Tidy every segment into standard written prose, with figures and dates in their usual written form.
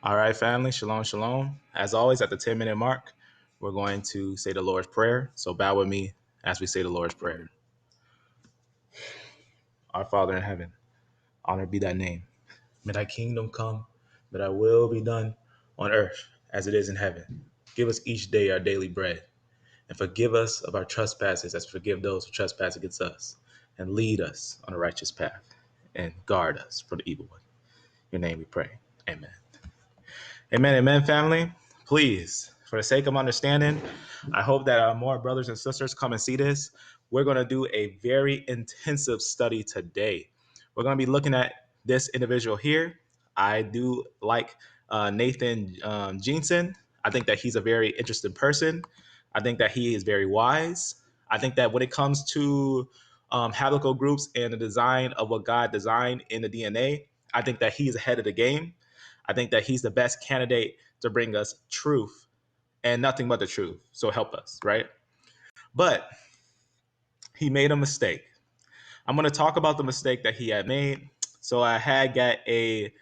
All right, family, shalom, shalom. As always, at the 10-minute mark, we're going to say the Lord's Prayer. So bow with me as we say the Lord's Prayer. Our Father in heaven, honored be thy name. May thy kingdom come, may thy will be done on earth as it is in heaven. Give us each day our daily bread, and forgive us of our trespasses as we forgive those who trespass against us. And lead us on a righteous path, and guard us from the evil one. In your name we pray. Amen. Amen, amen, family. Please, for the sake of understanding, I hope that more brothers and sisters come and see this. We're going to do a very intensive study today. We're going to be looking at this individual here. I do like Nathan Jeanson. I think that he's a very interesting person. I think that he is very wise. I think that when it comes to haplocal groups and the design of what God designed in the DNA, I think that he's ahead of the game. I think that he's the best candidate to bring us truth and nothing but the truth. So help us, right? But he made a mistake. I'm going to talk about the mistake that he had made. So I had got a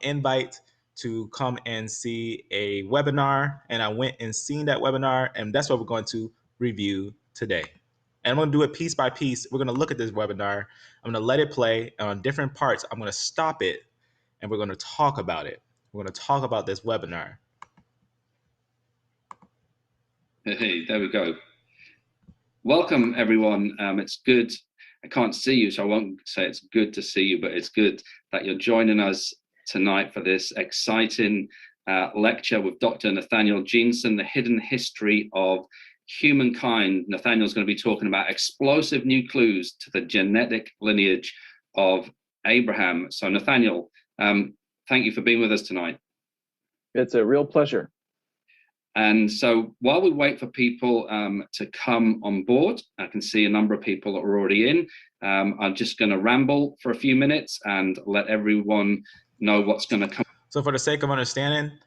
invite to come and see a webinar, and I went and seen that webinar, and that's what we're going to review today. And I'm going to do it piece by piece. We're going to look at this webinar. I'm going to let it play, and on different parts, I'm going to stop it, and we're going to talk about it. We're going to talk about this webinar. Hey, there we go. Welcome, everyone. It's good. I can't see you, so I won't say it's good to see you, but it's good that you're joining us tonight for this exciting lecture with Dr. Nathaniel Jeanson, The Hidden History of Humankind. Nathaniel's going to be talking about explosive new clues to the genetic lineage of Abraham. So, Nathaniel, thank you for being with us tonight. It's a real pleasure. And so while we wait for people to come on board, I can see a number of people that are already in. I'm just going to ramble for a few minutes and let everyone know what's going to come. So for the sake of understanding,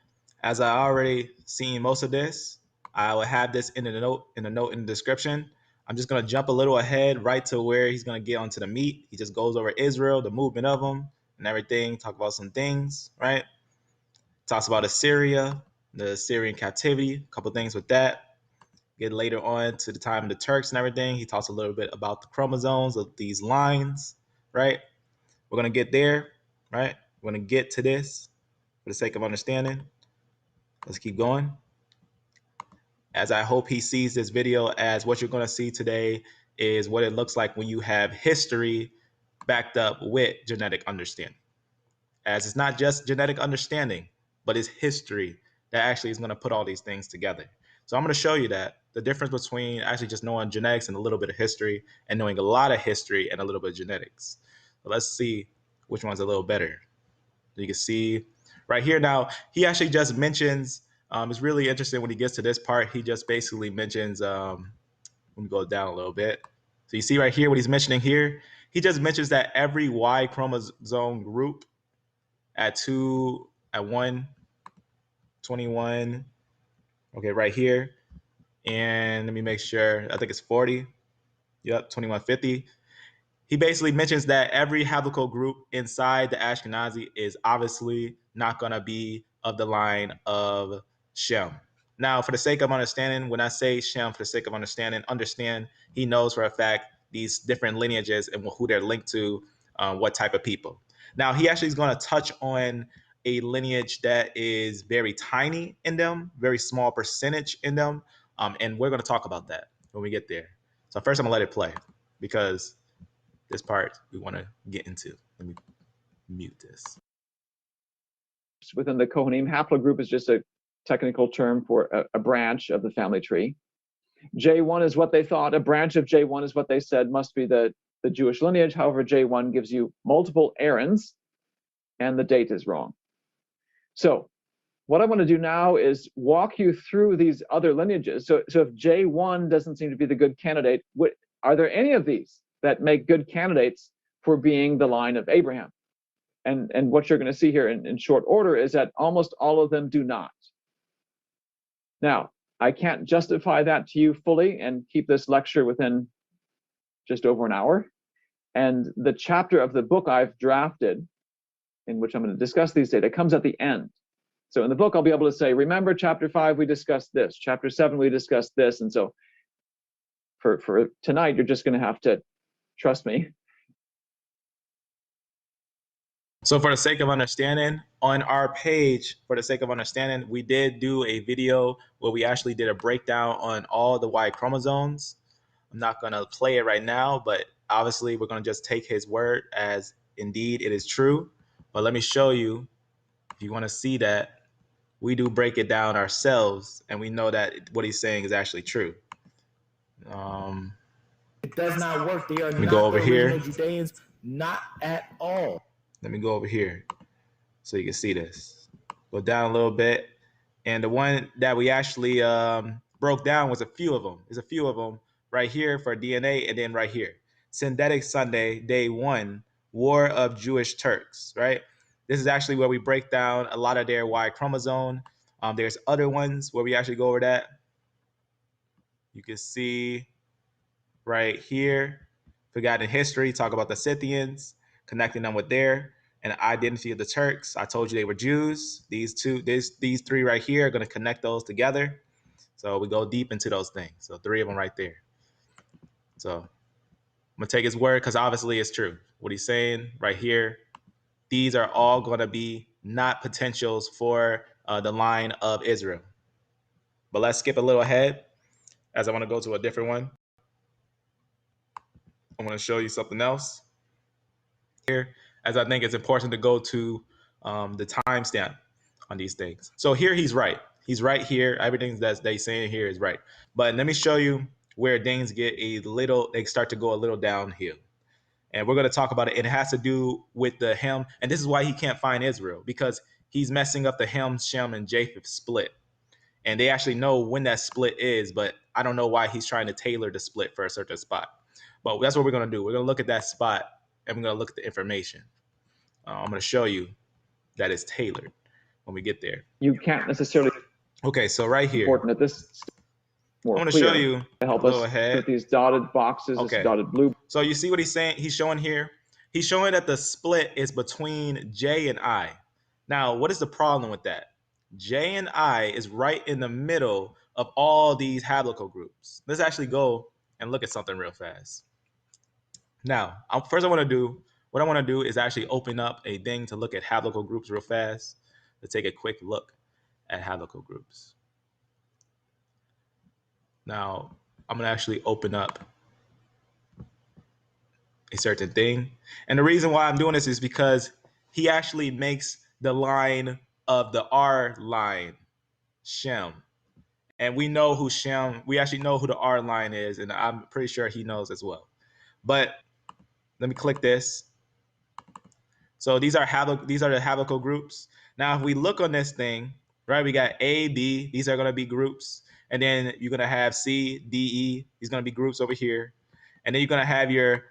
as I already seen most of this, I will have this in the note in the description. I'm just going to jump a little ahead right to where he's going to get onto the meat. He just goes over Israel, the movement of them and everything, talk about some things, right? Talks about Assyria, the Assyrian captivity, a couple things with that. Get later on to the time of the Turks and everything. He talks a little bit about the chromosomes of these lines, right? We're going to get there, right? We're going to get to this for the sake of understanding. Let's keep going. As I hope he sees this video as what you're going to see today is what it looks like when you have history backed up with genetic understanding. As it's not just genetic understanding, but it's history that actually is going to put all these things together. So I'm going to show you that the difference between actually just knowing genetics and a little bit of history and knowing a lot of history and a little bit of genetics. So let's see which one's a little better. You can see right here now, he actually just mentions, it's really interesting when he gets to this part, he just basically mentions, let me go down a little bit. So you see right here what he's mentioning here, he just mentions that every Y chromosome group at 1, 21, okay, right here. And let me make sure, I think it's 40. Yep, 2150. He basically mentions that every haplocal group inside the Ashkenazi is obviously not going to be of the line of Shem. Now, for the sake of understanding, when I say Shem, for the sake of understand he knows for a fact these different lineages and who they're linked to, what type of people. Now, he actually is going to touch on a lineage that is very tiny in them, very small percentage in them, and we're going to talk about that when we get there. So first, I'm going to let it play because this part we want to get into. Let me mute this. Within the Kohanim, haplogroup is just a technical term for a branch of the family tree. J1 is what they thought. A branch of J1 is what they said must be the Jewish lineage. However, J1 gives you multiple Aarons, and the date is wrong. So what I want to do now is walk you through these other lineages. So if J1 doesn't seem to be the good candidate, are there any of these that make good candidates for being the line of Abraham? And what you're going to see here in short order is that almost all of them do not. Now, I can't justify that to you fully and keep this lecture within just over an hour. And the chapter of the book I've drafted, in which I'm going to discuss these data, comes at the end. So in the book, I'll be able to say, remember chapter 5, we discussed this. Chapter 7, we discussed this. And so for tonight, you're just going to have to trust me. So for the sake of understanding, on our page, for the sake of understanding, we did do a video where we actually did a breakdown on all the Y chromosomes. I'm not going to play it right now, but obviously we're going to just take his word as indeed it is true. But let me show you, if you want to see that, we do break it down ourselves, and we know that what he's saying is actually true. It does not work. They are Let me not go over the here. original Judeans, not at all. Let me go over here so you can see this. Go down a little bit. And the one that we actually broke down was a few of them. There's a few of them right here for DNA, and then right here. Synthetic Sunday, day 1, War of Jewish Turks, right? This is actually where we break down a lot of their Y chromosome. There's other ones where we actually go over that. You can see right here, Forgotten History, talk about the Scythians, connecting them with their and identity of the Turks. I told you they were Jews. These three right here are going to connect those together. So we go deep into those things. So 3 of them right there. So I'm going to take his word because obviously it's true. What he's saying right here, these are all going to be not potentials for the line of Israel. But let's skip a little ahead as I want to go to a different one. I want to show you something else here, as I think it's important to go to the timestamp on these things. So here he's right. He's right here. Everything that they saying here is right. But let me show you where things get they start to go a little downhill. And we're going to talk about it. It has to do with the Ham. And this is why he can't find Israel, because he's messing up the Ham, Shem, and Japheth split. And they actually know when that split is, but I don't know why he's trying to tailor the split for a certain spot. But that's what we're going to do. We're going to look at that spot, and we're going to look at the information. I'm going to show you that it's tailored when we get there. You can't necessarily. Okay, so right here, important at this. More I'm going to show you to help a little us ahead with these dotted boxes, Okay. this dotted blue. So you see what he's saying? He's showing here. He's showing that the split is between J and I. Now, what is the problem with that? J and I is right in the middle of all these haplotype groups. Let's actually go and look at something real fast. Now, what I want to do is actually open up a thing to look at haplotype groups real fast, to take a quick look at haplotype groups. Now, I'm going to actually open up a certain thing. And the reason why I'm doing this is because he actually makes the line of the R line Shem. And we know who Shem, we actually know who the R line is, and I'm pretty sure he knows as well. But let me click this. So these are the haplotype groups. Now, if we look on this thing, right, we got A, B, these are going to be groups. And then you're going to have C, D, E, these are going to be groups over here. And then you're going to have your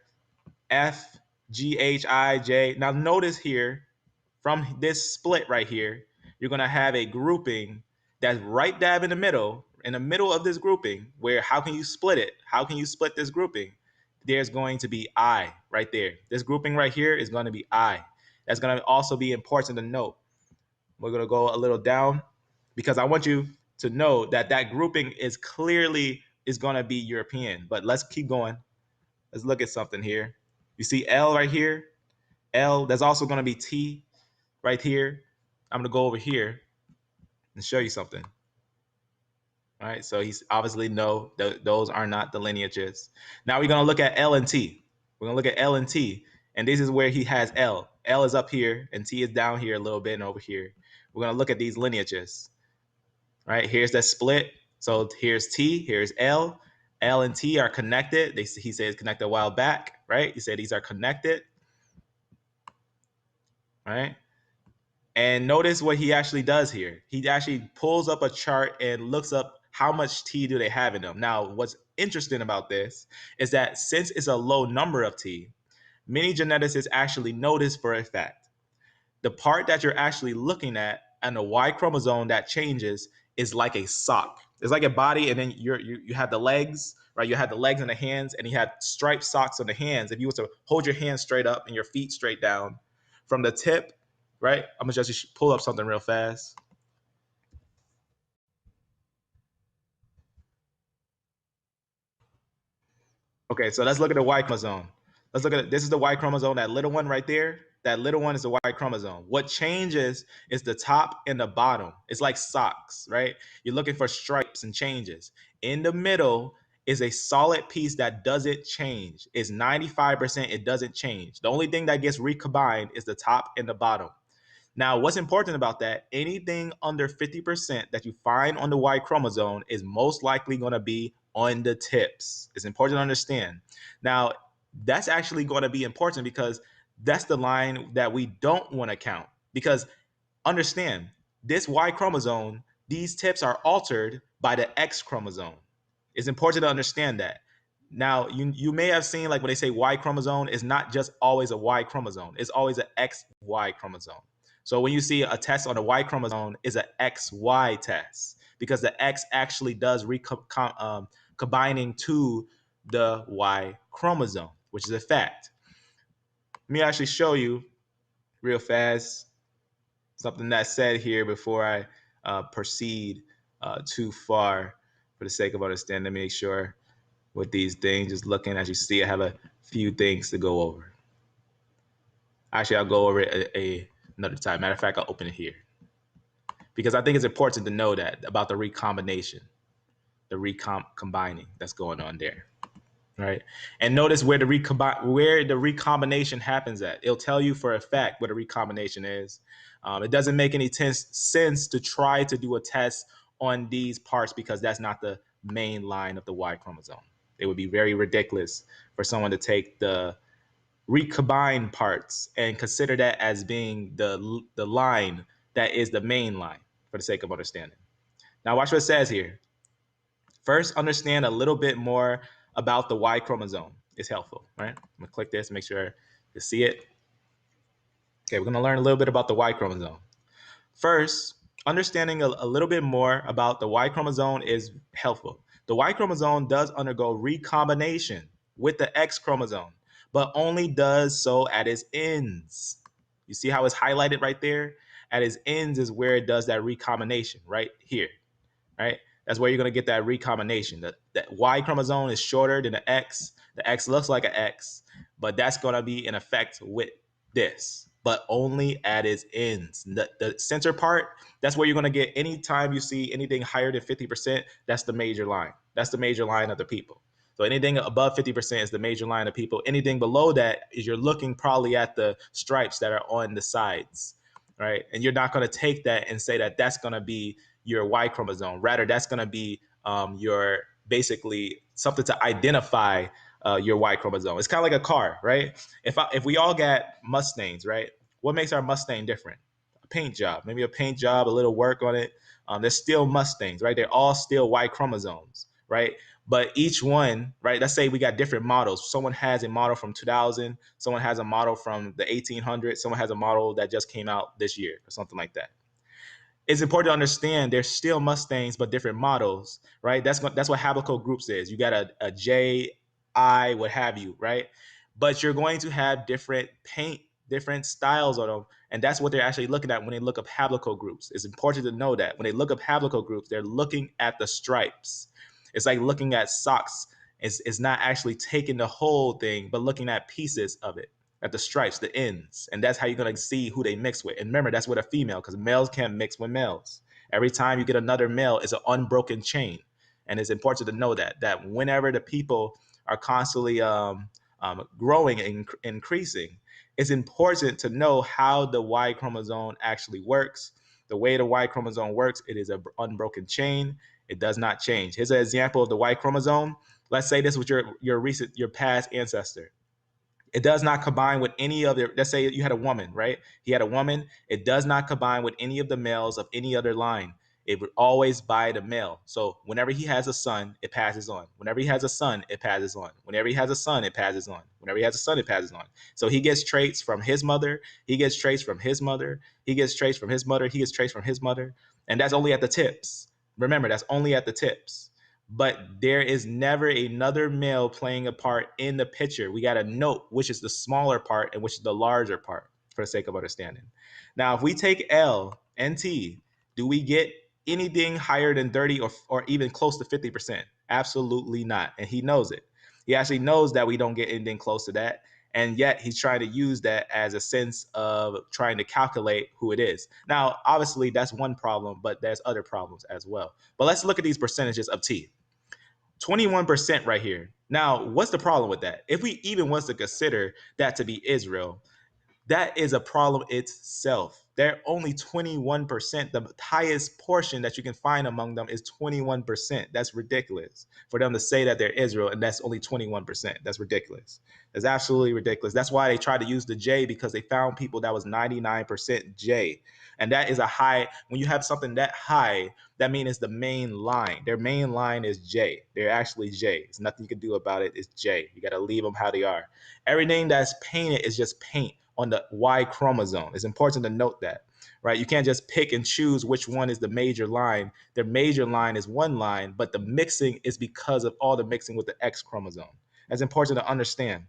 F, G, H, I, J. Now notice here, from this split right here, you're going to have a grouping that's right dab in the middle of this grouping, where how can you split it? How can you split this grouping? There's going to be I right there. This grouping right here is going to be I. That's going to also be important to note. We're going to go a little down because I want you to know that that grouping is clearly is going to be European. But let's keep going. Let's look at something here. You see L right here? L, there's also going to be T right here. I'm going to go over here and show you something. All right, so he's obviously no, those are not the lineages. Now we're going to look at L and T. We're going to look at L and T, and this is where he has L. L is up here, and T is down here a little bit and over here. We're going to look at these lineages. All right, here's that split. So here's T, here's L. L and T are connected. He says connected a while back, right? He said these are connected. All right. And notice what he actually does here. He actually pulls up a chart and looks up how much T do they have in them. Now, what's interesting about this is that since it's a low number of T, many geneticists actually notice for a fact the part that you're actually looking at and the Y chromosome that changes is like a sock. It's like a body, and then you have the legs, right? You have the legs and the hands, and you have striped socks on the hands. If you were to hold your hands straight up and your feet straight down from the tip, right? I'm gonna just pull up something real fast. Okay, so let's look at the Y chromosome. Let's look at it. This is the Y chromosome, that little one right there. That little one is the Y chromosome. What changes is the top and the bottom. It's like socks, right? You're looking for stripes and changes. In the middle is a solid piece that doesn't change. It's 95%, it doesn't change. The only thing that gets recombined is the top and the bottom. Now, what's important about that, anything under 50% that you find on the Y chromosome is most likely going to be on the tips. It's important to understand. Now, that's actually going to be important because that's the line that we don't want to count. Because understand, this Y chromosome, these tips are altered by the X chromosome. It's important to understand that. Now, you may have seen, like when they say Y chromosome, it's not just always a Y chromosome. It's always an XY chromosome. So when you see a test on a Y chromosome, is an XY test because the X actually does combining to the Y chromosome, which is a fact. Let me actually show you real fast something that's said here before I proceed too far for the sake of understanding. Let me make sure with these things, just looking as you see, I have a few things to go over. Actually, I'll go over it another time. Matter of fact, I'll open it here because I think it's important to know that about the recombination, the recombining that's going on there. Right. And notice where the recombination happens at. It'll tell you for a fact what a recombination is. It doesn't make any sense to try to do a test on these parts because that's not the main line of the Y chromosome. It would be very ridiculous for someone to take the recombined parts and consider that as being the line that is the main line for the sake of understanding. Now watch what it says here. First, understand a little bit more about the Y chromosome. It's helpful, right? I'm gonna click this, make sure you see it. Okay, we're gonna learn a little bit about the Y chromosome. First, understanding a little bit more about the Y chromosome is helpful. The Y chromosome does undergo recombination with the X chromosome, but only does so at its ends. You see how it's highlighted right there? At its ends is where it does that recombination, right here, right? That's where you're going to get that recombination. That Y chromosome is shorter than the X. The X looks like an X, but that's going to be in effect with this, but only at its ends. The center part, that's where you're going to get anytime you see anything higher than 50%, that's the major line. That's the major line of the people. So anything above 50% is the major line of people. Anything below that is you're looking probably at the stripes that are on the sides, right? And you're not going to take that and say that that's going to be your Y chromosome. Rather, that's going to be your basically something to identify your Y chromosome. It's kind of like a car, right? If we all got Mustangs, right? What makes our Mustang different? A paint job, maybe a paint job, a little work on it. They're still Mustangs, right? They're all still Y chromosomes, right? But each one, right? Let's say we got different models. Someone has a model from 2000. Someone has a model from the 1800s. Someone has a model that just came out this year or something like that. It's important to understand there's still Mustangs, but different models, right? That's what haplogroups is. You got a J, I, what have you, right? But you're going to have different paint, different styles on them, and that's what they're actually looking at when they look up haplogroups. It's important to know that when they look up haplogroups, they're looking at the stripes. It's like looking at socks. It's not actually taking the whole thing, but looking at pieces of it, at the stripes, the ends. And that's how you're going to see who they mix with. And remember, that's with a female because males can't mix with males. Every time you get another male, it's an unbroken chain. And it's important to know that whenever the people are constantly growing and increasing, it's important to know how the Y chromosome actually works. The way the Y chromosome works, it is an unbroken chain. It does not change. Here's an example of the Y chromosome. Let's say this was your past ancestor. It does not combine with any other. Let's say you had a woman, right? He had a woman. It does not combine with any of the males of any other line. It would always by the male. So whenever he has a son, it passes on. Whenever he has a son, it passes on. Whenever he has a son, it passes on. Whenever he has a son, it passes on. So he gets traits from his mother. He gets traits from his mother. He gets traits from his mother. He gets traits from his mother. And that's only at the tips. Remember, that's only at the tips. But there is never another male playing a part in the picture. We got to note which is the smaller part and which is the larger part for the sake of understanding. Now, if we take L and T, do we get anything higher than 30 or even close to 50%? Absolutely not. And he knows it. He actually knows that we don't get anything close to that. And yet he's trying to use that as a sense of trying to calculate who it is. Now, obviously, that's one problem, but there's other problems as well. But let's look at these percentages of T. 21% right here. Now, what's the problem with that? If we even was to consider that to be Israel, that is a problem itself. They're only 21%. The highest portion that you can find among them is 21%. That's ridiculous for them to say that they're Israel and that's only 21%. That's ridiculous. That's absolutely ridiculous. That's why they tried to use the J, because they found people that was 99% J. And that is a high. When you have something that high, that means it's the main line. Their main line is J. They're actually J. There's nothing you can do about it. It's J. You got to leave them how they are. Everything that's painted is just paint on the Y chromosome. It's important to note that, right? You can't just pick and choose which one is the major line. Their major line is one line, but the mixing is because of all the mixing with the X chromosome. That's important to understand.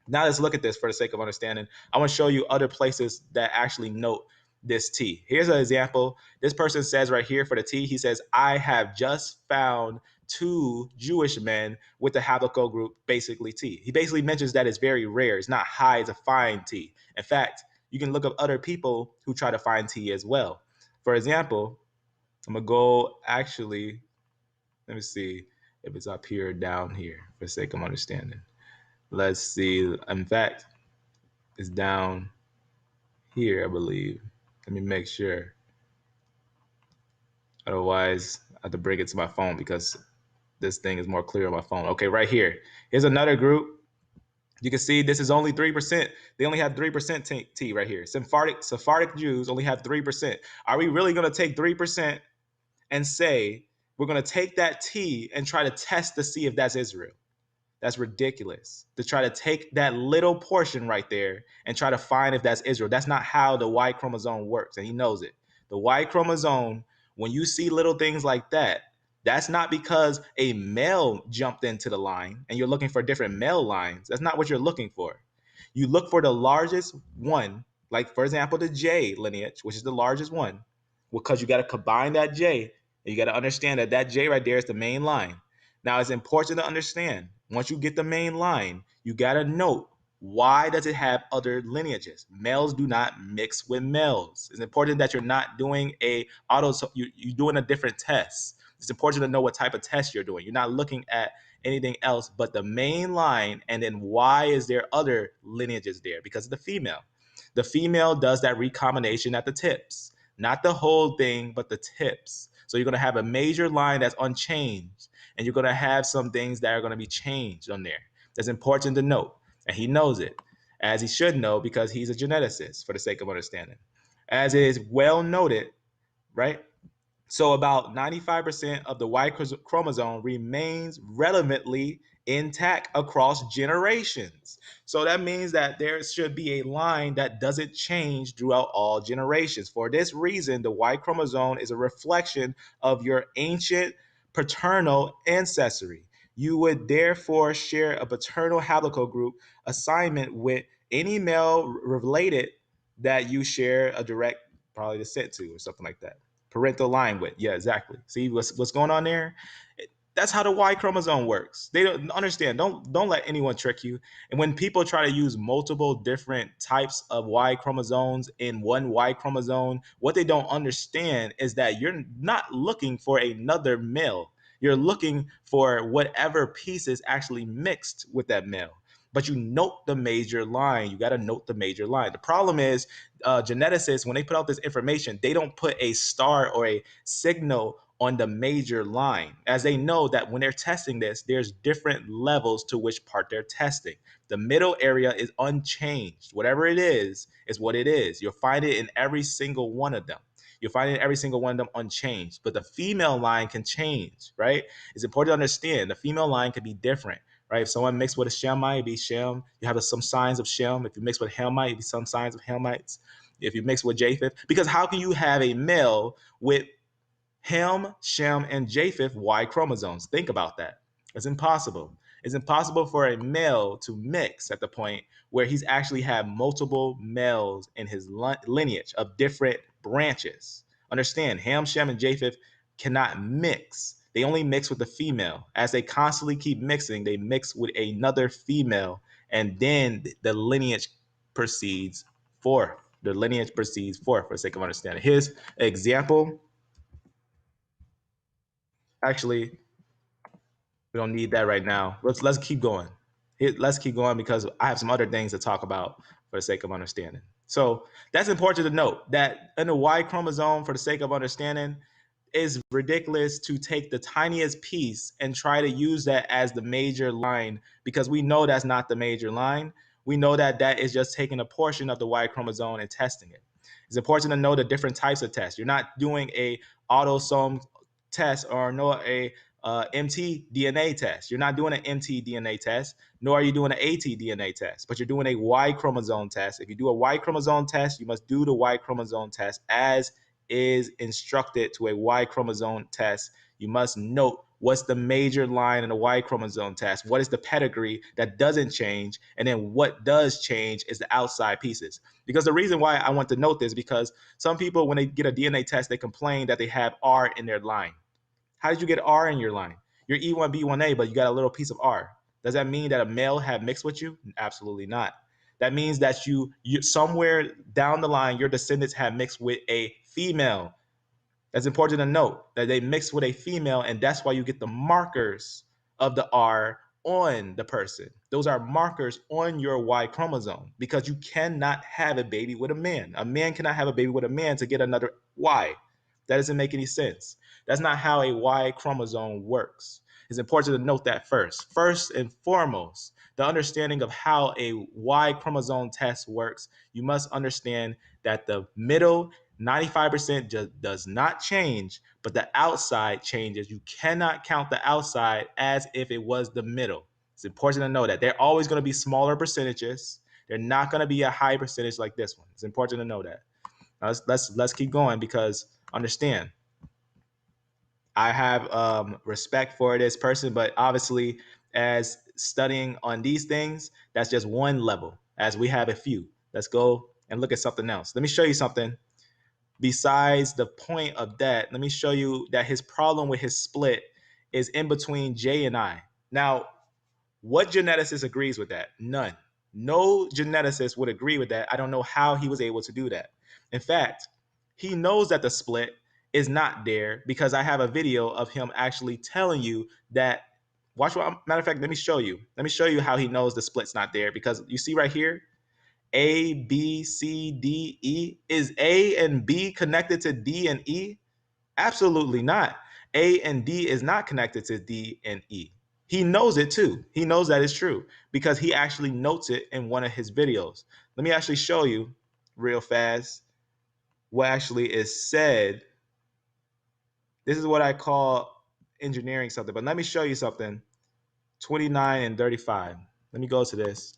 Now let's look at this for the sake of understanding. I want to show you other places that actually note this T. Here's an example. This person says right here for the T, he says, I have just found 2 Jewish men with the haplogroup group, basically T. He basically mentions that it's very rare. It's not high to find T. In fact, you can look up other people who try to find T as well. For example, I'm going to go actually, let me see if it's up here or down here for the sake of understanding. Let's see. In fact, it's down here, I believe. Let me make sure. Otherwise, I have to bring it to my phone because this thing is more clear on my phone. Okay, right here. Here's another group. You can see this is only 3%. They only have 3% T right here. Sephardic Jews only have 3%. Are we really going to take 3% and say we're going to take that T and try to test to see if that's Israel? That's ridiculous to try to take that little portion right there and try to find if that's Israel. That's not how the Y chromosome works, and he knows it. The Y chromosome, when you see little things like that, that's not because a male jumped into the line and you're looking for different male lines. That's not what you're looking for. You look for the largest one, like, for example, the J lineage, which is the largest one, because you got to combine that J, and you got to understand that that J right there is the main line. Now, it's important to understand, once you get the main line, you got to note, why does it have other lineages? Males do not mix with males. It's important that you're not doing you're doing a different test. It's important to know what type of test you're doing. You're not looking at anything else but the main line, and then why is there other lineages there? Because of the female. The female does that recombination at the tips, not the whole thing, but the tips. So you're going to have a major line that's unchanged, and you're going to have some things that are going to be changed on there. That's important to note. And he knows it, as he should know, because he's a geneticist, for the sake of understanding. As is well noted, right? So about 95% of the Y chromosome remains relevantly intact across generations. So that means that there should be a line that doesn't change throughout all generations. For this reason, the Y chromosome is a reflection of your ancient paternal ancestry. You would therefore share a paternal haplogroup assignment with any male related that you share a direct, probably descent to, or something like that. Parental line with. Yeah, exactly. See what's going on there? That's how the Y chromosome works. They don't understand. Don't let anyone trick you. And when people try to use multiple different types of Y chromosomes in one Y chromosome, what they don't understand is that you're not looking for another male. You're looking for whatever pieces actually mixed with that male. But you note the major line. You got to note the major line. The problem is geneticists, when they put out this information, they don't put a star or a signal on the major line, as they know that when they're testing this, there's different levels to which part they're testing. The middle area is unchanged. Whatever it is what it is. You'll find it in every single one of them. You'll find it in every single one of them unchanged. But the female line can change, right? It's important to understand the female line can be different. Right? If someone mixed with a Shemite, it'd be Shem. You have some signs of Shem. If you mix with Hamite, it'd be some signs of Hamites. If you mix with Japheth, because how can you have a male with Ham, Shem, and Japheth Y chromosomes? Think about that. It's impossible. It's impossible for a male to mix at the point where he's actually had multiple males in his lineage of different branches. Understand, Ham, Shem, and Japheth cannot mix. They only mix with the female. As they constantly keep mixing, they mix with another female, and then the lineage proceeds forth. The lineage proceeds forth for the sake of understanding. Here's an example. Actually, we don't need that right now. Let's keep going. Let's keep going because I have some other things to talk about for the sake of understanding. So that's important to note that in the Y chromosome, for the sake of understanding, is ridiculous to take the tiniest piece and try to use that as the major line, because we know that's not the major line. We know that that is just taking a portion of the Y chromosome and testing it. It's important to know the different types of tests. You're not doing a autosome test or no a mtDNA test. You're not doing an mtDNA test, nor are you doing an atDNA test, but you're doing a Y chromosome test. If you do a Y chromosome test, you must do the Y chromosome test as is instructed to a Y chromosome test. You must note what's the major line in the Y chromosome test, what is the pedigree that doesn't change, and then what does change is the outside pieces. Because the reason why I want to note this, because some people, when they get a DNA test, they complain that they have R in their line. How did you get R in your line? You're E1B1A, but you got a little piece of R. Does that mean that a male had mixed with you? Absolutely not. That means that you somewhere down the line, your descendants have mixed with a female. That's important to note, that they mixed with a female, and that's why you get the markers of the R on the person. Those are markers on your Y chromosome, because you cannot have a baby with a man. A man cannot have a baby with a man to get another Y. That doesn't make any sense. That's not how a Y chromosome works. It's important to note that first. First and foremost, the understanding of how a Y chromosome test works, you must understand that the middle 95% just does not change, but the outside changes. You cannot count the outside as if it was the middle. It's important to know that they're always going to be smaller percentages. They're not going to be a high percentage like this one. It's important to know that. Now let's keep going, because understand, I have respect for this person, but obviously, as studying on these things, that's just one level, as we have a few. Let's go and look at something else. Let me show you something. Besides the point of that, let me show you that his problem with his split is in between J and I. Now, what geneticist agrees with that? None. No geneticist would agree with that. I don't know how he was able to do that. In fact, he knows that the split is not there, because I have a video of him actually telling you that. Watch what, matter of fact, let me show you. Let me show you how he knows the split's not there, because you see right here, A, B, C, D, E. Is A and B connected to D and E? Absolutely not. A and D is not connected to D and E. He knows it too. He knows that it's true, because he actually notes it in one of his videos. Let me actually show you real fast what actually is said. This is what I call engineering something, but let me show you something. 29 and 35. Let me go to this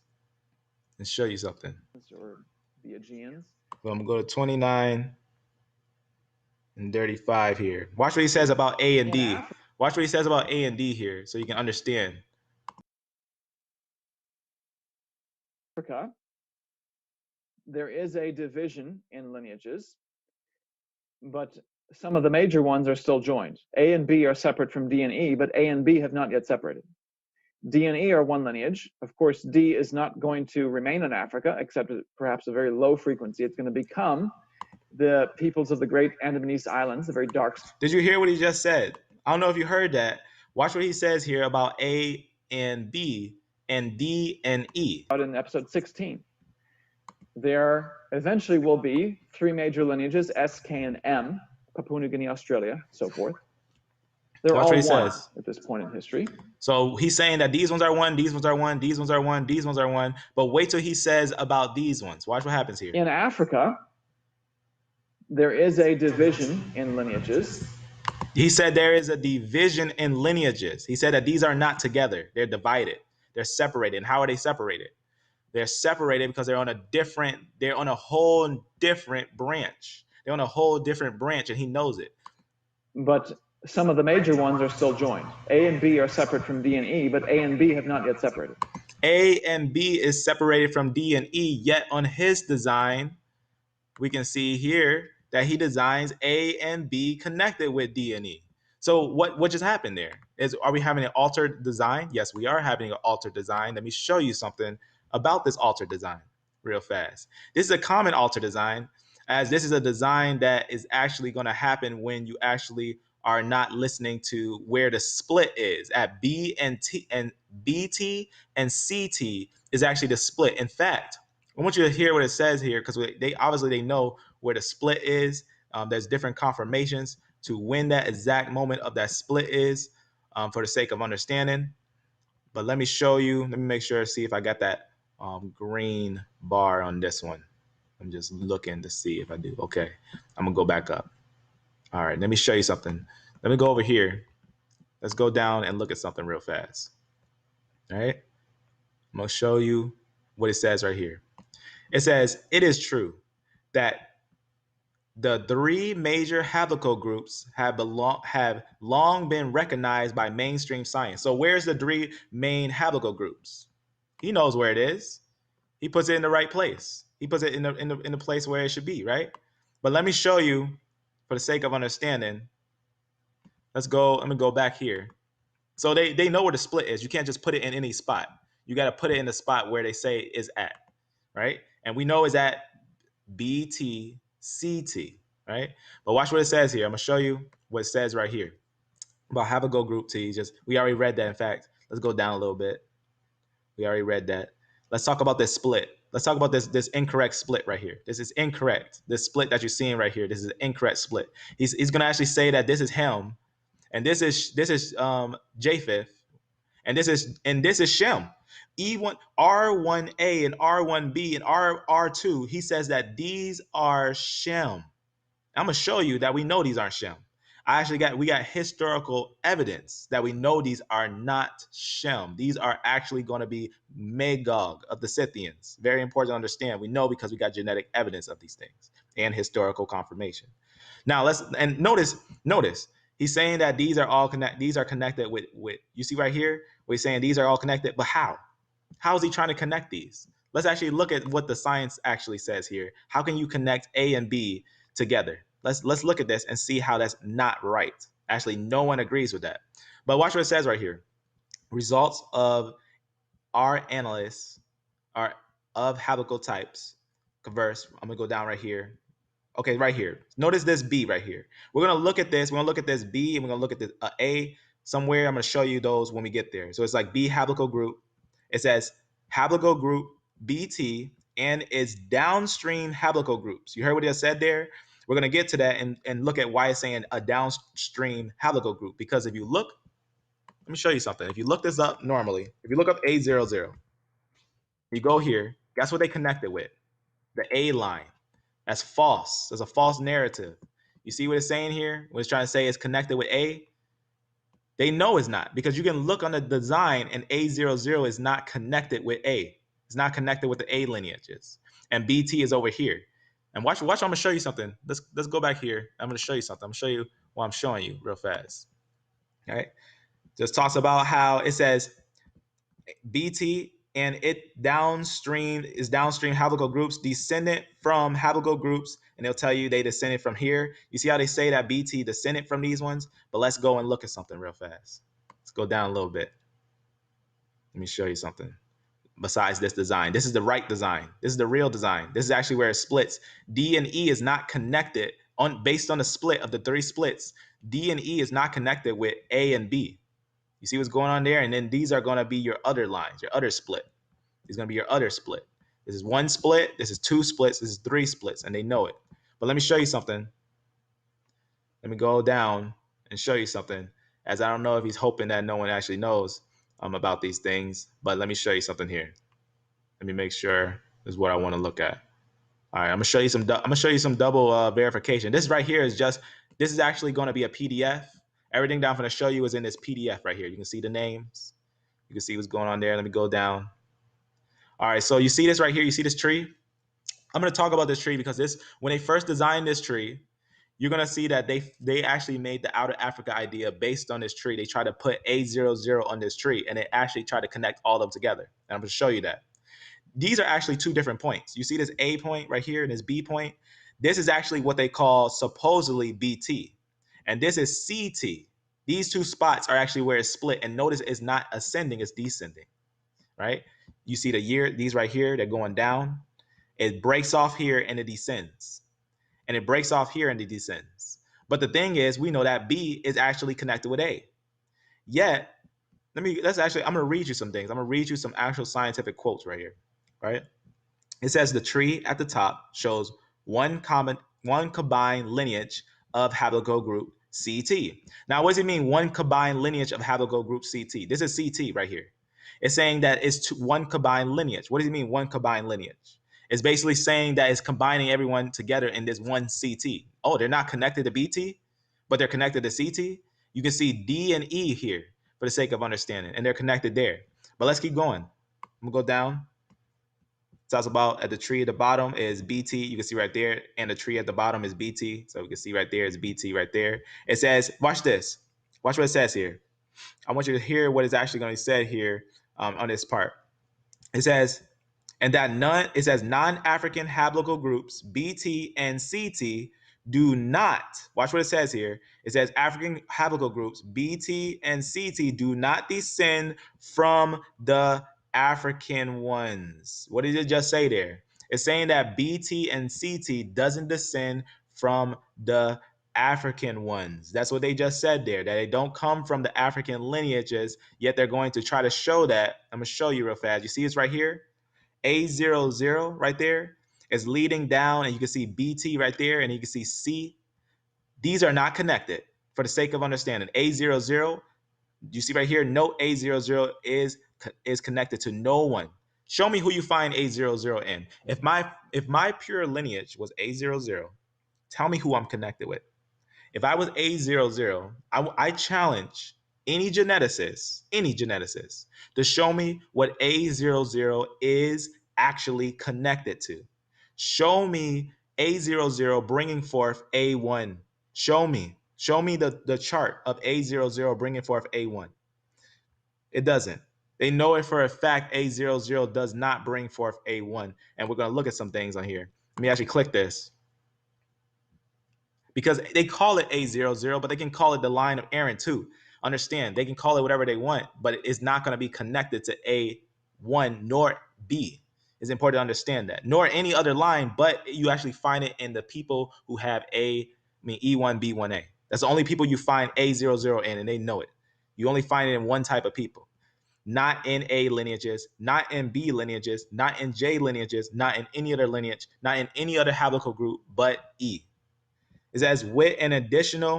and show you something. Or the Aegeans. So I'm going to go to 29 and 35 here. Watch what he says about A and D. Watch what he says about A and D here, so you can understand. Africa, there is a division in lineages, but some of the major ones are still joined. A and B are separate from D and E, but A and B have not yet separated. D and E are one lineage. Of course, D is not going to remain in Africa, except at perhaps a very low frequency. It's going to become the peoples of the great Andamanese Islands, the very dark. Did you hear what he just said? I don't know if you heard that. Watch what he says here about A and B and D and E. Out in episode 16. There eventually will be three major lineages, S, K, and M, Papua New Guinea, Australia, so forth. They're Watch all what he one says at this point in history. So he's saying that these ones are one, these ones are one, these ones are one, these ones are one. But wait till he says about these ones. Watch what happens here. In Africa, there is a division in lineages. He said there is a division in lineages. He said that these are not together. They're divided. They're separated. And how are they separated? They're separated because they're on a whole different branch. They're on a whole different branch, and he knows it. But some of the major ones are still joined. A and B are separate from D and E, but A and B have not yet separated. A and B is separated from D and E, yet on his design, we can see here that he designs A and B connected with D and E. So what just happened there? Are we having an altered design? Yes, we are having an altered design. Let me show you something about this altered design real fast. This is a common altered design, as this is a design that is actually going to happen when you actually are not listening to where the split is at B and T, and BT and CT is actually the split. In fact, I want you to hear what it says here, because they know where the split is. There's different confirmations to when that exact moment of that split is, for the sake of understanding. But let me show you. Let me make sure, see if I got that green bar on this one. I'm just looking to see if I do. Okay, I'm gonna go back up. All right, let me show you something. Let me go over here. Let's go down and look at something real fast. All right, I'm gonna show you what it says right here. It says, it is true that the three major haplogroups have long been recognized by mainstream science. So where's the three main haplogroups? He knows where it is. He puts it in the right place. He puts it in the place where it should be, right? But let me show you, for the sake of understanding. Let's go. Let me go back here. So they know where the split is. You can't just put it in any spot. You got to put it in the spot where they say is at, right? And we know is at BTCT, right? But watch what it says here. I'm gonna show you what it says right here about have a go group T. We already read that. In fact, let's go down a little bit. We already read that. Let's talk about this split. Let's talk about this incorrect split right here. This is incorrect. This split that you're seeing right here. This is an incorrect split. He's gonna actually say that this is him, and this is Japheth, and this is Shem. E1, R1A and R1B and R2, he says that these are Shem. I'm gonna show you that we know these aren't Shem. We got historical evidence that we know these are not Shem. These are actually going to be Magog of the Scythians. Very important to understand. We know because we got genetic evidence of these things and historical confirmation. Now notice he's saying that these are connected with you see right here, we're saying these are all connected, but how? How is he trying to connect these? Let's actually look at what the science actually says here. How can you connect A and B together? Let's look at this and see how that's not right. Actually, no one agrees with that. But watch what it says right here. Results of our analysts are of haplotypes converse. I'm gonna go down right here. Okay, right here. Notice this B right here. We're gonna look at this. We're gonna look at this B, and we're gonna look at the A somewhere. I'm gonna show you those when we get there. So it's like B haplogroup. It says haplogroup BT and its downstream haplogroups. You heard what I said there? We're gonna get to that and look at why it's saying a downstream haplogroup. Because if you look, let me show you something. If you look this up normally, if you look up A00, you go here. Guess what they connected with? The A line. That's false. There's a false narrative. You see what it's saying here? What it's trying to say is connected with A. They know it's not, because you can look on the design and A00 is not connected with A. It's not connected with the A lineages. And BT is over here. And watch, I'm gonna show you something. Let's go back here. I'm gonna show you something. I'm gonna show you what I'm showing you real fast. All right. Just talks about how it says BT and it downstream haplogroups descendant from haplogroups, and they'll tell you they descended from here. You see how they say that BT descended from these ones? But let's go and look at something real fast. Let's go down a little bit. Let me show you something. Besides this design, this is the right design. This is the real design. This is actually where it splits. D and E is not connected based on the split of the three splits. D and E is not connected with A and B. You see what's going on there? And then these are going to be your other lines, your other split. It's going to be your other split. This is one split. This is two splits. This is three splits, and they know it. But let me show you something. Let me go down and show you something, as I don't know if he's hoping that no one actually knows about these things. But let me show you something here. Let me make sure this is what I want to look at. All right, I'm gonna show you some double verification. This right here is this is actually going to be a PDF. Everything that I'm going to show you is in this PDF right here. You can see the names. You can see what's going on there. Let me go down. All right, so you see this right here. You see this tree? I'm going to talk about this tree because when they first designed this tree, you're going to see that they actually made the Outer Africa idea based on this tree. They tried to put A00 on this tree, and they actually tried to connect all of them together. And I'm going to show you that. These are actually two different points. You see this A point right here and this B point? This is actually what they call supposedly BT. And this is CT. These two spots are actually where it's split. And notice it's not ascending, it's descending, right? You see the year, these right here, they're going down. It breaks off here and it descends. And it breaks off here and it descends. But the thing is, we know that B is actually connected with A. Yet, I'm gonna read you some things. I'm gonna read you some actual scientific quotes right here, right? It says the tree at the top shows one combined lineage of haplogroup CT. Now, what does it mean, one combined lineage of haplogroup CT? This is CT right here. It's saying that it's one combined lineage. What does it mean, one combined lineage? It's basically saying that it's combining everyone together in this one CT. Oh, they're not connected to BT, but they're connected to CT. You can see D and E here for the sake of understanding, and they're connected there. But let's keep going. I'm gonna go down. It talks about at the tree at the bottom is BT. You can see right there, and the tree at the bottom is BT. So we can see right there is BT right there. It says, watch this. Watch what it says here. I want you to hear what is actually going to be said here on this part. It says, it says non-African haplogroups BT and CT do not, watch what it says here. It says African haplogroups BT and CT do not descend from the African ones. What did it just say there? It's saying that BT and CT doesn't descend from the African ones. That's what they just said there, that they don't come from the African lineages, yet they're going to try to show that. I'm going to show you real fast. You see it's right here? A00 right there is leading down, and you can see BT right there, and you can see C. These are not connected for the sake of understanding. A00, you see right here, no A00 is connected to no one. Show me who you find A00 in. If my pure lineage was A00, tell me who I'm connected with. If I was A00, I challenge any geneticist, to show me what A00 is actually connected to. Show me A00 bringing forth A1. Show me the chart of A00 bringing forth A1. It doesn't. They know it for a fact A00 does not bring forth A1. And we're going to look at some things on here. Let me actually click this, because they call it A00, but they can call it the line of Aaron too. Understand, they can call it whatever they want, but it's not going to be connected to A1 nor B. It's important to understand that, nor any other line, but you actually find it in the people who have E1, B1A. That's the only people you find A00 in, and they know it. You only find it in one type of people, not in A lineages, not in B lineages, not in J lineages, not in any other lineage, not in any other haplogroup, but E. It says with an addition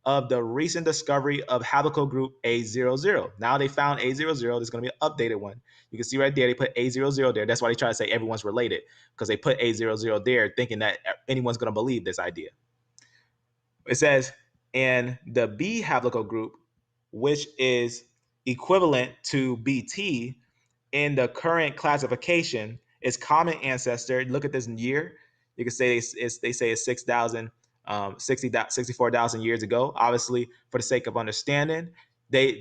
of the recent discovery of haplogroup A00. Now they found A00. There's going to be an updated one. You can see right there, they put A00 there. That's why they try to say everyone's related, because they put A00 there thinking that anyone's going to believe this idea. It says, and the B haplogroup, which is equivalent to BT in the current classification, is common ancestor. Look at this year. You can say they say it's 64,000 years ago. Obviously, for the sake of understanding, they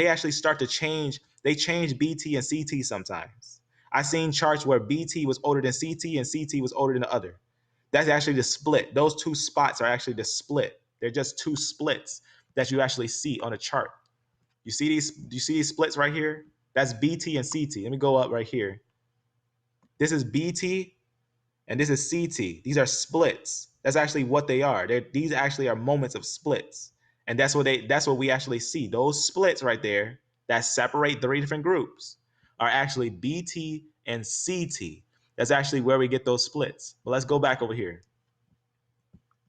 actually start to change. They change BT and CT sometimes. I've seen charts where BT was older than CT and CT was older than the other. That's actually the split. Those two spots are actually the split. They're just two splits that you actually see on a chart. You see these? Do you see these splits right here? That's BT and CT. Let me go up right here. This is BT and this is CT. These are splits. That's actually what they are. These actually are moments of splits. And that's what we actually see. Those splits right there that separate three different groups are actually BT and CT. That's actually where we get those splits. But let's go back over here.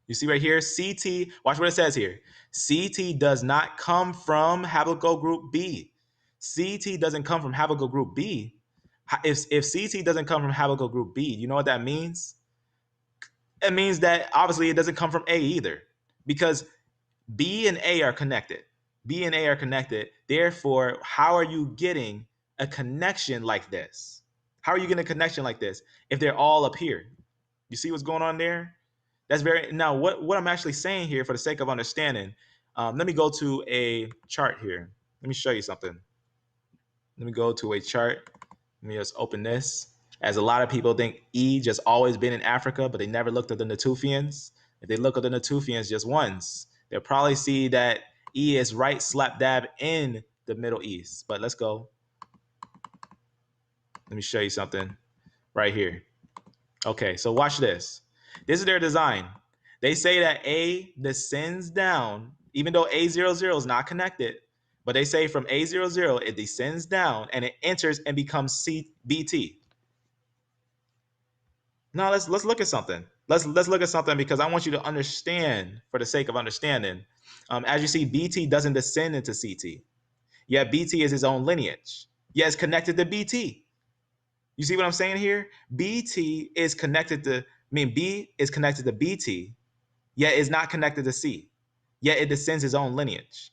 You see right here, CT, watch what it says here. CT does not come from haplogroup B. CT doesn't come from haplogroup B. If CT doesn't come from haplogroup B, you know what that means? It means that obviously it doesn't come from A either, because B and A are connected. B and A are connected. Therefore, how are you getting a connection like this? How are you getting a connection like this if they're all up here? You see what's going on there? That's very, now what I'm actually saying here for the sake of understanding, let me go to a chart here. Let me show you something. Let me go to a chart. Let me just open this. As a lot of people think E just always been in Africa, but they never looked at the Natufians. If they look at the Natufians just once, They'll probably see that E is right slap dab in the Middle East. But let's go. Let me show you something right here. Okay, so watch this. This is their design. They say that A descends down, even though A00 is not connected, but they say from A00 it descends down and it enters and becomes BT. Now let's look at something. Let's look at something because I want you to understand for the sake of understanding. As you see, BT doesn't descend into CT. Yet BT is his own lineage. Yet it's connected to BT. You see what I'm saying here? BT is connected to, B is connected to BT, yet is not connected to C. Yet it descends his own lineage.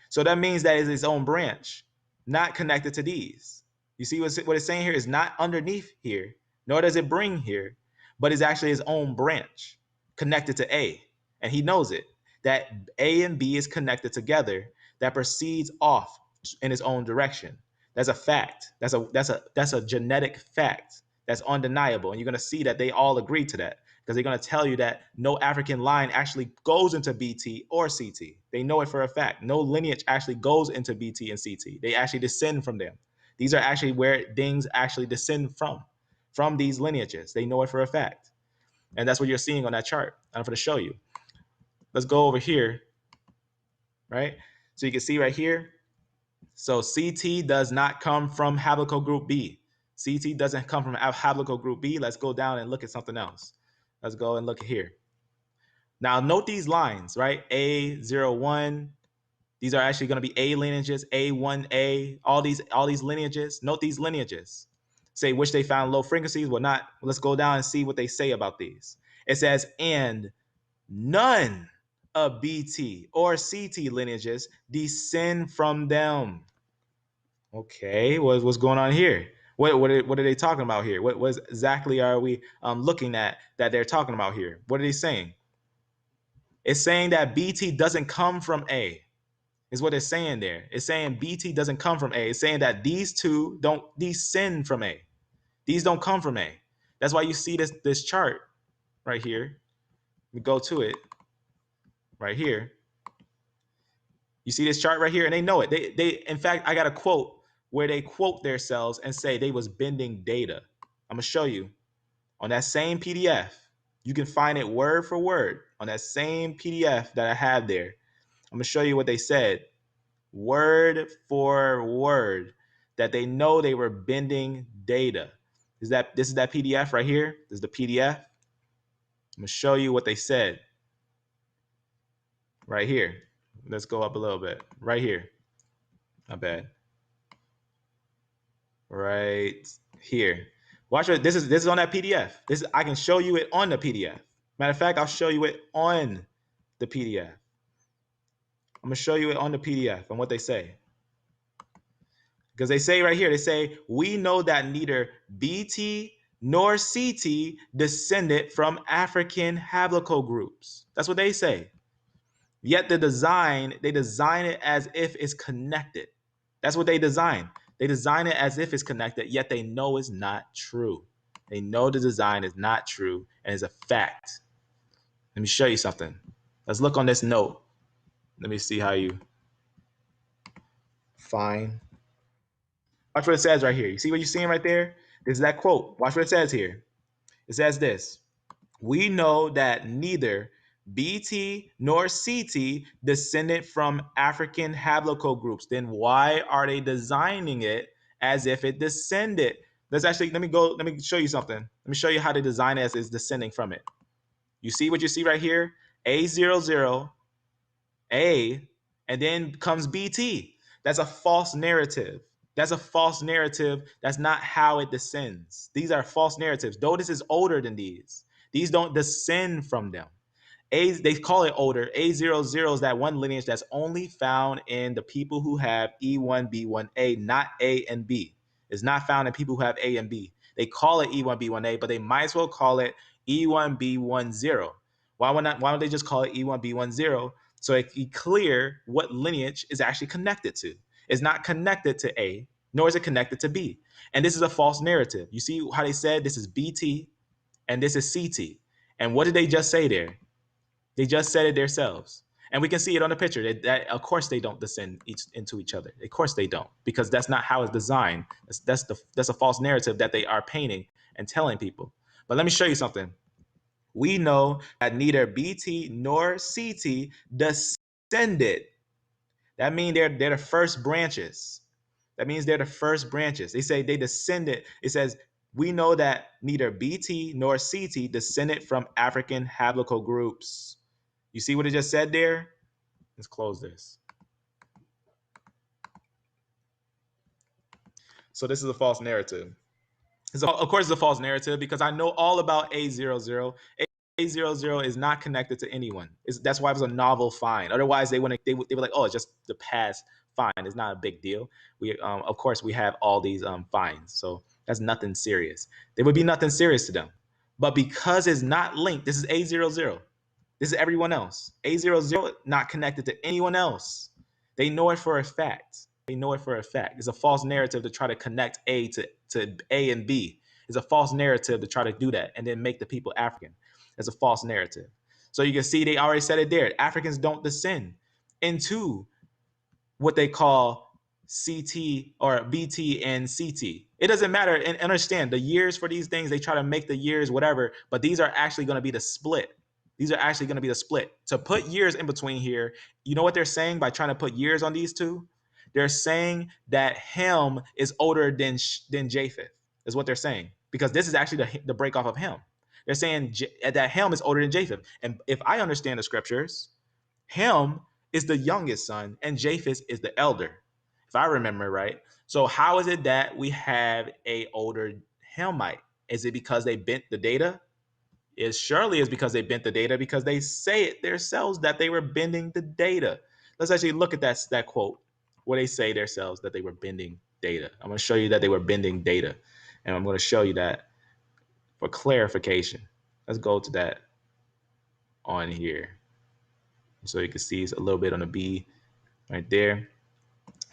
So that means that it's its own branch, not connected to these. You see what it's saying here is not underneath here, nor does it bring here, but it's actually his own branch connected to A. And he knows it, that A and B is connected together, that proceeds off in its own direction. That's a fact. That's a genetic fact. That's undeniable. And you're going to see that they all agree to that because they're going to tell you that no African line actually goes into BT or CT. They know it for a fact. No lineage actually goes into BT and CT. They actually descend from them. These are actually where things actually descend from these lineages. They know it for a fact. And that's what you're seeing on that chart. I'm going to show you. Let's go over here, right? So you can see right here. So CT does not come from haplogroup B. CT doesn't come from haplogroup B. Let's go down and look at something else. Let's go and look here. Now note these lines, right? A01. These are actually going to be A lineages, A1A, all these lineages. Note these lineages. Say which they found low frequencies. Well, not. Let's go down and see what they say about these. It says, and none of BT or CT lineages descend from them. Okay, what's going on here? What are they talking about here? What exactly are we looking at that they're talking about here? What are they saying? It's saying that BT doesn't come from A, is what it's saying there. It's saying BT doesn't come from A. It's saying that these two don't descend from A. These don't come from A. That's why you see this chart right here. We go to it right here. You see this chart right here, and they know it. They in fact, I got a quote where they quote themselves and say they was bending data. I'm gonna show you on that same PDF. You can find it word for word on that same PDF that I have there. I'm gonna show you what they said, word for word, that they know they were bending data. This is that PDF right here. This is the PDF. I'm gonna show you what they said right here. Let's go up a little bit. Right here. Not bad. Right here. Watch it. This is on that PDF. I can show you it on the PDF. Matter of fact, I'll show you it on the PDF. I'm gonna show you it on the PDF and what they say. Because they say right here, they say, we know that neither BT nor CT descended from African haplogroups. That's what they say. Yet they design it as if it's connected. That's what they design. They design it as if it's connected, yet they know it's not true. They know the design is not true and is a fact. Let me show you something. Let's look on this note. Let me see how you find. Watch what it says right here. You see what you're seeing right there? This is that quote. Watch what it says here. It says this. We know that neither BT nor CT descended from African haplogroups. Then why are they designing it as if it descended? Let me show you something. Let me show you how they design it as it's descending from it. You see what you see right here? A00, A, and then comes BT. That's a false narrative. That's a false narrative. That's not how it descends. These are false narratives. Though this is older than these don't descend from them. They call it older. A00 is that one lineage that's only found in the people who have E1B1A, not A and B. It's not found in people who have A and B. They call it E1B1A, but they might as well call it E1B10. Why don't they just call it E1B10 so it can be clear what lineage is actually connected to? It's not connected to A, nor is it connected to B. And this is a false narrative. You see how they said this is BT and this is CT. And what did they just say there? They just said it themselves. And we can see it on the picture. That of course they don't descend into each other. Of course they don't, because that's not how it's designed. That's a false narrative that they are painting and telling people. But let me show you something. We know that neither BT nor CT descended. That means they're the first branches. That means they're the first branches. They say they descended. It says, we know that neither BT nor CT descended from African haplogroups. You see what it just said there? Let's close this. So this is a false narrative. So of course, it's a false narrative because I know all about A00. A00 is not connected to anyone. That's why it was a novel find. Otherwise, they were like, oh, it's just the past find. It's not a big deal. We, of course, we have all these finds, so that's nothing serious. There would be nothing serious to them, but because it's not linked, this is A00. This is everyone else. A00 not connected to anyone else. They know it for a fact. They know it for a fact. It's a false narrative to try to connect A to A and B. It's a false narrative to try to do that and then make the people African. It's a false narrative. So you can see they already said it there. Africans don't descend into what they call CT or BT and CT. It doesn't matter. And understand the years for these things, they try to make the years whatever, but these are actually going to be the split. These are actually going to be the split. To put years in between here, you know what they're saying by trying to put years on these two? They're saying that Shem is older than Japheth, is what they're saying, because this is actually the break off of Shem. They're saying that Shem is older than Japheth. And if I understand the scriptures, Shem is the youngest son and Japheth is the elder, if I remember right. So how is it that we have a older Hamite? Is it because they bent the data? It surely is because they bent the data, because they say it themselves that they were bending the data. Let's actually look at that quote where they say themselves that they were bending data. I'm going to show you that they were bending data, and I'm going to show you that for clarification. Let's go to that on here so you can see it's a little bit on the B right there.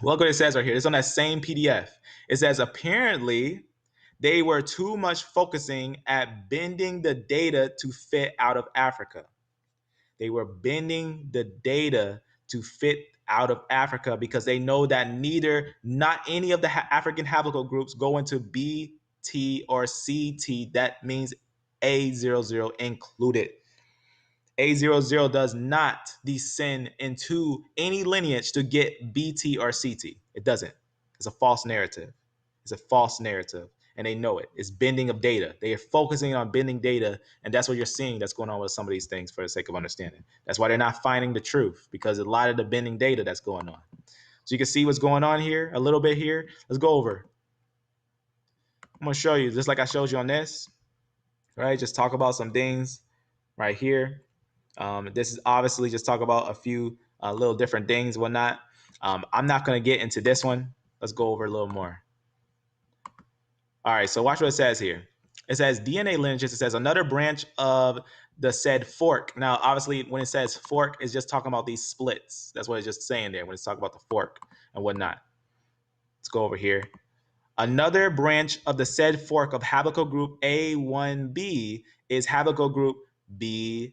Look what it says right here. It's on that same PDF. It says apparently they were too much focusing at bending the data to fit out of Africa. They were bending the data to fit out of Africa because they know that not any of the African haplogroups go into B, T, or CT. That means A00 included. A00 does not descend into any lineage to get BT or CT. It doesn't. It's a false narrative. It's a false narrative. And they know it. It's bending of data. They are focusing on bending data. And that's what you're seeing that's going on with some of these things for the sake of understanding. That's why they're not finding the truth, because a lot of the bending data that's going on. So you can see what's going on here a little bit here. Let's go over. I'm going to show you, just like I showed you on this, right? Just talk about some things right here. This is obviously just talk about a few little different things, whatnot. I'm not going to get into this one. Let's go over a little more. All right, so watch what it says here. It says DNA lineages. It says another branch of the said fork. Now, obviously, when it says fork, it's just talking about these splits. That's what it's just saying there when it's talking about the fork and whatnot. Let's go over here. Another branch of the said fork of haplogroup A1b is haplogroup BT.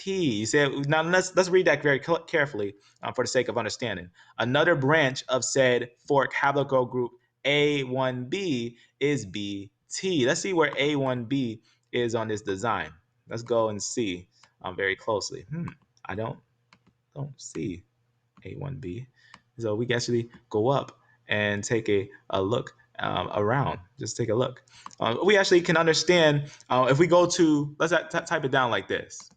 You say, now let's read that very carefully for the sake of understanding. Another branch of said fork haplogroup A1b is BT. Let's see where A1b is on this design. Let's go and see very closely. I don't see A1b. So we can actually go up and take a look around. Just take a look. We actually can understand if we go to, let's type it down like this.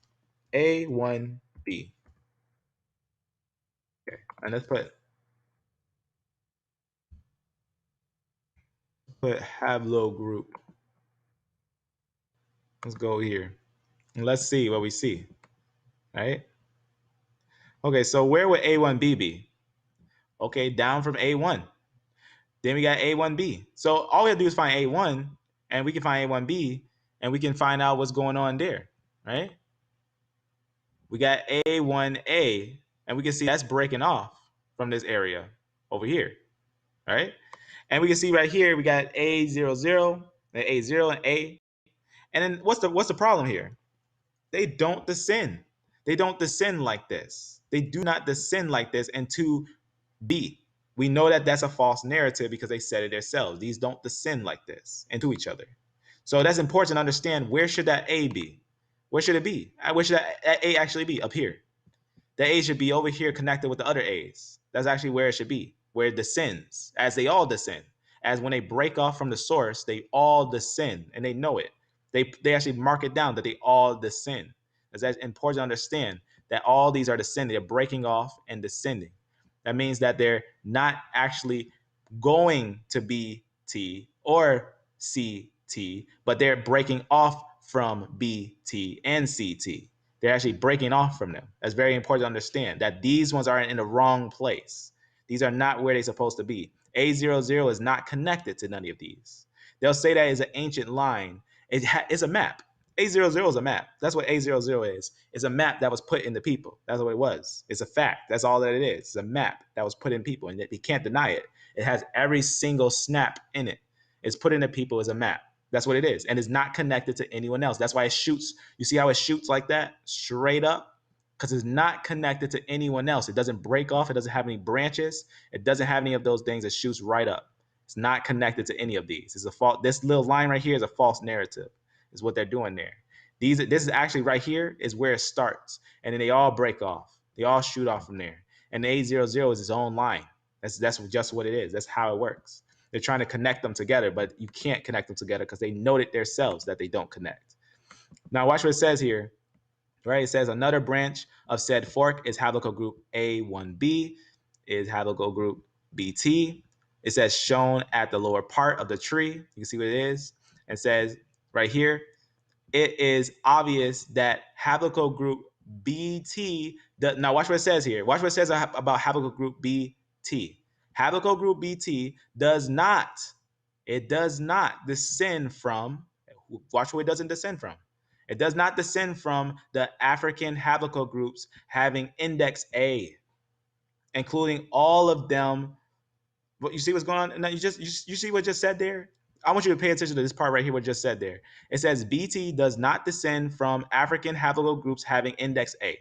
A1b. Okay, and let's put haplogroup. Let's go here and let's see what we see. Right? Okay, so where would A1b be? Okay, down from A1. Then we got A1b. So all we have to do is find A1, and we can find A1b, and we can find out what's going on there, right? We got A1a, and we can see that's breaking off from this area over here, right? And we can see right here we got A00, and A0, and A. And then what's the problem here? They don't descend. They don't descend like this. They do not descend like this. And to B, we know that that's a false narrative because they said it themselves. These don't descend like this into each other. So that's important to understand. Where should that A be? Where should it be? Where should that A actually be? Up here. The A should be over here connected with the other A's. That's actually where it should be, where it descends, as they all descend. As when they break off from the source, they all descend, and they know it. They actually mark it down that they all descend. That's important to understand that all these are descending. They're breaking off and descending. That means that they're not actually going to be T or CT, but they're breaking off from BT and CT. They're actually breaking off from them. That's very important to understand that these ones are in the wrong place. These are not where they're supposed to be. A00 is not connected to none of these. They'll say that is an ancient line. It's a map. A00 is a map. That's what A00 is. It's a map that was put in the people. That's what it was. It's a fact. That's all that it is. It's a map that was put in people, and they can't deny it. It has every single snap in it. It's put in the people as a map. That's what it is. And it's not connected to anyone else. That's why it shoots. You see how it shoots like that? Straight up? Because it's not connected to anyone else. It doesn't break off. It doesn't have any branches. It doesn't have any of those things. It shoots right up. It's not connected to any of these. It's a false. This little line right here is a false narrative, is what they're doing there. This is actually right here is where it starts. And then they all break off. They all shoot off from there. And the A00 is its own line. That's just what it is. That's how it works. They're trying to connect them together, but you can't connect them together because they know it themselves that they don't connect. Now watch what it says here. Right? It says another branch of said fork is haplogroup A1b, is haplogroup BT. It says shown at the lower part of the tree. You can see what it is. It says right here, it is obvious that haplogroup BT. Now watch what it says here. Watch what it says about haplogroup BT. Haplogroup BT does not descend from. Watch what it doesn't descend from. It does not descend from the African haplogroups having index A, including all of them. What you see what's going on? Now you see what just said there? I want you to pay attention to this part right here, what just said there. It says BT does not descend from African haplogroups having index A.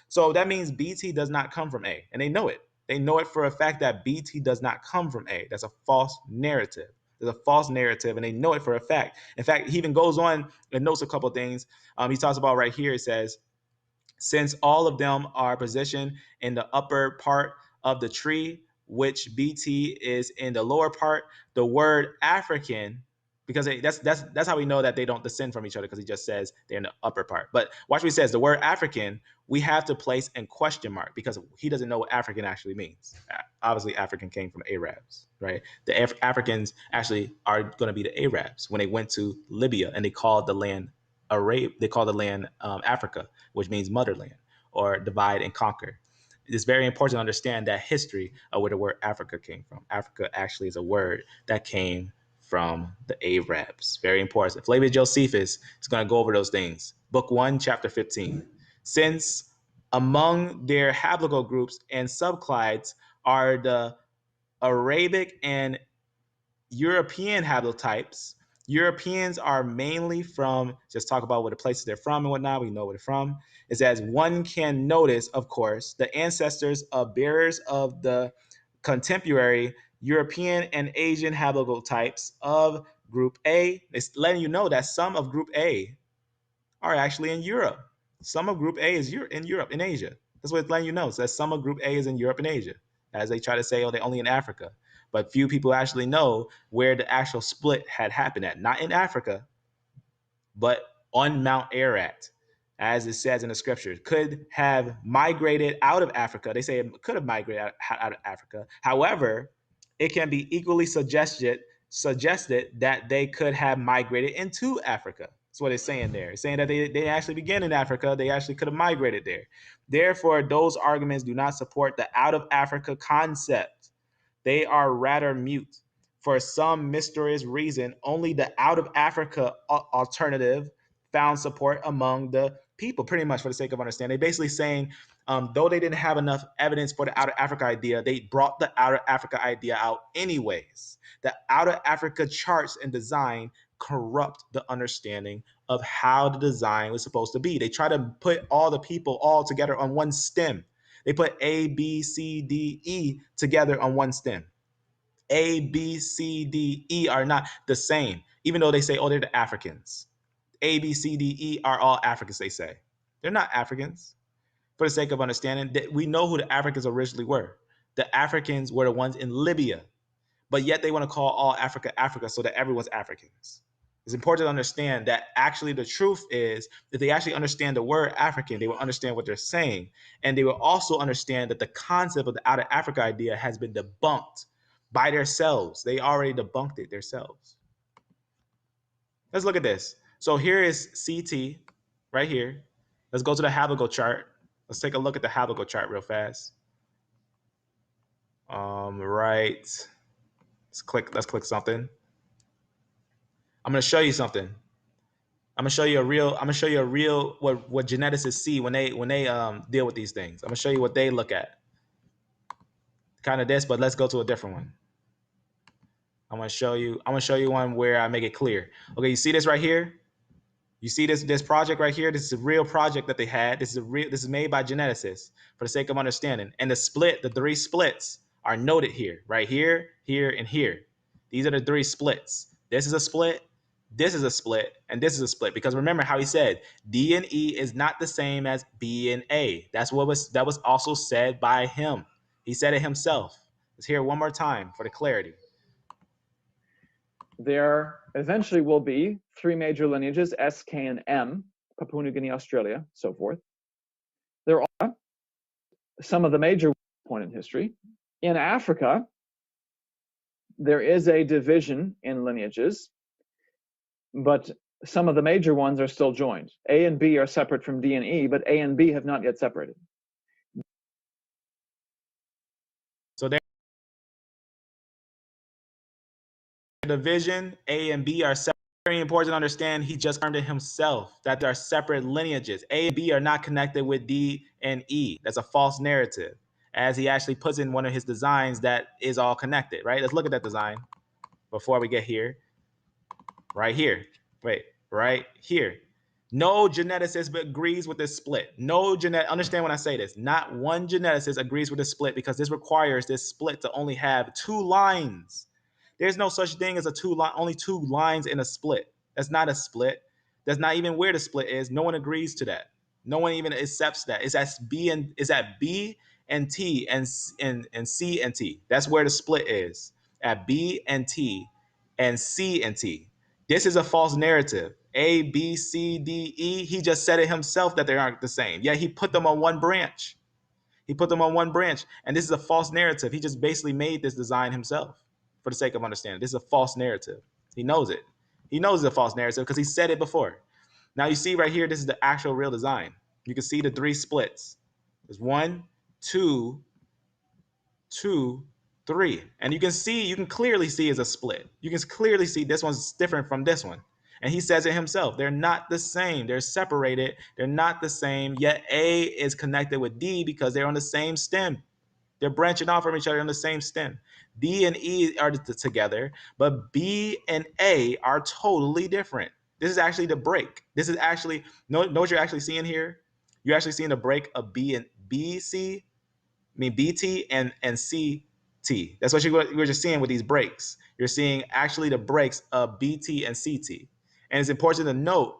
So that means BT does not come from A, and they know it. They know it for a fact that BT does not come from A. That's a false narrative. There's a false narrative, and they know it for a fact. In fact, he even goes on and notes a couple of things. He talks about right here, it says, since all of them are positioned in the upper part of the tree, which BT is in the lower part, the word African, because that's how we know that they don't descend from each other, because he just says they're in the upper part. But watch what he says. The word African, we have to place in question mark because he doesn't know what African actually means. Obviously, African came from Arabs, right? The Africans actually are going to be the Arabs when they went to Libya and they called the land Africa, which means motherland or divide and conquer. It's very important to understand that history of where the word Africa came from. Africa actually is a word that came from the Arabs. Very important. Flavius Josephus is going to go over those things. Book 1, chapter 15. Since among their haplogroups and subclades are the Arabic and European haplotypes. Europeans are mainly from, just talk about what the places they're from and whatnot. We know where they're from. Is as one can notice, of course, the ancestors of bearers of the contemporary European and Asian haplotypes of Group A. It's letting you know that some of Group A are actually in Europe. Some of Group A is in Europe, in Asia. That's what it's letting you know. So that some of Group A is in Europe and Asia, as they try to say, oh, they're only in Africa. But few people actually know where the actual split had happened at. Not in Africa, but on Mount Ararat, as it says in the scriptures, could have migrated out of Africa. They say it could have migrated out of Africa. However, it can be equally suggested that they could have migrated into Africa. That's what it's saying there. It's saying that they actually began in Africa. They actually could have migrated there. Therefore, those arguments do not support the out of Africa concept. They are rather mute. For some mysterious reason, only the out of Africa alternative found support among the people, pretty much for the sake of understanding. They're basically saying, though they didn't have enough evidence for the out of Africa idea, they brought the out of Africa idea out anyways. The out of Africa charts and design corrupt the understanding of how the design was supposed to be. They try to put all the people all together on one stem. They put A, B, C, D, E together on one stem. A, B, C, D, E are not the same, even though they say, oh, they're the Africans. A, B, C, D, E are all Africans, they say. They're not Africans. For the sake of understanding, that we know who the Africans originally were. The Africans were the ones in Libya, but yet they want to call all Africa Africa so that everyone's Africans. It's important to understand that actually the truth is that they actually understand the word African, they will understand what they're saying, and they will also understand that the concept of the out of Africa idea has been debunked by themselves. They already debunked it themselves. Let's look at this. So here is CT right here. Let's go to the Habakkuk chart. Let's take a look at the Habakkuk chart real fast. Right. Let's click something. I'm going to show you something. I'm gonna show you a real what geneticists see when they deal with these things. I'm gonna show you what they look at. Kind of this, but let's go to a different one. I'm gonna show you one where I make it clear. Okay, you see this right here? You see this project right here? This is a real project that they had. This is made by geneticists for the sake of understanding. And the three splits are noted here, right here, here, and here. These are the three splits. This is a split, this is a split, and this is a split. Because remember how he said D and E is not the same as B and A. That was also said by him. He said it himself. Let's hear it one more time for the clarity. There eventually will be three major lineages, S, K, and M, Papua New Guinea, Australia, so forth. There are some of the major point in history. In Africa, there is a division in lineages, but some of the major ones are still joined. A and B are separate from D and E, but A and B have not yet separated. So their division, A and B are separate. Very important to understand, he just termed it himself, that there are separate lineages. A and B are not connected with D and E. That's a false narrative, as he actually puts in one of his designs that is all connected, right? Let's look at that design before we get here. Right here. Wait, right here. No geneticist agrees with this split. Understand when I say this. Not one geneticist agrees with this split because this requires this split to only have two lines. There's no such thing as only two lines in a split. That's not a split. That's not even where the split is. No one agrees to that. No one even accepts that. It's at B and T and C and T. That's where the split is. At B and T and C and T. This is a false narrative. A, B, C, D, E. He just said it himself that they aren't the same. Yeah, he put them on one branch. And this is a false narrative. He just basically made this design himself for the sake of understanding. This is a false narrative. He knows it. He knows it's a false narrative because he said it before. Now you see right here, this is the actual real design. You can see the three splits. There's 1, 2, 2, 3. And you can clearly see it's a split. You can clearly see this one's different from this one. And he says it himself. They're not the same. They're separated. They're not the same. Yet A is connected with D because they're on the same stem. They're branching off from each other on the same stem. D and E are together, but B and A are totally different. This is actually the break. This is actually, know what you're actually seeing here? You're actually seeing the break of BT and CT. That's what you're just seeing with these breaks. You're seeing actually the breaks of BT and CT. And it's important to note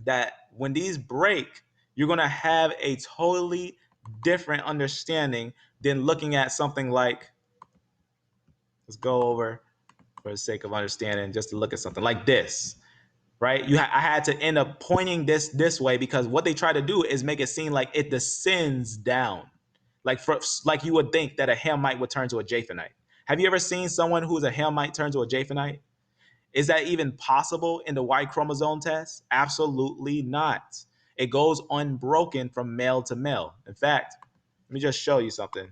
that when these break, you're going to have a totally different understanding than looking at something like, let's go over for the sake of understanding, just to look at something like this, right? I had to end up pointing this way because what they try to do is make it seem like it descends down. Like you would think that a Hamite would turn to a Japhethite. Have you ever seen someone who's a Hamite turn to a Japhethite? Is that even possible in the Y chromosome test? Absolutely not. It goes unbroken from male to male. In fact, let me just show you something.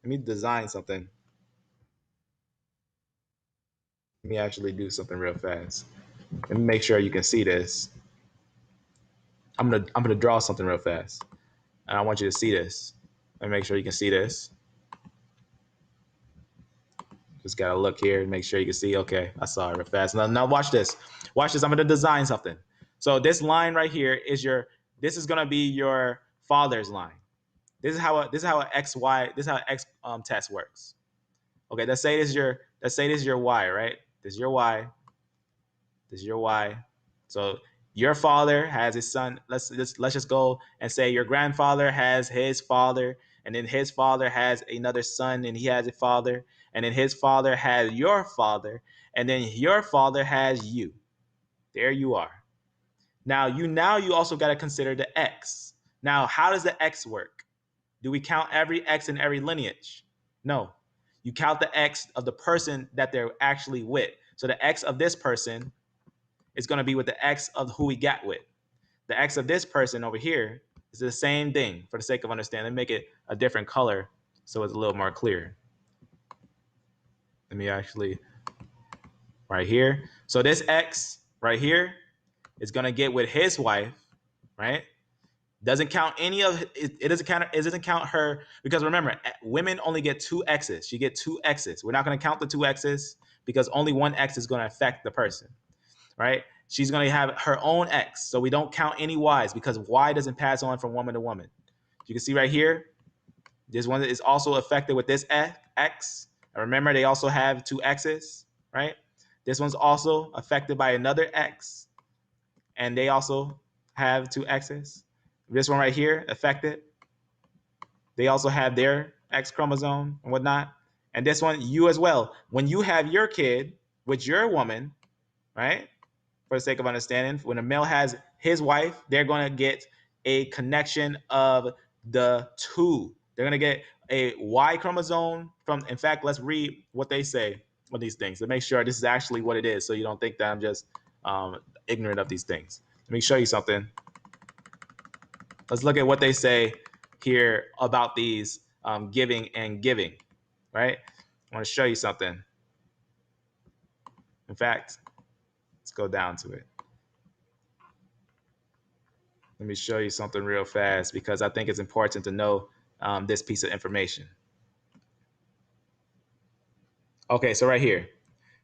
Let me design something. Let me actually do something real fast. Let me make sure you can see this. I'm gonna draw something real fast, and I want you to see this. Let me make sure you can see this. Just gotta look here and make sure you can see. Okay, I saw it real fast. Now watch this. Watch this. I'm gonna design something. So this line right here is this is gonna be your father's line. This is how a X test works. Okay, let's say this is your Y, right? This is your Y. This is your Y. So your father has his son. Let's just go and say your grandfather has his father, and then his father has another son, and he has a father, and then his father has your father, and then your father has you. There you are. Now you also got to consider the X. Now, how does the X work? Do we count every X in every lineage? No. You count the X of the person that they're actually with. So the X of this person is going to be with the X of who we got with. The X of this person over here is the same thing. For the sake of understanding, make it a different color so it's a little more clear. Let me actually, right here. So this X right here is going to get with his wife, right? Doesn't count any of it. It doesn't count her, because remember, women only get 2 X's. She get 2 X's. We're not going to count the 2 X's because only 1 X is going to affect the person, right? She's going to have her own X, so we don't count any Y's because Y doesn't pass on from woman to woman. You can see right here, this one is also affected with this X. And remember, they also have 2 X's, right? This one's also affected by another X, and they also have 2 X's. This one right here, affected. They also have their X chromosome and whatnot. And this one, you as well. When you have your kid with your woman, right? For the sake of understanding, when a male has his wife, they're going to get a connection of the 2. They're going to get a Y chromosome from, in fact, let's read what they say on these things to make sure this is actually what it is, so you don't think that I'm just ignorant of these things. Let me show you something. Let's look at what they say here about these giving and giving, right? I want to show you something. In fact, let's go down to it. Let me show you something real fast because I think it's important to know this piece of information. Okay, so right here.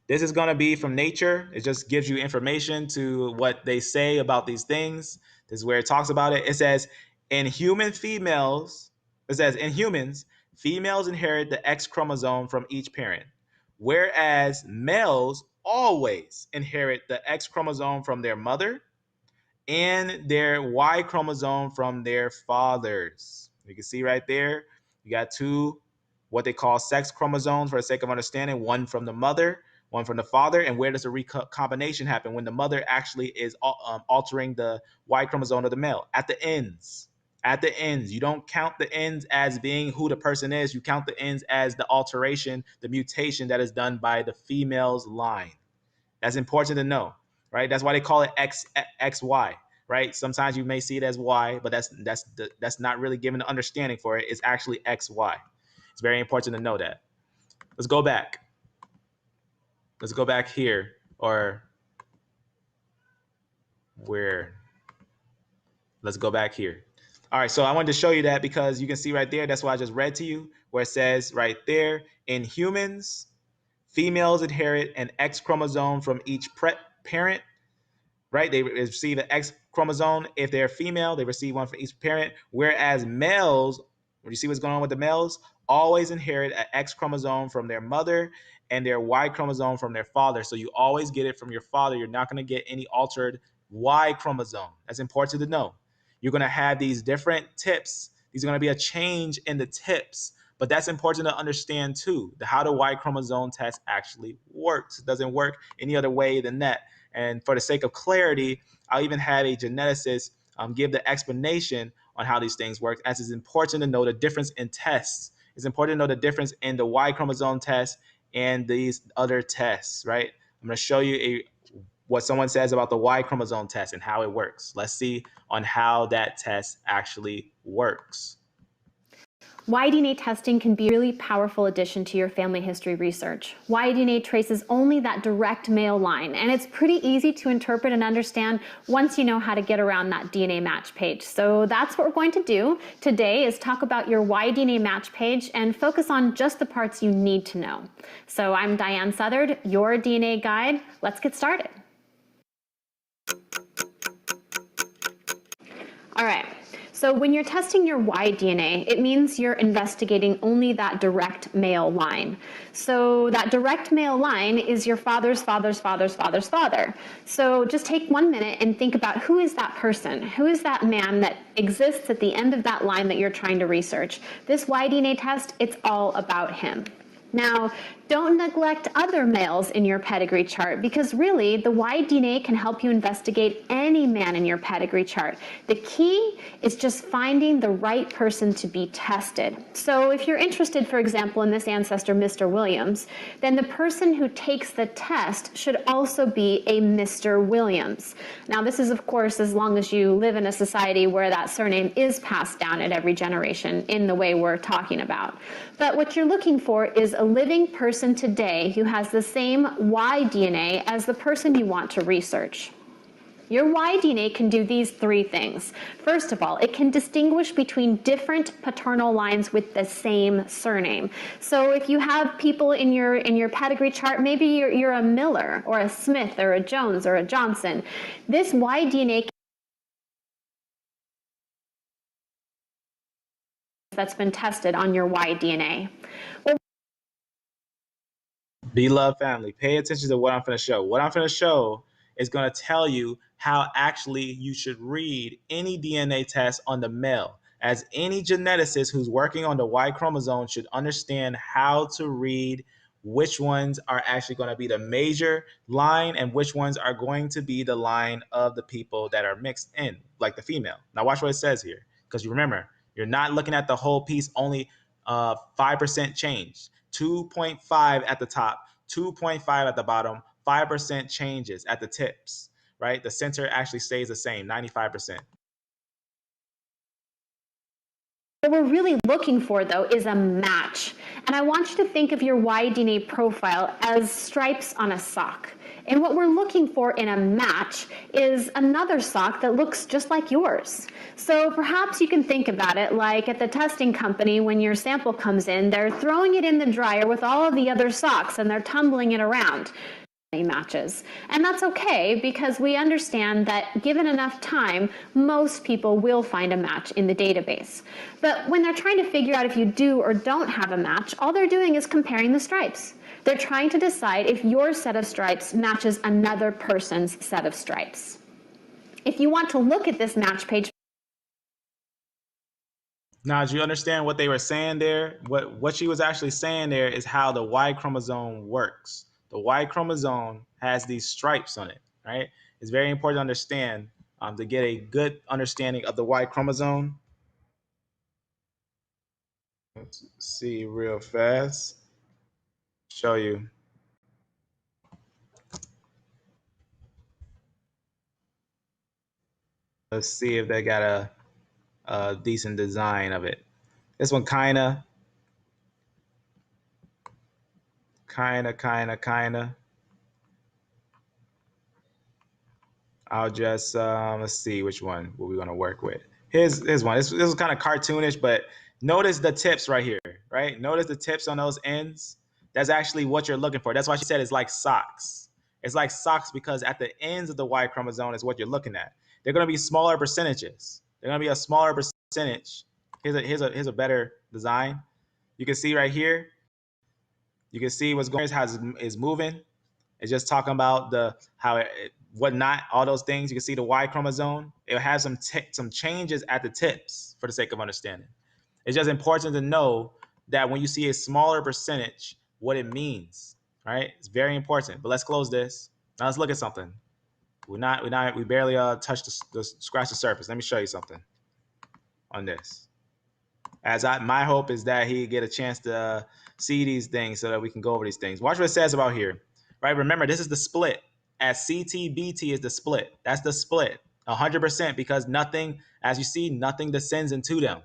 This is going to be from Nature. It just gives you information to what they say about these things. This is where it talks about it. It says, in humans, females inherit the X chromosome from each parent, whereas males always inherit the X chromosome from their mother and their Y chromosome from their fathers. You can see right there, you got 2 what they call sex chromosomes for the sake of understanding, one from the mother, one from the father. And where does the recombination happen? When the mother actually is altering the Y chromosome of the male. At the ends. At the ends. You don't count the ends as being who the person is. You count the ends as the alteration, the mutation that is done by the female's line. That's important to know, right? That's why they call it XY, right? Sometimes you may see it as Y, but that's not really giving the understanding for it. It's actually XY. It's very important to know that. Let's go back. Let's go back here, or where? Let's go back here. All right, so I wanted to show you that because you can see right there, that's what I just read to you, where it says right there, in humans, females inherit an X chromosome from each parent, right? They receive an X chromosome. If they're female, they receive one from each parent, whereas males, when you see what's going on with the males, always inherit an X chromosome from their mother and their Y chromosome from their father. So you always get it from your father. You're not going to get any altered Y chromosome. That's important to know. You're going to have these different tips. These are going to be a change in the tips, but that's important to understand too. How the Y chromosome test actually works. It doesn't work any other way than that. And for the sake of clarity, I'll even have a geneticist give the explanation on how these things work, as it's important to know the difference in tests. It's important to know the difference in the Y chromosome test and these other tests, right? I'm going to show you what someone says about the Y chromosome test and how it works. Let's see on how that test actually works. Y-DNA testing can be a really powerful addition to your family history research. Y-DNA traces only that direct male line, and it's pretty easy to interpret and understand once you know how to get around that DNA match page. So that's what we're going to do today, is talk about your Y-DNA match page and focus on just the parts you need to know. So I'm Diane Southard, your DNA guide. Let's get started. All right. So when you're testing your Y DNA, it means you're investigating only that direct male line. So that direct male line is your father's father's father's father's father. So just take 1 minute and think about, who is that person? Who is that man that exists at the end of that line that you're trying to research? This Y DNA test, it's all about him. Now, don't neglect other males in your pedigree chart, because really the Y DNA can help you investigate any man in your pedigree chart. The key is just finding the right person to be tested. So if you're interested, for example, in this ancestor, Mr. Williams, then the person who takes the test should also be a Mr. Williams. Now, this is, of course, as long as you live in a society where that surname is passed down at every generation in the way we're talking about. But what you're looking for is a living person today who has the same Y DNA as the person you want to research. Your Y DNA can do these 3 things. First of all, it can distinguish between different paternal lines with the same surname. So if you have people in your pedigree chart, maybe you're a Miller or a Smith or a Jones or a Johnson, this Y DNA that's been tested on your Y DNA. Well, Beloved family, pay attention to what I'm going to show. What I'm going to show is going to tell you how actually you should read any DNA test on the male. As any geneticist who's working on the Y chromosome should understand how to read which ones are actually going to be the major line and which ones are going to be the line of the people that are mixed in, like the female. Now watch what it says here, because you remember, you're not looking at the whole piece, only 5% change. 2.5 at the top, 2.5 at the bottom, 5% changes at the tips, right? The center actually stays the same, 95%. What we're really looking for, though, is a match. And I want you to think of your Y DNA profile as stripes on a sock. And what we're looking for in a match is another sock that looks just like yours. So perhaps you can think about it like at the testing company, when your sample comes in, they're throwing it in the dryer with all of the other socks and they're tumbling it around. Matches. And that's okay, because we understand that given enough time, most people will find a match in the database. But when they're trying to figure out if you do or don't have a match, all they're doing is comparing the stripes. They're trying to decide if your set of stripes matches another person's set of stripes. If you want to look at this match page, now, do you understand what they were saying there? What she was actually saying there is how the Y chromosome works. The Y chromosome has these stripes on it, right? It's very important to understand to get a good understanding of the Y chromosome. Let's see real fast. Show you. Let's see if they got a decent design of it. This one kinda. I'll just let's see which one we're gonna work with. Here's one. This is kind of cartoonish, but notice the tips right here, right? Notice the tips on those ends. That's actually what you're looking for. That's why she said it's like socks. It's like socks because at the ends of the Y chromosome is what you're looking at. They're gonna be smaller percentages. They're gonna be a smaller percentage. Here's a better design. You can see right here. You can see what's going on, how it's moving. It's just talking about whatnot, all those things. You can see the Y chromosome. It'll have some changes at the tips for the sake of understanding. It's just important to know that when you see a smaller percentage, what it means. All right, it's very important. But let's close this. Now let's look at something. We barely touched scratch the surface. Let me show you something on this. My hope is that he get a chance to see these things so that we can go over these things. Watch what it says about here, right? Remember, this is the split. As CT-BT is the split. That's the split, 100%, because nothing, as you see, nothing descends into them.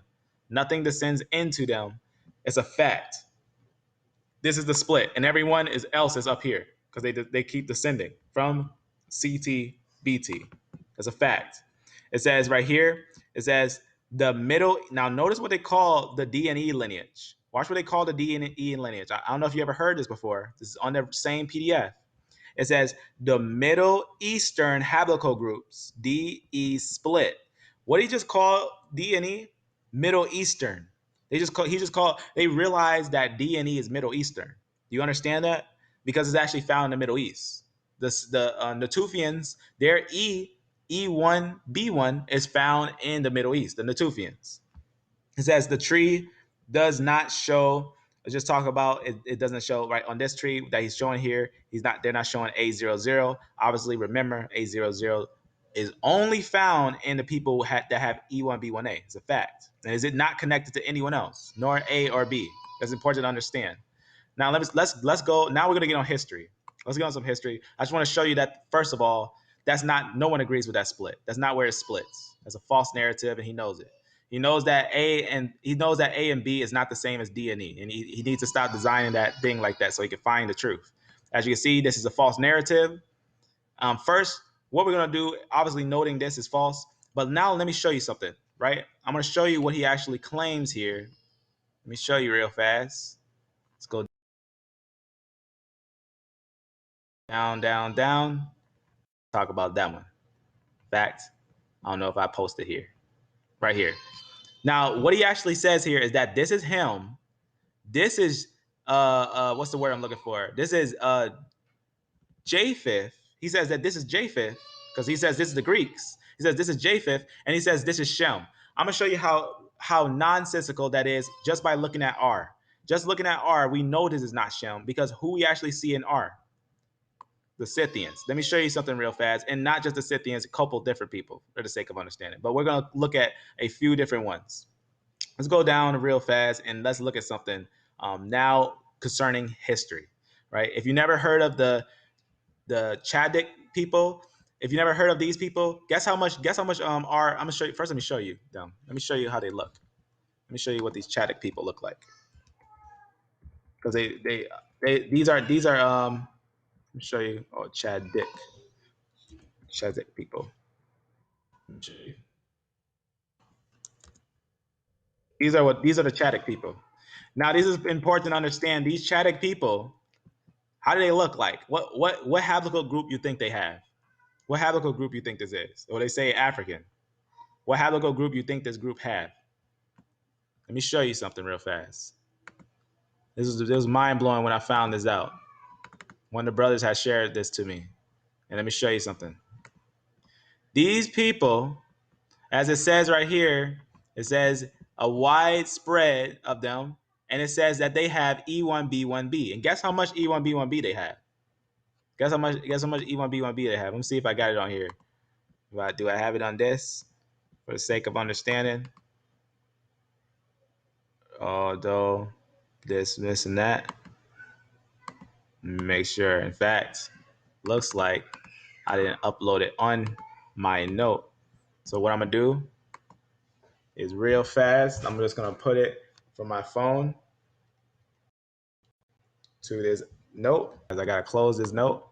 Nothing descends into them. It's a fact. This is the split, and everyone else is up here because they keep descending from CT-BT. That's a fact. It says right here, it says the middle. Now notice what they call the D&E lineage. Watch what they call the D&E lineage. I don't know if you ever heard this before. This is on the same PDF. It says the Middle Eastern haplogroups, DE split. What did he just call D&E Middle Eastern. They realized that D&E is Middle Eastern. Do you understand that? Because it's actually found in the Middle East. The Natufians, their E1, B1 is found in the Middle East, the Natufians. It says the tree does not show. Let's just talk about it. It doesn't show right on this tree that he's showing here. They're not showing A00. Obviously, remember A00 is only found in the people that have E1, B1A. It's a fact. And is it not connected to anyone else, nor A or B? That's important to understand. Now let's go. Now we're gonna get on history. Let's get on some history. I just want to show you that first of all, no one agrees with that split. That's not where it splits. That's a false narrative, and he knows it. He knows that A and B is not the same as D and E, and he needs to stop designing that thing like that so he can find the truth. As you can see, this is a false narrative. First, what we're gonna do, obviously noting this is false, but now let me show you something. Right, I'm gonna show you what he actually claims here. Let me show you real fast. Let's go down, down, down. Talk about that one. Fact. I don't know if I posted here. Right here. Now, what he actually says here is that this is him. This is what's the word I'm looking for? This is Japheth. He says that this is Japheth because he says this is the Greeks. He says this is Japheth, and he says this is Shem. I'm gonna show you how nonsensical that is just by looking at R. Just looking at R, we know this is not Shem because who we actually see in R? The Scythians. Let me show you something real fast, and not just the Scythians, a couple different people for the sake of understanding. But we're gonna look at a few different ones. Let's go down real fast and let's look at something now concerning history, right? If you never heard of the Chadic people, if you never heard of these people, guess how much are I'm gonna show you first. Let me show you them. Let me show you how they look. Let me show you what these Chadic people look like. Because these are let me show you Chadic people. Let me show you. These are the Chadic people. Now, this is important to understand. These Chadic people, how do they look like? What haplogroup group you think they have? What haplogroup group you think this is? Or they say African. What haplogroup group you think this group have? Let me show you something real fast. This was mind blowing when I found this out. One of the brothers had shared this to me, and let me show you something. These people, as it says right here, it says a wide spread of them, and it says that they have E1B1B. And guess how much E1B1B they have? Guess how much E1B1B they have? Let me see if I got it on here. Do I have it on this for the sake of understanding? Although this and that. Make sure. In fact, looks like I didn't upload it on my note. So what I'm gonna do is real fast. I'm just gonna put it from my phone to this note, as I gotta close this note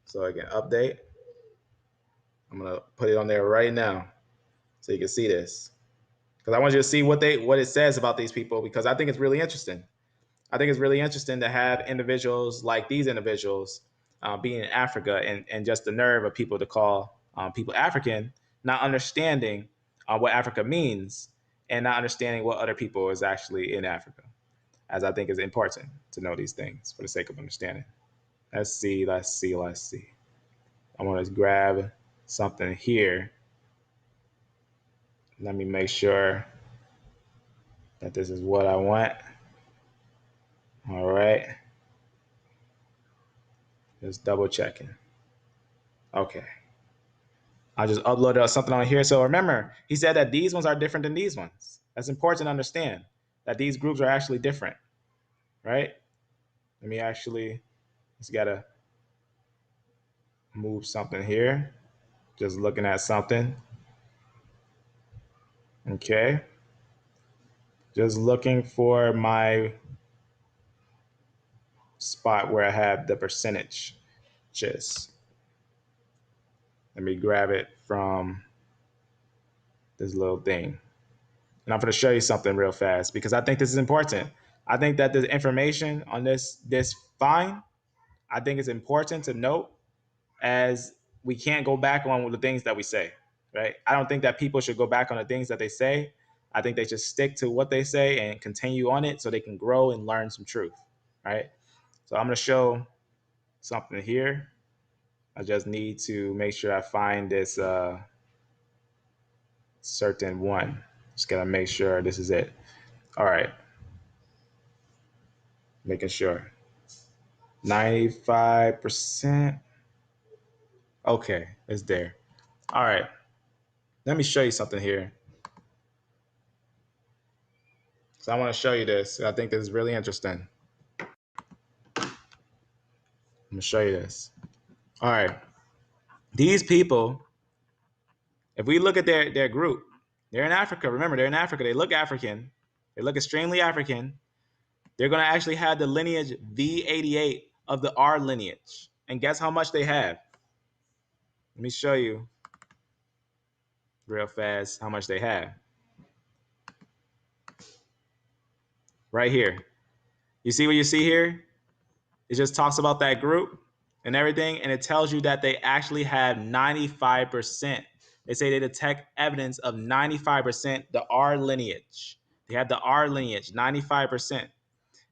so I can update. I'm gonna put it on there right now so you can see this, because I want you to see what it says about these people, because I think it's really interesting. I think it's really interesting to have individuals like these individuals being in Africa, and just the nerve of people to call people African, not understanding what Africa means and not understanding what other people is actually in Africa, as I think is important to know these things for the sake of understanding. Let's see. I want to grab something here. Let me make sure that this is what I want. All right. Just double checking. Okay. I just uploaded something on here. So remember, he said that these ones are different than these ones. That's important to understand, that these groups are actually different, right? Let me just gotta move something here. Just looking at something. Okay. Just looking for my spot where I have the percentage. Let me grab it from this little thing. And I'm going to show you something real fast, because I think this is important. I think that the information on this find, I think it's important to note, as we can't go back on the things that we say. right? I don't think that people should go back on the things that they say. I think they should stick to what they say and continue on it so they can grow and learn some truth, right? So I'm going to show something here. I just need to make sure I find this certain one. Just got to make sure this is it. All right. Making sure. 95%. Okay, it's there. All right. Let me show you something here. So I want to show you this. I think this is really interesting. I'm going to show you this. All right. These people, if we look at their group, they're in Africa. Remember, they're in Africa. They look African. They look extremely African. They're going to actually have the lineage V88 of the R lineage. And guess how much they have? Let me show you real fast how much they have. Right here. You see what you see here? It just talks about that group and everything, and it tells you that they actually have 95%. They say they detect evidence of 95% the R lineage. They have the R lineage, 95%.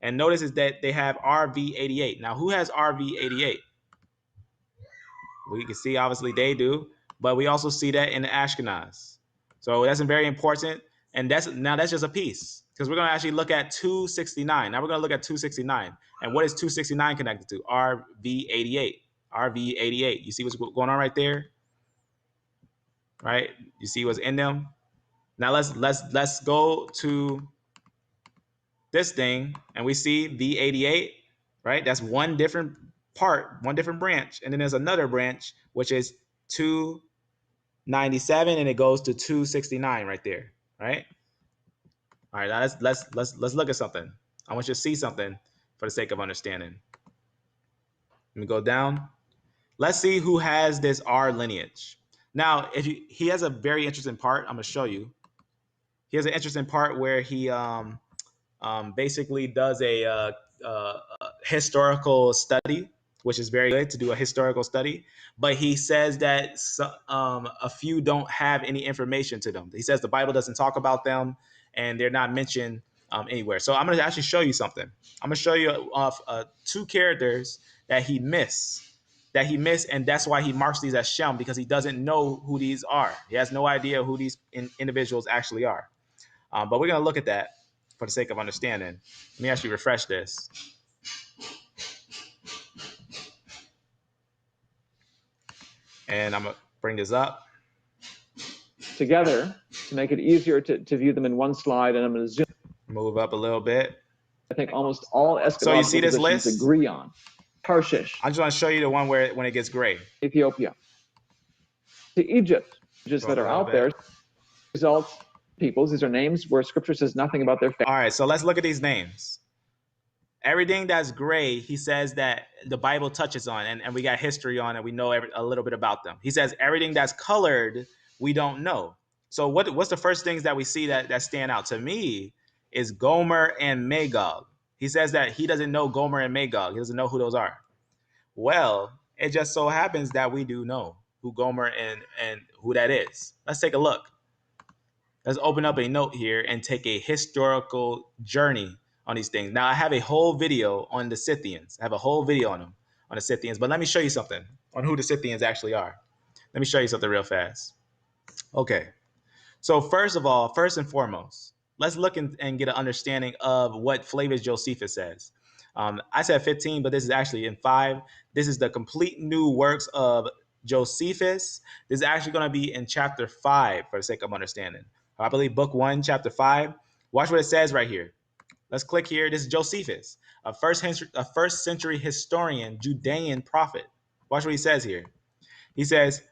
And notice is that they have RV88. Now, who has RV88? We can see obviously they do, but we also see that in the Ashkenaz. So that's very important. And that's just a piece, because we're going to actually look at 269. Now we're going to look at 269. And what is 269 connected to? RV88. RV88. You see what's going on right there? Right? You see what's in them? Now let's go to this thing, and we see V88, right? That's one different part, one different branch. And then there's another branch, which is 297, and it goes to 269 right there, right? All right, now let's look at something. I want you to see something for the sake of understanding. Let me go down. Let's see who has this R lineage. Now, he has a very interesting part. I'm gonna show you. He has an interesting part where he basically does a historical study, which is very good to do a historical study. But he says that a few don't have any information to them. He says the Bible doesn't talk about them, and they're not mentioned anywhere. So I'm going to actually show you something. I'm going to show you two characters that he missed. And that's why he marks these as Shem, because he doesn't know who these are. He has no idea who these individuals actually are. But we're going to look at that for the sake of understanding. Let me actually refresh this. And I'm going to bring this up together to make it easier to view them in one slide. And I'm going to zoom. Move up a little bit. I think almost all eschatological So you see this list? agree on. Tarshish. I just want to show you the one when it gets gray. Ethiopia. To Egypt, just that are out there. Results, peoples. These are names where Scripture says nothing about their family. All right, so let's look at these names. Everything that's gray, he says that the Bible touches on, and we got history on, and we know a little bit about them. He says everything that's colored, we don't know. So what's the first things that we see that stand out to me is Gomer and Magog. He says that he doesn't know Gomer and Magog. He doesn't know who those are. Well, it just so happens that we do know who Gomer and who that is. Let's take a look. Let's open up a note here and take a historical journey on these things. Now, I have a whole video on the Scythians. I have a whole video on them, on the Scythians. But let me show you something on who the Scythians actually are. Let me show you something real fast. Okay. So first and foremost, let's look and get an understanding of what Flavius Josephus says. I said 15, but this is actually in 5. This is the complete new works of Josephus. This is actually going to be in chapter 5 for the sake of understanding. I believe book 1, chapter 5. Watch what it says right here. Let's click here. This is Josephus, a first century historian, Judean prophet. Watch what he says here. He says,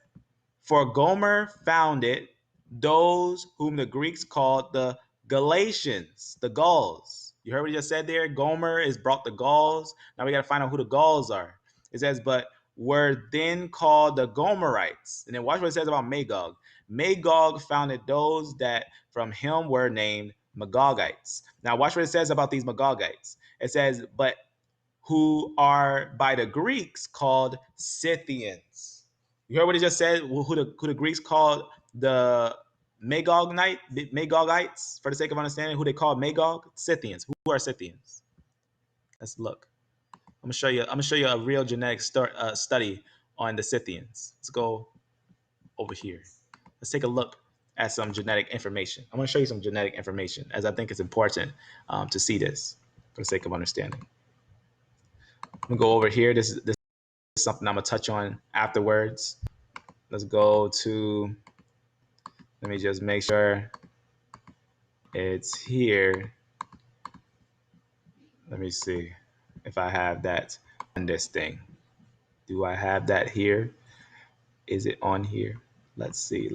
"For Gomer founded those whom the Greeks called the Galatians, the Gauls." You heard what he just said there? Gomer is brought the Gauls. Now we got to find out who the Gauls are. It says, "But were then called the Gomerites." And then watch what it says about Magog. Magog founded those that from him were named Magogites. Now watch what it says about these Magogites. It says, "But who are by the Greeks called Scythians." You heard what he just said? Who the Greeks called the Magogites, for the sake of understanding, who they call Magog, Scythians. Who are Scythians? Let's look. I'm gonna show you a real genetic study on the Scythians. Let's go over here. Let's take a look at some genetic information. I'm gonna show you some genetic information, as I think it's important to see this for the sake of understanding. I'm gonna go over here. This is something I'm gonna touch on afterwards. Let's go to. Let me just make sure it's here. Let me see if I have that on this thing. Do I have that here? Is it on here? Let's see.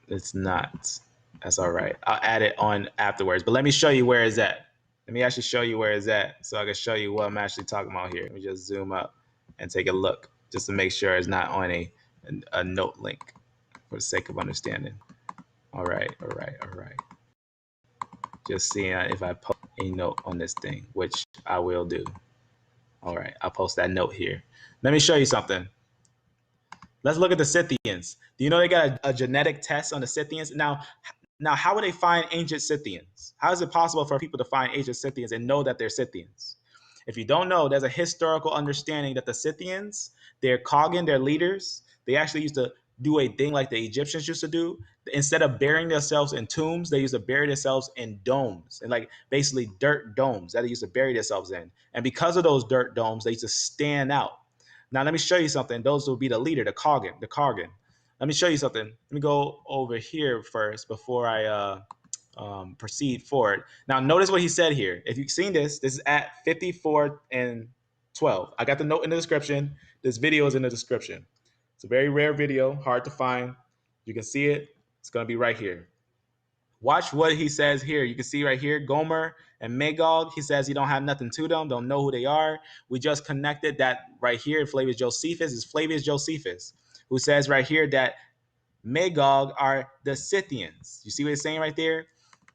It's not. That's all right. I'll add it on afterwards. But let me show you where it's at. Let me actually show you where it's at so I can show you what I'm actually talking about here. Let me just zoom up and take a look just to make sure it's not on a note link for the sake of understanding. All right. Just seeing if I post a note on this thing, which I will do. All right, I'll post that note here. Let me show you something. Let's look at the Scythians. Do you know they got a genetic test on the Scythians? Now, how would they find ancient Scythians? How is it possible for people to find ancient Scythians and know that they're Scythians? If you don't know, there's a historical understanding that the Scythians, their Kagan, their leaders, they actually used to do a thing like the Egyptians used to do. Instead of burying themselves in tombs, they used to bury themselves in domes, and like basically dirt domes that they used to bury themselves in. And because of those dirt domes, they used to stand out. Now, let me show you something. Those will be the leader, the Kagan. Let me show you something. Let me go over here first before I proceed forward. Now, notice what he said here. If you've seen this is at 54 and 12. I got the note in the description. This video is in the description. It's a very rare video, hard to find. You can see it. It's going to be right here. Watch what he says here. You can see right here, Gomer and Magog. He says he don't have nothing to them, don't know who they are. We just connected that right here. Flavius Josephus is Flavius Josephus, who says right here that Magog are the Scythians. You see what he's saying right there?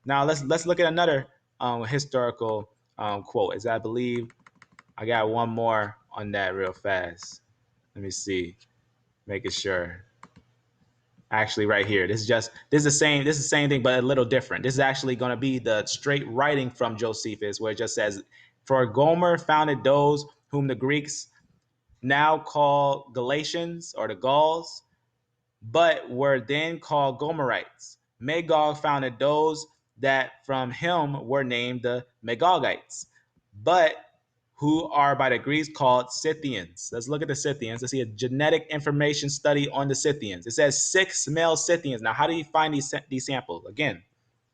Now let's look at another historical quote. As I believe I got one more on that real fast. Let me see, making sure. Actually, right here, this is the same thing, but a little different. This is actually going to be the straight writing from Josephus, where it just says, "For Gomer founded those whom the Greeks now call Galatians or the Gauls, but were then called Gomerites. Magog founded those that from him were named the Magogites, but who are by the Greeks called Scythians." Let's look at the Scythians. Let's see a genetic information study on the Scythians. It says 6 male Scythians. Now, how do you find these samples? Again,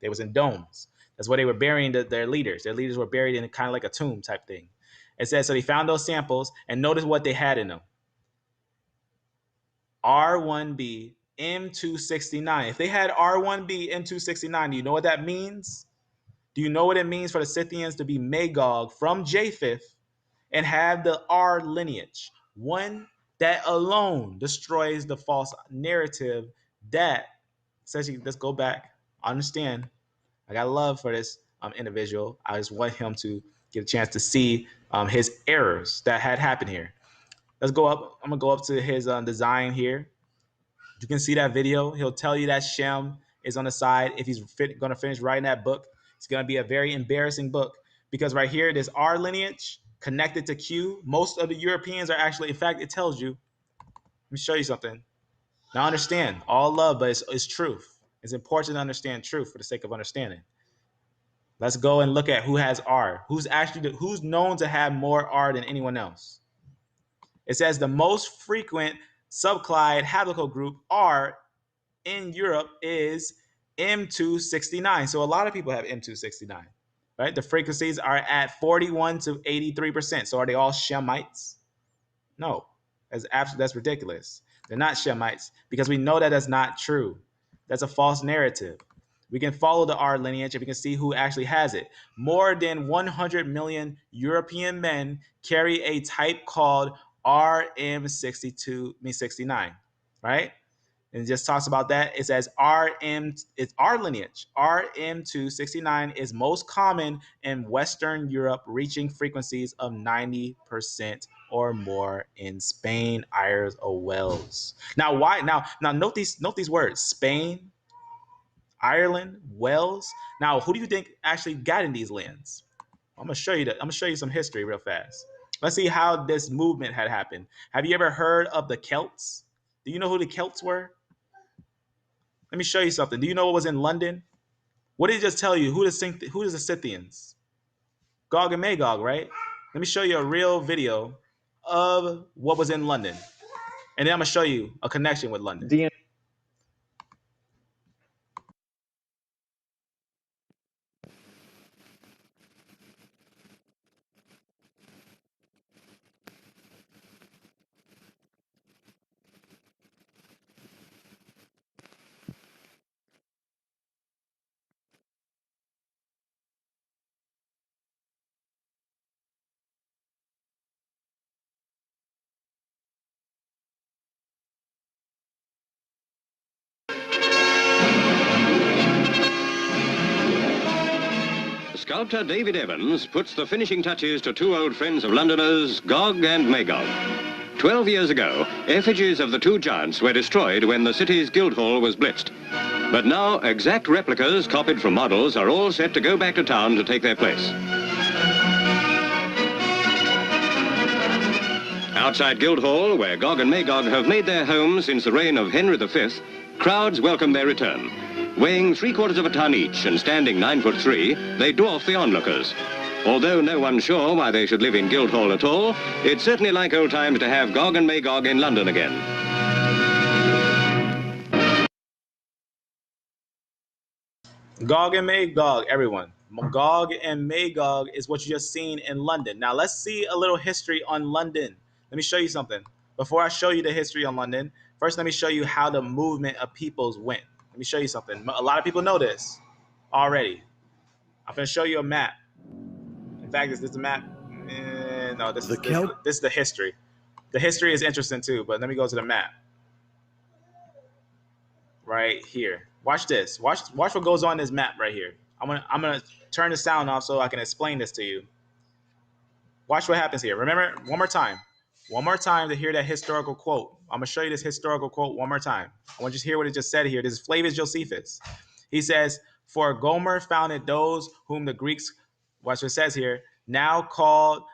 they was in domes. That's where they were burying their leaders. Their leaders were buried in kind of like a tomb type thing. It says, so they found those samples, and notice what they had in them. R1b M269. If they had R1b M269, do you know what that means? Do you know what it means for the Scythians to be Magog from Japheth and have the R lineage? One, that alone destroys the false narrative that says, let's go back. Understand, I got love for this individual. I just want him to get a chance to see his errors that had happened here. Let's go up. I'm going to go up to his design here. You can see that video. He'll tell you that Shem is on the side. If he's going to finish writing that book, it's going to be a very embarrassing book, because right here, there's R lineage connected to Q. Most of the Europeans are actually, in fact, it tells you. Let me show you something. Now understand, all love, but it's truth. It's important to understand truth for the sake of understanding. Let's go and look at who has R. Who's known to have more R than anyone else. It says the most frequent subclade haplogroup R in Europe is M269. So a lot of people have M269, right? The frequencies are at 41 to 83%. So are they all Shemites? No, that's ridiculous. They're not Shemites, because we know that that's not true. That's a false narrative. We can follow the R lineage and we can see who actually has it. More than 100 million European men carry a type called RM69, right? and it just talks about that. It says it's our lineage. RM269 is most common in Western Europe, reaching frequencies of 90% or more in Spain, Ireland, or Wales. Now, why? Now note these words: Spain, Ireland, Wales. Now, who do you think actually got in these lands? I'm gonna show you that. I'm gonna show you some history real fast. Let's see how this movement had happened. Have you ever heard of the Celts? Do you know who the Celts were? Let me show you something. Do you know what was in London? What did he just tell you? Who is the Scythians? Gog and Magog, right? Let me show you a real video of what was in London, and then I'm gonna show you a connection with London. Sculptor David Evans puts the finishing touches to two old friends of Londoners, Gog and Magog. 12 years ago, effigies of the two giants were destroyed when the city's Guildhall was blitzed. But now, exact replicas copied from models are all set to go back to town to take their place. Outside Guildhall, where Gog and Magog have made their home since the reign of Henry V, crowds welcome their return. Weighing 3/4 of a ton each and standing 9'3", they dwarf the onlookers. Although no one's sure why they should live in Guildhall at all, it's certainly like old times to have Gog and Magog in London again. Gog and Magog, everyone. Gog and Magog is what you just seen in London. Now let's see a little history on London. Let me show you something. Before I show you the history on London, first let me show you how the movement of peoples went. Let me show you something. A lot of people know this already. I'm going to show you a map. In fact, is this a map? No, this is the history. The history is interesting too, but let me go to the map. Right here. Watch this. Watch what goes on this map right here. I'm gonna turn the sound off so I can explain this to you. Watch what happens here. Remember, one more time to hear that historical quote. I'm gonna show you this historical quote one more time. I want you to hear what it just said here. This is Flavius Josephus. He says, "For Gomer founded those whom the Greeks," watch what it says here, "now called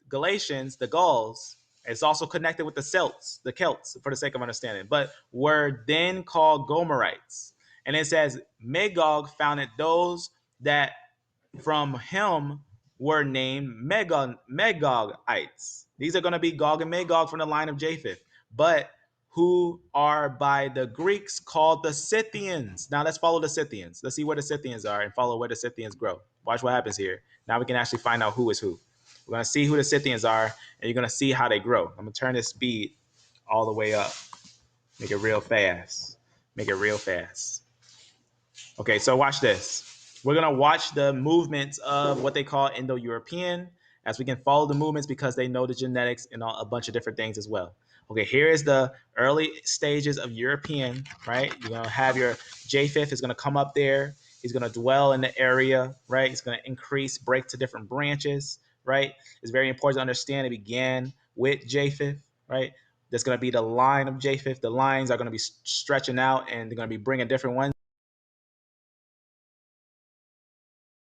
Galatians, the Gauls." It's also connected with the Celts, for the sake of understanding, but were then called Gomerites. And it says, Magog founded those that from him were named Magogites. These are going to be Gog and Magog from the line of Japheth, but who are by the Greeks called the Scythians. Now let's follow the Scythians. Let's see where the Scythians are and follow where the Scythians grow. Watch what happens here. Now we can actually find out who is who. We're going to see who the Scythians are, and you're going to see how they grow. I'm going to turn this speed all the way up. Make it real fast. Okay, so watch this. We're going to watch the movements of what they call Indo-European, as we can follow the movements because they know the genetics and a bunch of different things as well. Okay, here is the early stages of European, right? You're going to have your Japheth is going to come up there. He's going to dwell in the area, right? He's going to break to different branches, right? It's very important to understand it began with Japheth, right? That's going to be the line of Japheth. The lines are going to be stretching out, and they're going to be bringing different ones.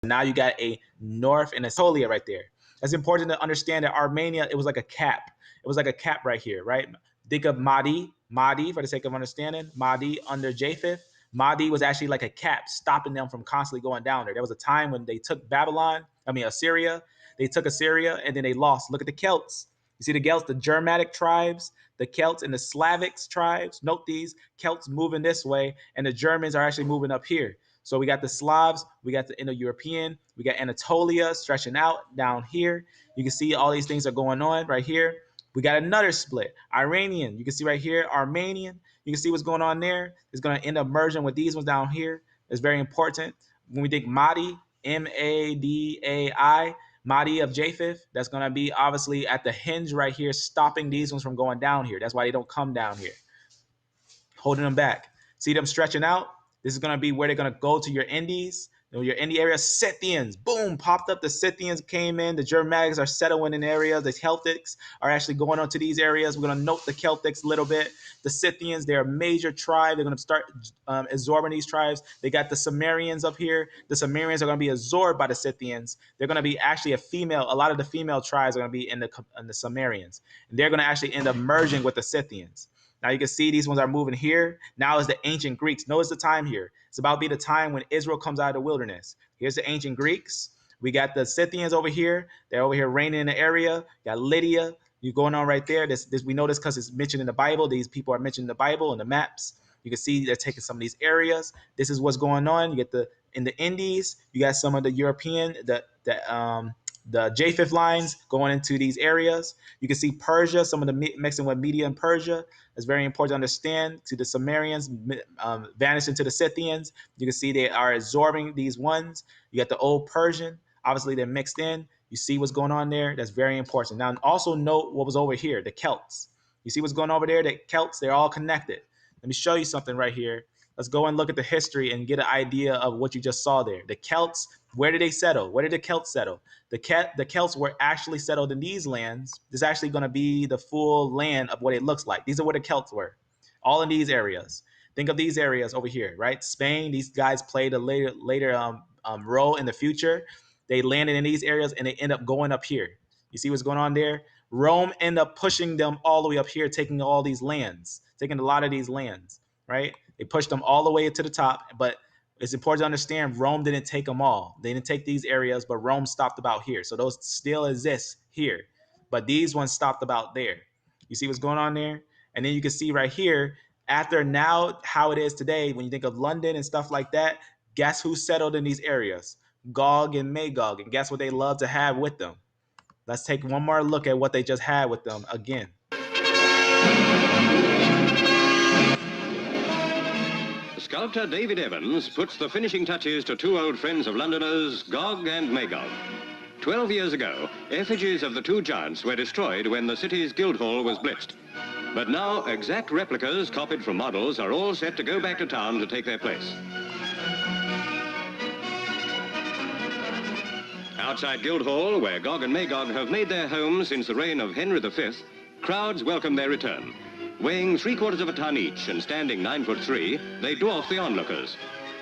Now you got a North and Anatolia right there. That's important to understand that Armenia, it was like a cap. It was like a cap right here, right? Think of Mahdi, for the sake of understanding, Mahdi under Japheth. Mahdi was actually like a cap, stopping them from constantly going down there. There was a time when they took Assyria. They took Assyria, and then they lost. Look at the Celts. You see the Celts, the Germanic tribes, the Celts and the Slavic tribes. Note these Celts moving this way, and the Germans are actually moving up here. So we got the Slavs, we got the Indo-European, we got Anatolia stretching out down here. You can see all these things are going on right here. We got another split. Iranian, you can see right here, Armenian. You can see what's going on there. It's going to end up merging with these ones down here. It's very important. When we think Mahdi, Madai, Mahdi of Japheth, that's going to be obviously at the hinge right here, stopping these ones from going down here. That's why they don't come down here. holding them back. See them stretching out? This is going to be where they're going to go to your Indies. Your Indie area, Scythians, boom, popped up. The Scythians came in. The Germanics are settling in areas. The Celtics are actually going on to these areas. We're going to note the Celtics a little bit. The Scythians, they're a major tribe. They're going to start absorbing these tribes. They got the Sumerians up here. The Sumerians are going to be absorbed by the Scythians. They're going to be actually a lot of the female tribes are going to be in the Sumerians. And they're going to actually end up merging with the Scythians. Now you can see these ones are moving here. Now is the ancient Greeks. Notice the time here. It's about to be the time when Israel comes out of the wilderness. Here's the ancient Greeks. We got the Scythians over here. They're over here reigning in the area. You got Lydia. You're going on right there. This we know this because it's mentioned in the Bible. These people are mentioned in the Bible and the maps. You can see they're taking some of these areas. This is what's going on. You get in the Indies. You got some of the European, the Japheth lines going into these areas. You can see Persia, some of the mixing with Media and Persia. It's very important to understand. To the Sumerians vanish into the Scythians. You can see they are absorbing these ones. You got the old Persian. Obviously, they're mixed in. You see what's going on there. That's very important. Now, also note what was over here, the Celts. You see what's going on over there? The Celts, they're all connected. Let me show you something right here. Let's go and look at the history and get an idea of what you just saw there. The Celts, where did they settle? Where did the Celts settle? The Celts were actually settled in these lands. This is actually going to be the full land of what it looks like. These are where the Celts were, all in these areas. Think of these areas over here, right? Spain, these guys played a later role in the future. They landed in these areas and they end up going up here. You see what's going on there? Rome ended up pushing them all the way up here, taking all these lands, taking a lot of these lands, right? They pushed them all the way to the top, but it's important to understand Rome didn't take them all. They didn't take these areas, but Rome stopped about here. So those still exist here, but these ones stopped about there. You see what's going on there? And then you can see right here, after now how it is today, when you think of London and stuff like that, guess who settled in these areas? Gog and Magog. And guess what they love to have with them? Let's take one more look at what they just had with them again. Sculptor David Evans puts the finishing touches to two old friends of Londoners, Gog and Magog. 12 years ago, effigies of the two giants were destroyed when the city's Guildhall was blitzed. But now, exact replicas copied from models are all set to go back to town to take their place. Outside Guildhall, where Gog and Magog have made their home since the reign of Henry V, crowds welcome their return. Weighing 3/4 of a ton each and standing 9'3", they dwarf the onlookers.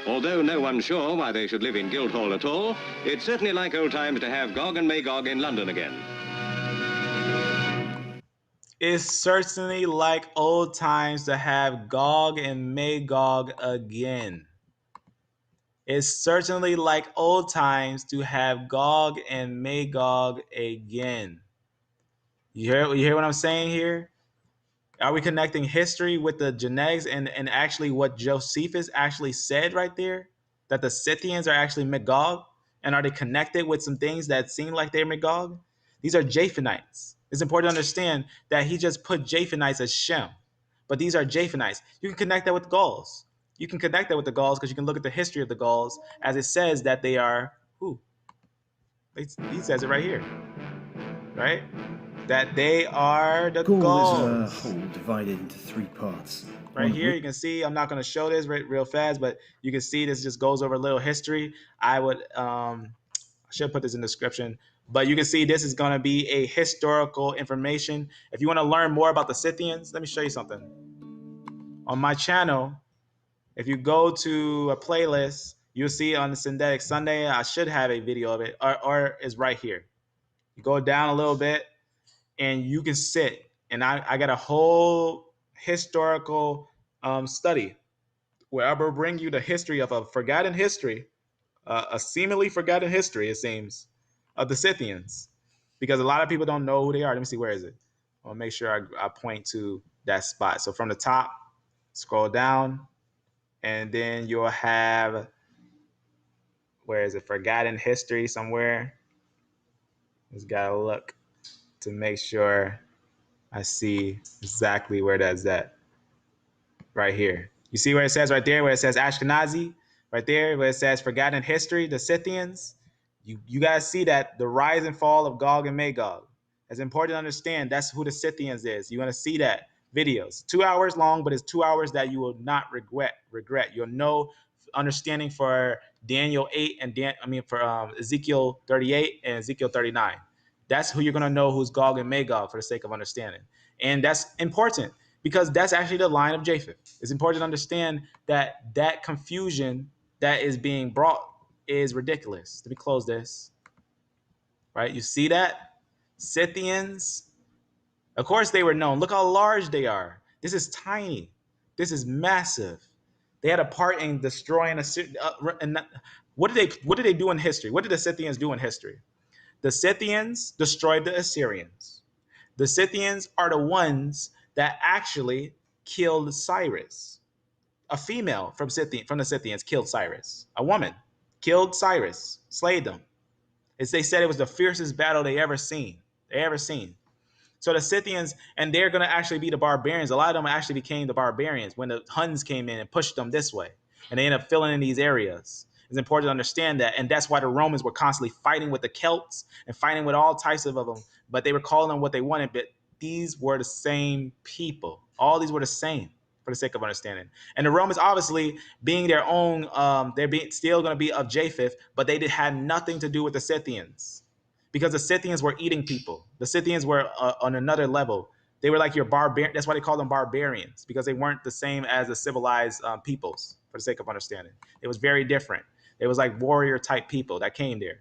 Although no one's sure why they should live in Guildhall at all, it's certainly like old times to have Gog and Magog in London again. It's certainly like old times to have Gog and Magog again. It's certainly like old times to have Gog and Magog again. You hear what I'm saying here? Are we connecting history with the genetics and actually what Josephus actually said right there? That the Scythians are actually Magog? And are they connected with some things that seem like they're Magog? These are Japheths. It's important to understand that he just put Japheths as Shem. But these are Japheths. You can connect that with Gauls. You can connect that with the Gauls because you can look at the history of the Gauls as it says that they are who? He says it right here, right? That they are the Gauls. Gaul is a whole divided into three parts. Right here, you can see, I'm not going to show this real fast, but you can see this just goes over a little history. I should put this in the description, but you can see this is going to be a historical information. If you want to learn more about the Scythians, let me show you something. On my channel, if you go to a playlist, you'll see on the Synthetic Sunday, I should have a video of it, or is right here. You go down a little bit, and you can sit, and I got a whole historical study where I will bring you the history of a forgotten history, a seemingly forgotten history, it seems, of the Scythians, because a lot of people don't know who they are. Let me see, where is it? I'll make sure I point to that spot. So from the top, scroll down, and then you'll have, where is it? Forgotten history somewhere. Just gotta look to make sure I see exactly where that's at. Right here. You see where it says right there, where it says Ashkenazi? Right there, where it says forgotten history, the Scythians? You guys see that, the rise and fall of Gog and Magog. It's important to understand that's who the Scythians is. You're going to see that. videos. 2 hours long, but it's 2 hours that you will not regret. You'll know understanding for Daniel 8 and for Ezekiel 38 and Ezekiel 39. That's who you're going to know who's Gog and Magog for the sake of understanding. And that's important because that's actually the line of Japheth. It's important to understand that that confusion that is being brought is ridiculous. Let me close this. Right? You see that? Scythians. Of course they were known. Look how large they are. This is tiny. This is massive. They had a part in destroying what did they do in history? What did the Scythians do in history? The Scythians destroyed the Assyrians. The Scythians are the ones that actually killed Cyrus. A female from the Scythians killed Cyrus. A woman killed Cyrus, slayed them. They said it was the fiercest battle they ever seen. So the Scythians, and they're going to actually be the barbarians. A lot of them actually became the barbarians when the Huns came in and pushed them this way. And they ended up filling in these areas. It's important to understand that. And that's why the Romans were constantly fighting with the Celts and fighting with all types of them. But they were calling them what they wanted. But these were the same people. All these were the same for the sake of understanding. And the Romans, obviously, being their own, still going to be of Japheth, but they had nothing to do with the Scythians. Because the Scythians were eating people. The Scythians were on another level. They were like your barbarian. That's why they call them barbarians, because they weren't the same as the civilized peoples, for the sake of understanding. It was very different. It was like warrior type people that came there.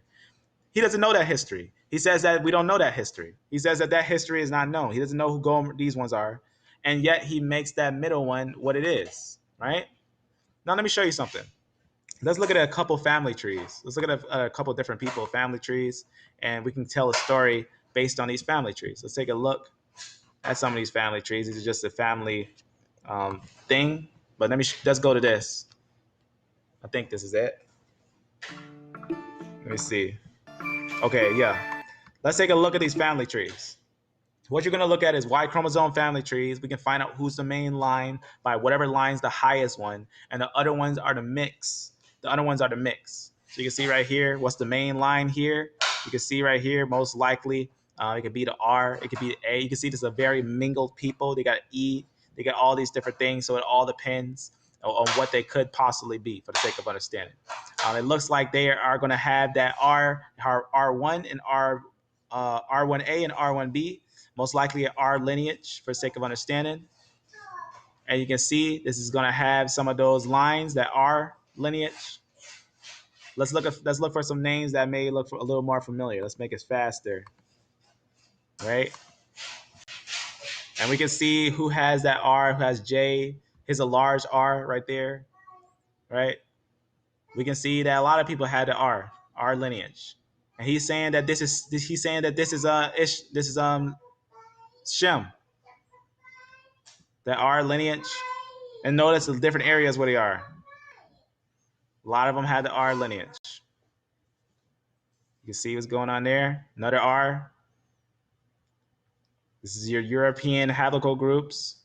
He doesn't know that history. He says that we don't know that history. He says that history is not known. He doesn't know who these ones are. And yet he makes that middle one what it is, right? Now let me show you something. Let's look at a couple family trees. Let's look at a couple different people, family trees, and we can tell a story based on these family trees. Let's take a look at some of these family trees. These are just a family thing, but let's go to this. I think this is it. Let me see. Okay, yeah. Let's take a look at these family trees. What you're going to look at is Y chromosome family trees. We can find out who's the main line by whatever line's the highest one, and the other ones are the mix. So you can see right here, what's the main line here? You can see right here, most likely, it could be the R, it could be the A. You can see this is a very mingled people. They got E, they got all these different things, so it all depends on what they could possibly be for the sake of understanding. It looks like they are going to have that R1 and R1A and R1B, most likely an R lineage for the sake of understanding. And you can see this is going to have some of those lines that are lineage. Let's look for some names that may look a little more familiar. Let's make it faster, right? And we can see who has that R, who has J. Here's a large R right there, right? We can see that a lot of people had the R lineage, and he's saying that this is Shem, the R lineage. And notice the different areas where they are. A lot of them had the R lineage. You can see what's going on there. Another R. This is your European haplotype groups.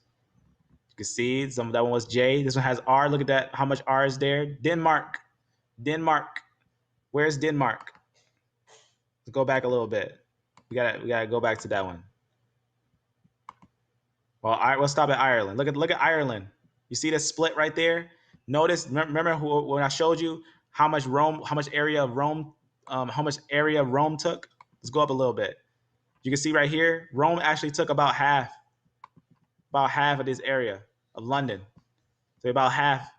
You can see some of that one was J. This one has R. Look at that. How much R is there? Denmark. Where's Denmark? Let's go back a little bit. We gotta go back to that one. Well, we'll stop at Ireland. Look at Ireland. You see this split right there? Notice. Remember when I showed you how much area of Rome took? Let's go up a little bit. You can see right here, Rome actually took about half of this area of London. So about half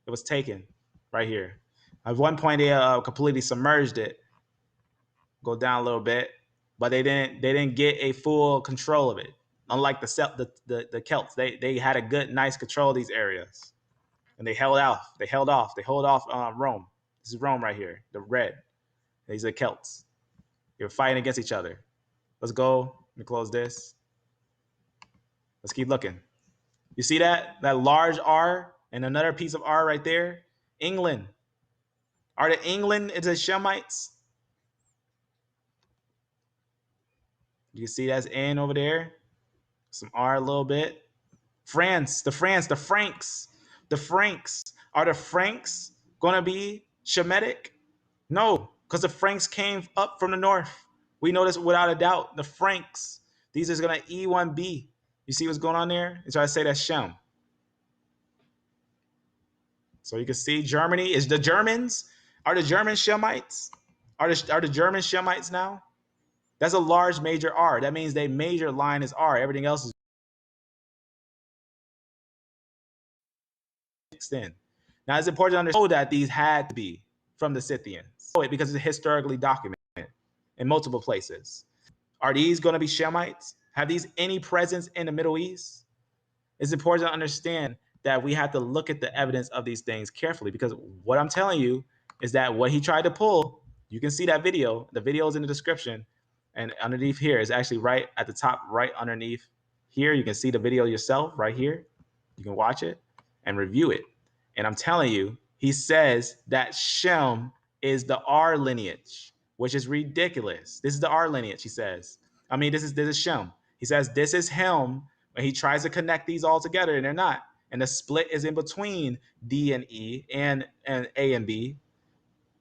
it was taken right here. At one point, they completely submerged it. Go down a little bit, but they didn't get a full control of it. Unlike the Celts, they had a good, nice control of these areas, and they held off. They hold off Rome. This is Rome right here, the red. These are Celts. They're fighting against each other. Let's go. Let me close this. Let's keep looking. You see that large R and another piece of R right there? England. Are the England is the Shemites? You can see that's N over there. Some R a little bit. France. The Franks. Are the Franks going to be Shemitic? No, because the Franks came up from the north. We know this without a doubt. The Franks. These are going to E1B. You see what's going on there? It's trying to say that's Shem. So you can see Germany is the Germans. Are the Germans Shemites? Are the Germans Shemites now? That's a large major R. That means their major line is R. Everything else is mixed in. Now it's important to understand that these had to be from the Scythians because it's historically documented in multiple places. Are these going to be Shemites? Have these any presence in the Middle East? It's important to understand that we have to look at the evidence of these things carefully, because what I'm telling you is that what he tried to pull, you can see that video. The video is in the description, and underneath here is actually right at the top, right underneath here. You can see the video yourself right here. You can watch it and review it. And I'm telling you, he says that Shem is the R lineage, which is ridiculous. This is the R lineage, he says. I mean, this is Shem. He says this is him, and he tries to connect these all together, and they're not. And the split is in between D and E and A and B.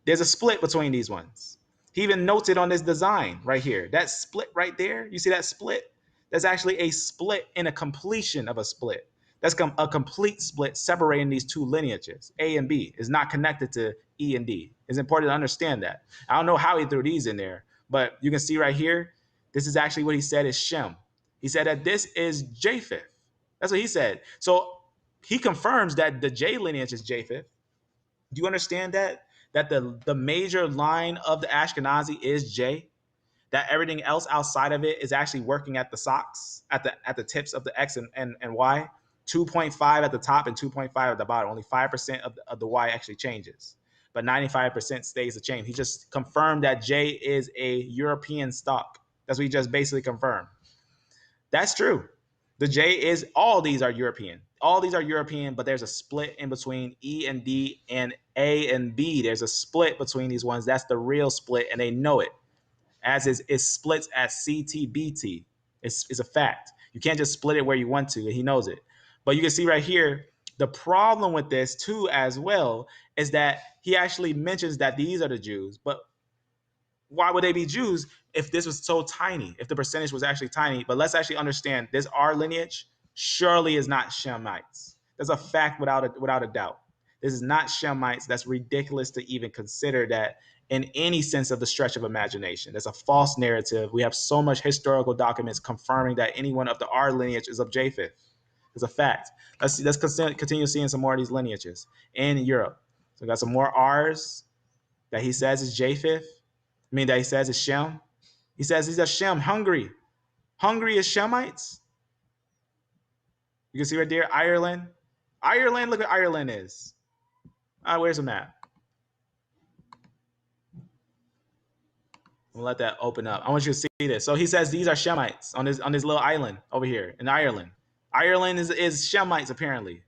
There's a split between these ones. He even notes it on this design right here. That split right there, you see that split? That's actually a split in a completion of a split. That's a complete split separating these two lineages. A and B is not connected to E and D. It's important to understand that. I don't know how he threw these in there, but you can see right here, this is actually what he said is Shem. He said that this is Japheth. That's what he said. So he confirms that the J lineage is Japheth. Do you understand that? That the major line of the Ashkenazi is J? That everything else outside of it is actually working at the socks, at the tips of the X and Y? 2.5 at the top and 2.5 at the bottom. Only 5% of the Y actually changes, but 95% stays the same. He just confirmed that J is a European stock. That's what he just basically confirmed. That's true. The J is, all these are European. All these are European, but there's a split in between E and D and A and B. There's a split between these ones. That's the real split, and they know it. As is, it splits at CTBT. It's a fact. You can't just split it where you want to, and he knows it. But you can see right here, the problem with this too as well is that he actually mentions that these are the Jews, but why would they be Jews if this was so tiny, if the percentage was actually tiny? But let's actually understand this R lineage surely is not Shemites. That's a fact without a doubt. This is not Shemites. That's ridiculous to even consider that in any sense of the stretch of imagination. That's a false narrative. We have so much historical documents confirming that anyone of the R lineage is of Japheth. It's a fact. Let's continue seeing some more of these lineages in Europe. So we got some more R's that he says is Japheth. I mean, that he says is Shem. He says these are Shem, Hungary. Hungary is Shemites. You can see right there, Ireland. Ireland, look what Ireland is. Where's the map? I'm gonna let that open up. I want you to see this. So he says these are Shemites on this little island over here in Ireland. Ireland is Shemites apparently.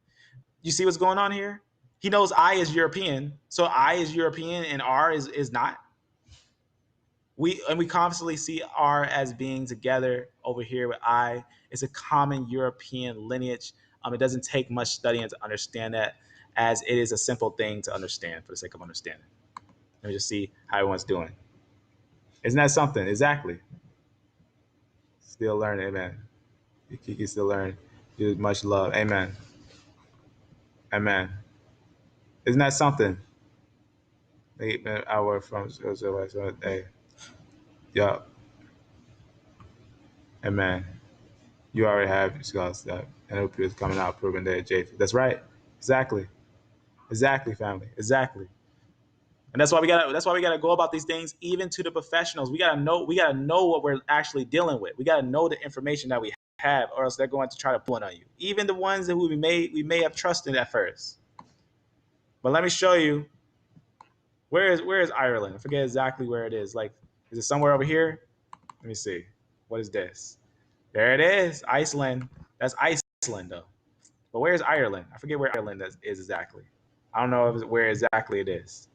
You see what's going on here? He knows I is European, so I is European and R is not. We constantly see R as being together over here with I. It's a common European lineage. It doesn't take much studying to understand that, as it is a simple thing to understand for the sake of understanding. Let me just see how everyone's doing. Isn't that something? Exactly. Still learning, amen. You can still learn. Do much love, amen. Amen. Isn't that something? 8 hour from hey. Yeah. Amen. You already have scholars that NLP is coming out proving that Japheth. That's right. Exactly. Exactly, family. Exactly. And that's why we gotta go about these things even to the professionals. We gotta know what we're actually dealing with. We gotta know the information that we have, or else they're going to try to pull it on you. Even the ones that we may have trusted at first. But let me show you where is Ireland? I forget exactly where it is. Like, is it somewhere over here? Let me see. What is this? There it is. Iceland. That's Iceland though. But where's Ireland? I forget where Ireland is exactly. I don't know where exactly it is.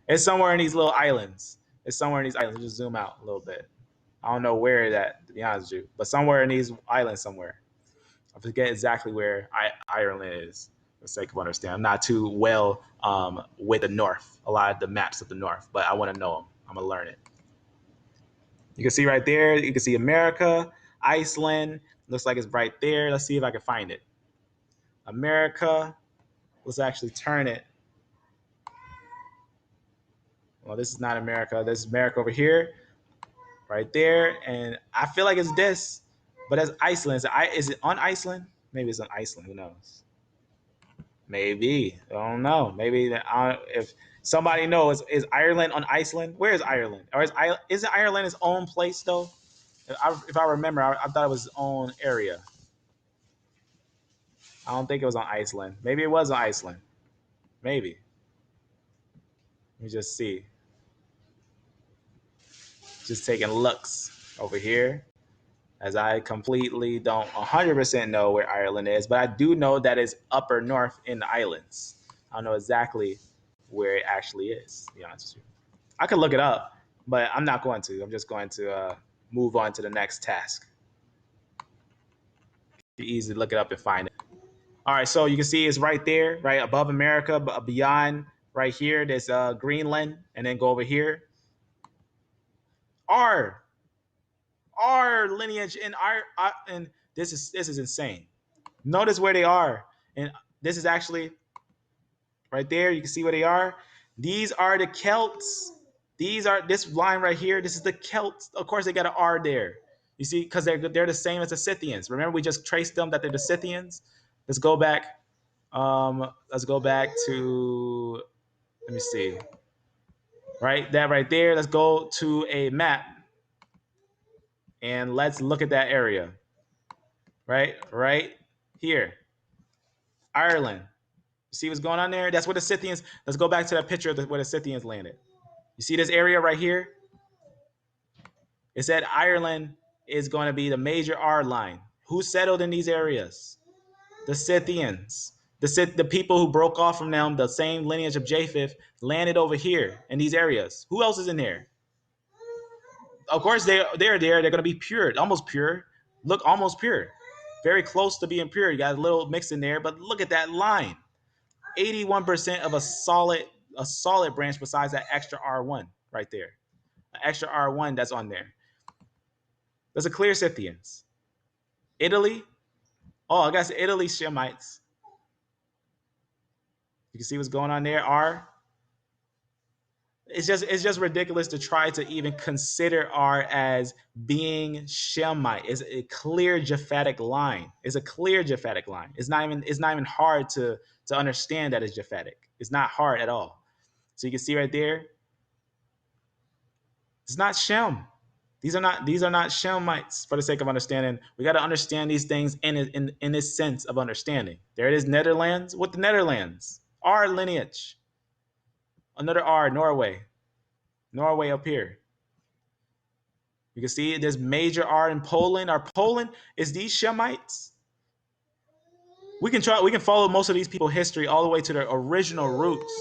It's somewhere in these little islands. It's somewhere in these islands. Just zoom out a little bit. I don't know where it's at, to be honest with you, but somewhere in these islands somewhere. I forget exactly where Ireland is, for the sake of understanding. I'm not too well with the North, a lot of the maps of the North, but I want to know them. I'm going to learn it. You can see right there, you can see America, Iceland, Looks like it's right there. Let's see if I can find it. America. Let's actually turn it. Well, this is not America. This is America over here, right there. And I feel like it's this, but that's Iceland. Is it on Iceland? Maybe it's on Iceland. Who knows? Maybe. I don't know. Maybe if somebody knows, is Ireland on Iceland? Where is Ireland? Or isn't Ireland its own place though? If I remember, I thought it was its own area. I don't think it was on Iceland. Maybe it was on Iceland. Maybe. Let me just see. Just taking looks over here, as I completely don't 100% know where Ireland is, but I do know that it's upper north in the islands. I don't know exactly where it actually is, to be honest with you. I could look it up, but I'm not going to. I'm just going to move on to the next task. Be easy to look it up and find it. All right, so you can see it's right there, right above America, but beyond right here, there's Greenland, and then go over here. Our lineage in our and this is insane. Notice where they are, and this is actually right there. You can see where they are. These are the Celts. These are this line right here. This is the Celts. Of course, they got an R there. You see, because they're the same as the Scythians. Remember, we just traced them that they're the Scythians. Let's go back. Let's go back to. Let me see. Right, that right there. Let's go to a map, and let's look at that area. Right here, Ireland. You see what's going on there? That's where the Scythians. Let's go back to that picture of where the Scythians landed. You see this area right here? It said Ireland is going to be the major R line. Who settled in these areas? The Scythians. The people who broke off from them, the same lineage of Japheth, landed over here in these areas. Who else is in there? Of course, they're there. They're going to be pure, almost pure. Look, almost pure. Very close to being pure. You got a little mix in there, but look at that line. 81% of a solid branch besides that extra R1 right there. An extra R1 that's on there. There's a clear Scythians. Italy. Oh, I guess Italy Shemites. You can see what's going on there. R. It's just ridiculous to try to even consider R as being Shemite. It's a clear Japhetic line. It's a clear Japhetic line. It's not even hard to understand that it's Japhetic. It's not hard at all. So you can see right there. It's not Shem. These are not Shemites. For the sake of understanding, we got to understand these things in this sense of understanding. There it is, Netherlands. What the Netherlands? R lineage. Another R, Norway. Norway up here. You can see there's major R in Poland. Our Poland is these Shemites. We can follow most of these people's history all the way to their original roots.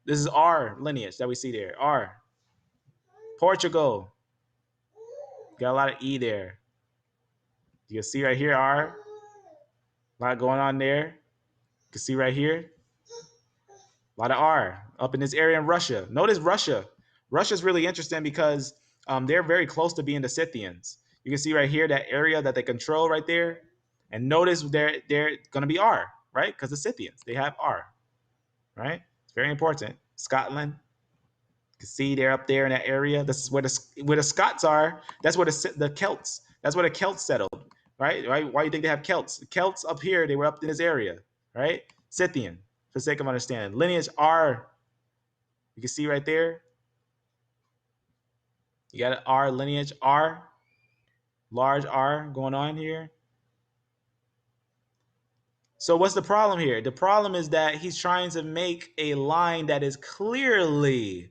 This is R lineage that we see there. R. Portugal. Got a lot of E there. You can see right here R. A lot going on there. You can see right here. A lot of R up in this area in Russia. Notice Russia. Russia's really interesting because they're very close to being the Scythians. You can see right here that area that they control right there. And notice they're going to be R, right? Because the Scythians, they have R, right? It's very important. Scotland. You can see they're up there in that area. This is where the Scots are. That's where the Celts. That's where the Celts settled, right? Why do you think they have Celts? The Celts up here, they were up in this area, right? Scythian, for the sake of understanding. Lineage R. You can see right there. You got an R lineage R. Large R going on here. So what's the problem here? The problem is that he's trying to make a line that is clearly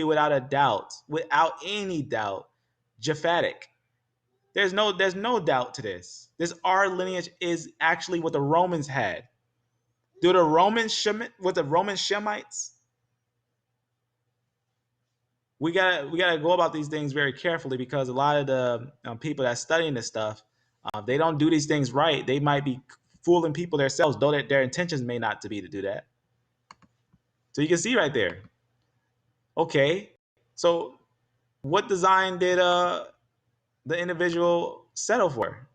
without a doubt, without any doubt, Japhetic. There's no doubt to this. This R lineage is actually what the Romans had. Do the Romans Shemites? We gotta go about these things very carefully because a lot of the people that studying this stuff, they don't do these things right. They might be fooling people themselves, though their intentions may not to be to do that. So you can see right there. Okay, so what design did the individual settle for?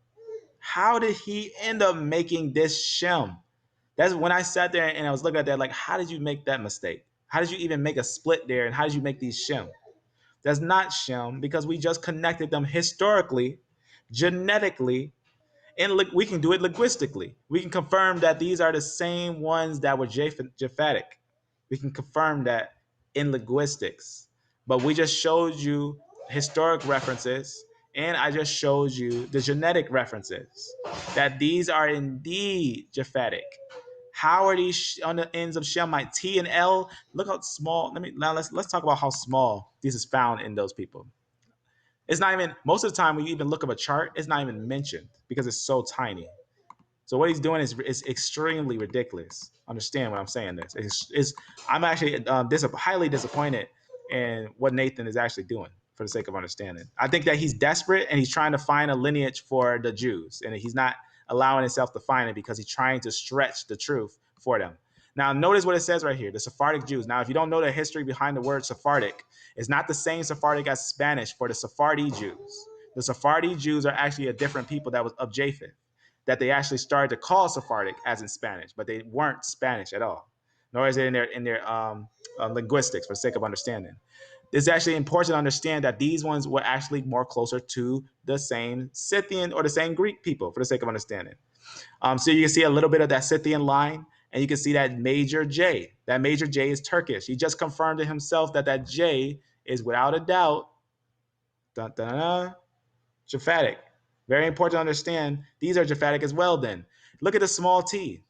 How did he end up making this Shem? That's when I sat there and I was looking at that, like, how did you make that mistake? How did you even make a split there? And how did you make these Shem? That's not Shem, because we just connected them historically, genetically, and we can do it linguistically. We can confirm that these are the same ones that were Japhetic. We can confirm that in linguistics. But we just showed you historic references, and I just showed you the genetic references that these are indeed Japhetic. How are these on the ends of Shemite? T and L. Look how small. Let's talk about how small this is found in those people. It's not even, most of the time when you even look up a chart, it's not even mentioned because it's so tiny. So what he's doing is extremely ridiculous. Understand what I'm saying? I'm actually highly disappointed in what Nathan is actually doing for the sake of understanding. I think that he's desperate and he's trying to find a lineage for the Jews, and he's not allowing himself to find it because he's trying to stretch the truth for them. Now, notice what it says right here, the Sephardic Jews. Now, if you don't know the history behind the word Sephardic, it's not the same Sephardic as Spanish for the Sephardi Jews. The Sephardi Jews are actually a different people that was of Japheth, that they actually started to call Sephardic as in Spanish, but they weren't Spanish at all, nor is it in their linguistics for the sake of understanding. It's actually important to understand that these ones were actually more closer to the same Scythian or the same Greek people for the sake of understanding. So you can see a little bit of that Scythian line, and you can see that major J. That major J is Turkish. He just confirmed to himself that that J is without a doubt Japhetic. Very important to understand. These are Japhetic as well then. Look at the small t,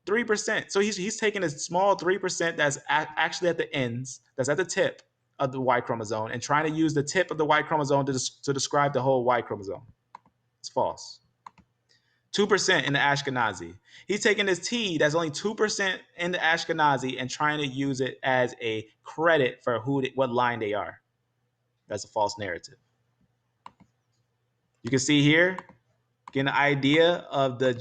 3%. So he's taking a small 3% that's actually at the ends, that's at the tip of the Y chromosome, and trying to use the tip of the Y chromosome to describe the whole Y chromosome. It's false. 2% in the Ashkenazi. He's taking this T that's only 2% in the Ashkenazi and trying to use it as a credit for what line they are. That's a false narrative. You can see here, get an idea of the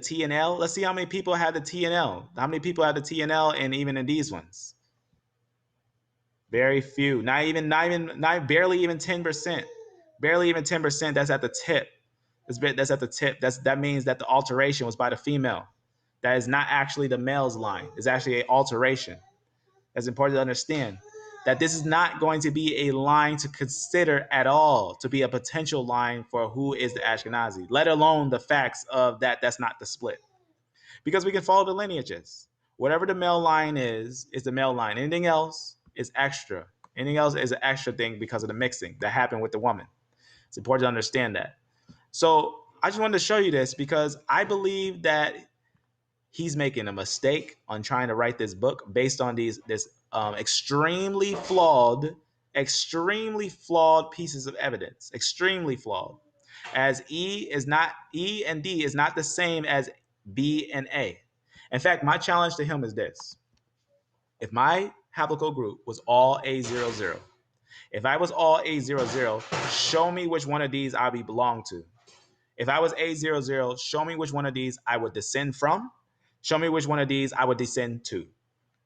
T and L. Let's see how many people have the T and L. How many people have the T and L, and even in these ones? Very few. Barely even 10%. Barely even 10%. That's at the tip. That's at the tip. That means that the alteration was by the female. That is not actually the male's line. It's actually an alteration. That's important to understand. That this is not going to be a line to consider at all, to be a potential line for who is the Ashkenazi, let alone the facts of that's not the split. Because we can follow the lineages. Whatever the male line is the male line. Anything else is extra. Anything else is an extra thing because of the mixing that happened with the woman. It's important to understand that. So I just wanted to show you this because I believe that he's making a mistake on trying to write this book based on this extremely flawed pieces of evidence. Extremely flawed. As E and D is not the same as B and A. In fact, my challenge to him is this. If my haplotype group was all A00, if I was all A00, show me which one of these I belong to. If I was A00, show me which one of these I would descend from. Show me which one of these I would descend to.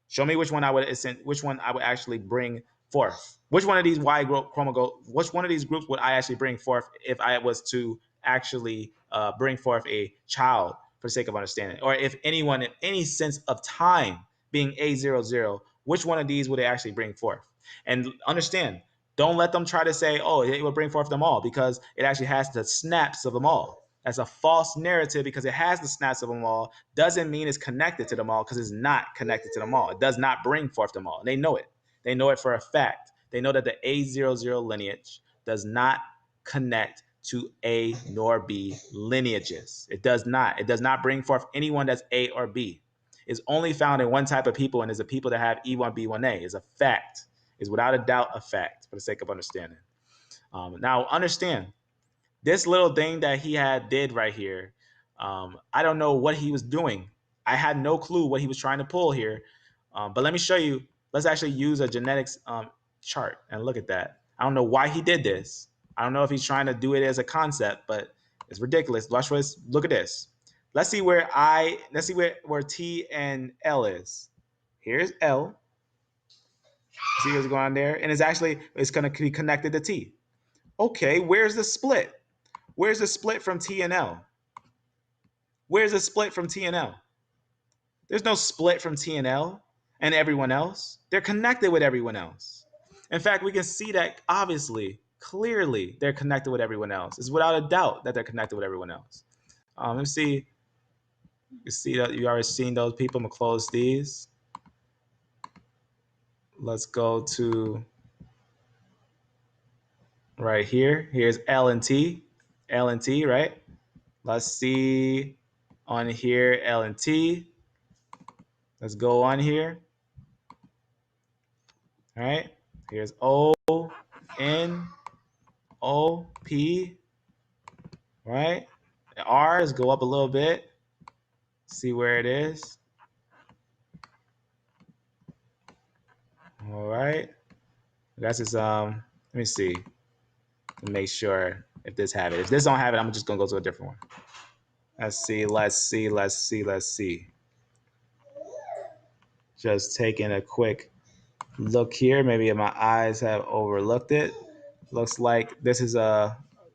Show me which one I would actually bring forth. Which one of these which one of these groups would I actually bring forth if I was to actually bring forth a child for the sake of understanding? Or if anyone in any sense of time being A00, which one of these would they actually bring forth? And understand, don't let them try to say, oh, it will bring forth them all, because it actually has the snaps of them all. That's a false narrative because it has the snaps of them all. Doesn't mean it's connected to them all, because it's not connected to them all. It does not bring forth them all. And they know it. They know it for a fact. They know that the A00 lineage does not connect to A nor B lineages. It does not. It does not bring forth anyone that's A or B. It's only found in one type of people, and it's the people that have E1B1A. It's a fact. It's without a doubt a fact for the sake of understanding. Now, understand, this little thing that he did right here, I don't know what he was doing. I had no clue what he was trying to pull here. But let me show you. Let's actually use a genetics chart and look at that. I don't know why he did this. I don't know if he's trying to do it as a concept, but it's ridiculous. Watch this. Look at this. Let's see where T and L is. Here's L. See what's going on there? And it's going to be connected to T. Okay, where's the split? Where's the split from T and L? Where's the split from T and L? There's no split from T and L and everyone else. They're connected with everyone else. In fact, we can see that obviously, clearly, they're connected with everyone else. It's without a doubt that they're connected with everyone else. Let me see. You see that you already seen those people. I'm gonna close these. Let's go to right here. Here's L and T. L and T, right? Let's see on here, L and T. Let's go on here. All right. Here's O, N, O, P, right? R, let's go up a little bit. See where it is. All right. That's just, let me see. To make sure if this have it. If this don't have it, I'm just gonna go to a different one. Let's see. Just taking a quick look here. Maybe my eyes have overlooked it. Looks like this is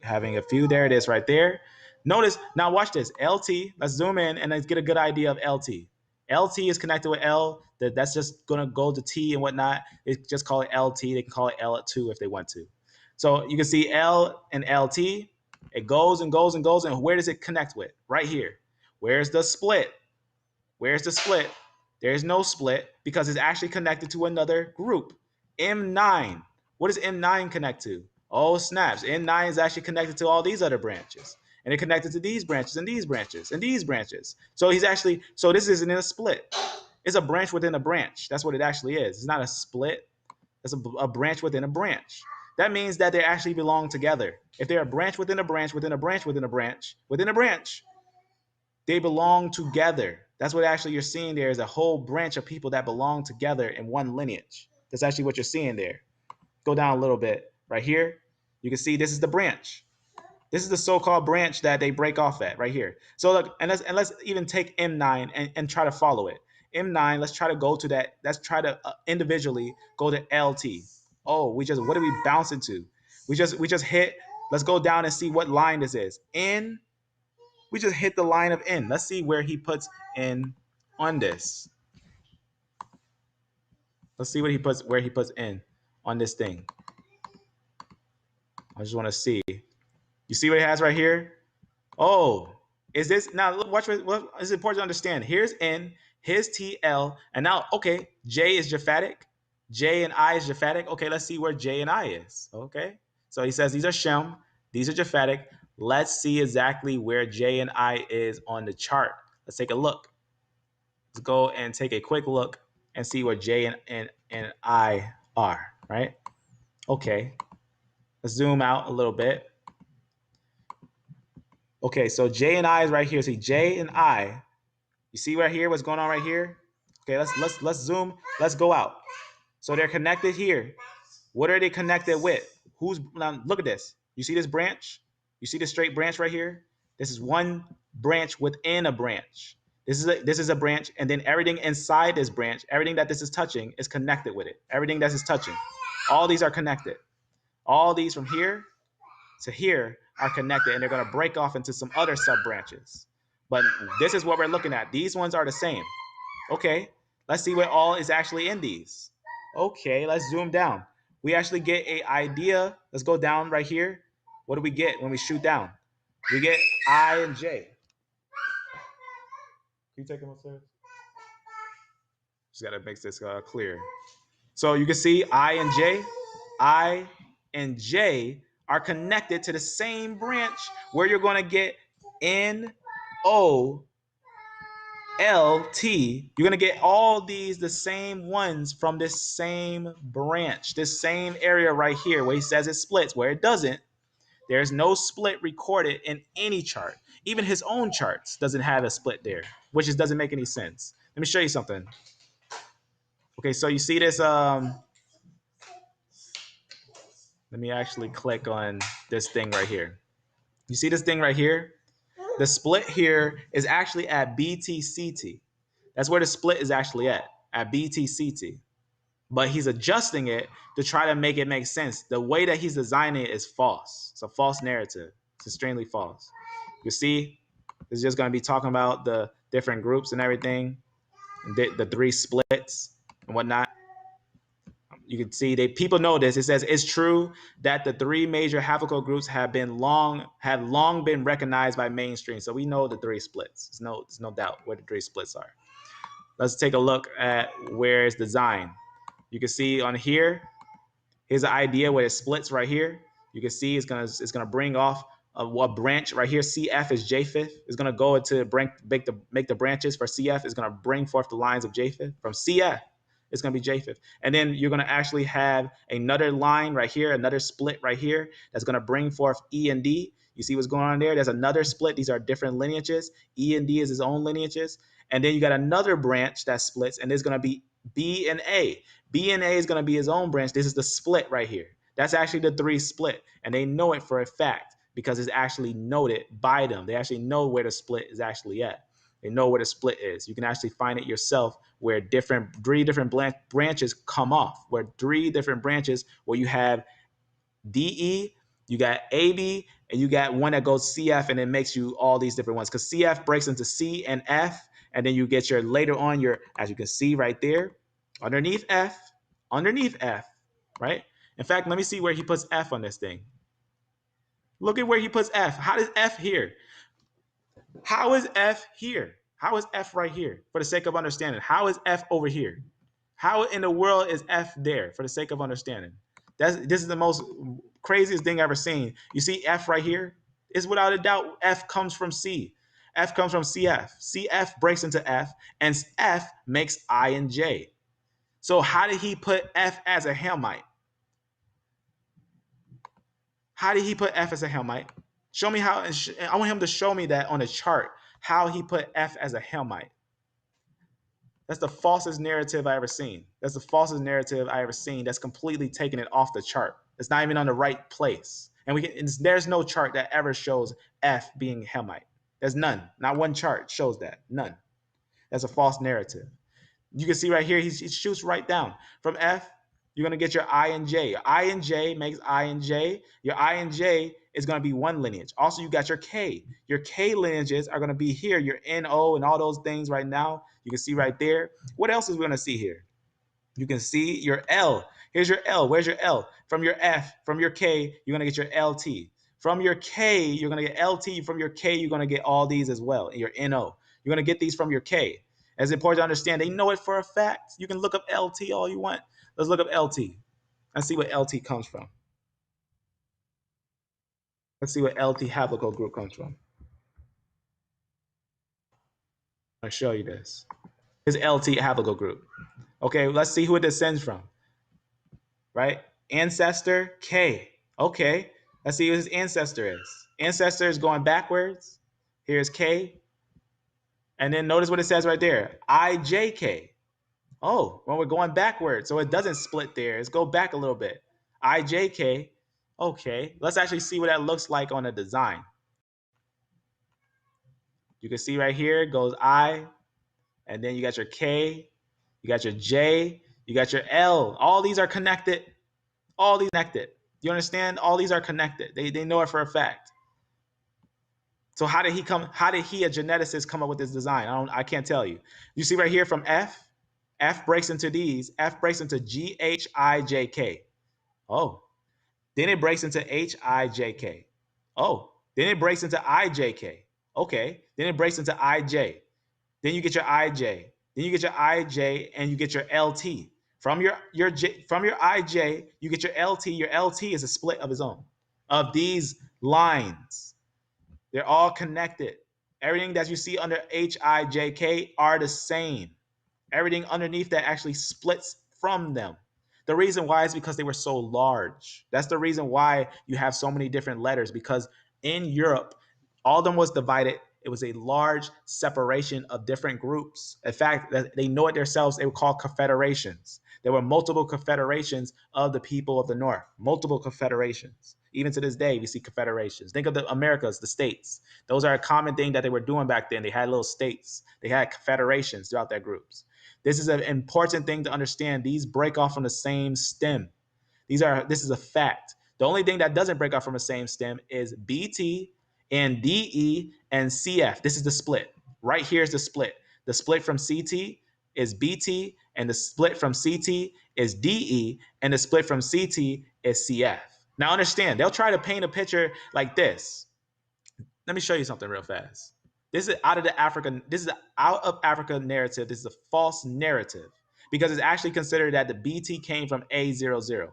having a few. There it is right there. Notice, now watch this. LT, let's zoom in and let's get a good idea of LT. LT is connected with L. That's just going to go to T and whatnot. They just call it LT. They can call it L2 if they want to. So you can see L and LT. It goes and goes and goes. And where does it connect with? Right here. Where's the split? Where's the split? There's no split because it's actually connected to another group. M9. What does M9 connect to? Oh, snaps. M9 is actually connected to all these other branches. And it connected to these branches and these branches and these branches. So this isn't a split. It's a branch within a branch. That's what it actually is. It's not a split. It's a branch within a branch. That means that they actually belong together. If they're a branch within a branch within a branch within a branch within a branch, they belong together. That's what actually you're seeing there is a whole branch of people that belong together in one lineage. That's actually what you're seeing there. Go down a little bit. Right here, you can see this is the branch. This is the so-called branch that they break off at right here. So look, and let's even take M9 and try to follow it. M9, let's try to go to that. Let's try to individually go to LT. Oh, what did we bounce into? We just hit. Let's go down and see what line this is. N. We just hit the line of N. Let's see where he puts N on this. Let's see where he puts N on this thing. I just want to see. You see what it has right here? Oh, is this now? Watch what is important to understand. Here's N, here's TL, and now okay, J is Japhetic, J and I is Japhetic. Okay, let's see where J and I is. Okay, so he says these are Shem, these are Japhetic. Let's see exactly where J and I is on the chart. Let's take a look. Let's go and take a quick look and see where J and I are. Right? Okay. Let's zoom out a little bit. Okay, so J and I is right here. See J and I. You see right here what's going on right here? Okay, let's zoom. Let's go out. So they're connected here. What are they connected with? Now look at this. You see this branch? You see this straight branch right here? This is one branch within a branch. This is a branch, and then everything inside this branch, everything that this is touching is connected with it. Everything that is touching. All these are connected. All these from here to here are connected, and they're going to break off into some other sub branches. But this is what we're looking at. These ones are the same. Okay, let's see what all is actually in these. Okay, let's zoom down. We actually get an idea. Let's go down right here. What do we get when we shoot down? We get I and J. Can you take them upstairs? Just got to make this clear. So you can see I and J are connected to the same branch where you're going to get N, O, L, T. You're going to get all these, the same ones from this same branch, this same area right here where he says it splits, where it doesn't. There's no split recorded in any chart. Even his own charts doesn't have a split there, which just doesn't make any sense. Let me show you something. Okay, so you see this, let me actually click on this thing right here. You see this thing right here? The split here is actually at BTCT. That's where the split is actually at BTCT. But he's adjusting it to try to make it make sense. The way that he's designing it is false. It's a false narrative. It's extremely false. You see, it's just going to be talking about the different groups and everything, and the three splits and whatnot. You can see people know this. It says it's true that the three major haplogroups have long been recognized by mainstream. So we know the three splits. There's no doubt where the three splits are. Let's take a look at where it's designed. You can see on here, here's the idea where it splits right here. You can see it's gonna bring off a branch right here. CF is Japheth. It's gonna go into make the branches for CF. It's gonna bring forth the lines of Japheth. From CF, it's gonna be Japheth. And then you're gonna actually have another line right here, another split right here that's gonna bring forth E and D. You see what's going on there? There's another split. These are different lineages. E and D is its own lineages. And then you got another branch that splits, and there's gonna be B and A. B and A is gonna be his own branch. This is the split right here. That's actually the three split, and they know it for a fact because it's actually noted by them. They actually know where the split is actually at. They know where the split is. You can actually find it yourself where three different branches come off, where three different branches where you have DE, you got AB, and you got one that goes CF, and it makes you all these different ones because CF breaks into C and F, and then you get your later on your, as you can see right there, underneath F, right? In fact, let me see where he puts F on this thing. Look at where he puts F. How is F here? How is F here? How is F right here? For the sake of understanding, how is F over here? How in the world is F there? For the sake of understanding, this is the most craziest thing I've ever seen. You see F right here? It's without a doubt F comes from C. F comes from CF. CF breaks into F, and F makes I and J. So how did he put F as a Hamite? How did he put F as a Hamite? Show me how. I want him to show me that on a chart, how he put F as a Hamite. That's the falsest narrative I ever seen. That's the falsest narrative I ever seen. That's completely taking it off the chart. It's not even on the right place. And there's no chart that ever shows F being Hamite. There's none. Not one chart shows that. None. That's a false narrative. You can see right here, he shoots right down. From F, you're going to get your I and J. Your I and J makes I and J. Your I and J is going to be one lineage. Also, you got your K. Your K lineages are going to be here, your NO and all those things right now. You can see right there. What else is we going to see here? You can see your L. Here's your L. Where's your L? From your F, from your K, you're going to get your LT. From your K, you're going to get LT. From your K, you're going to get all these as well, your NO. You're going to get these from your K. It's important to understand. They know it for a fact. You can look up LT all you want. Let's look up LT and see what LT comes from. Let's see what LT haplogroup comes from. I'll show you this. Here's LT haplogroup. Okay, let's see who it descends from. Right? Ancestor K. Okay, let's see who his ancestor is. Ancestor is going backwards. Here's K. And then notice what it says right there. IJK. Oh, well, we're going backwards, so it doesn't split there. Let's go back a little bit. IJK. Okay, let's actually see what that looks like on the design. You can see right here, it goes I, and then you got your K, you got your J, you got your L. All these are connected. All these connected. You understand? All these are connected. They know it for a fact. So how did he, a geneticist, come up with this design? I can't tell you. You see right here from F, F breaks into these. F breaks into GHIJK. Oh, then it breaks into HIJK. Oh, then it breaks into IJK. Okay, then it breaks into IJ. Then you get your IJ. Then you get your IJ, and you get your LT. From your IJ, you get your LT. Your LT is a split of its own. Of these lines, they're all connected. Everything that you see under HIJK are the same. Everything underneath that actually splits from them. The reason why is because they were so large. That's the reason why you have so many different letters, because in Europe, all of them was divided. It was a large separation of different groups. In fact, they know it themselves. They were called confederations. There were multiple confederations of the people of the North, multiple confederations. Even to this day, we see confederations. Think of the Americas, the states. Those are a common thing that they were doing back then. They had little states. They had confederations throughout their groups. This is an important thing to understand. These break off from the same stem. This is a fact. The only thing that doesn't break off from the same stem is BT and DE and CF. This is the split. Right here is the split. The split from CT is BT, and the split from CT is DE, and the split from CT is CF. Now understand, they'll try to paint a picture like this. Let me show you something real fast. This is out of Africa narrative. This is a false narrative because it's actually considered that the BT came from A00.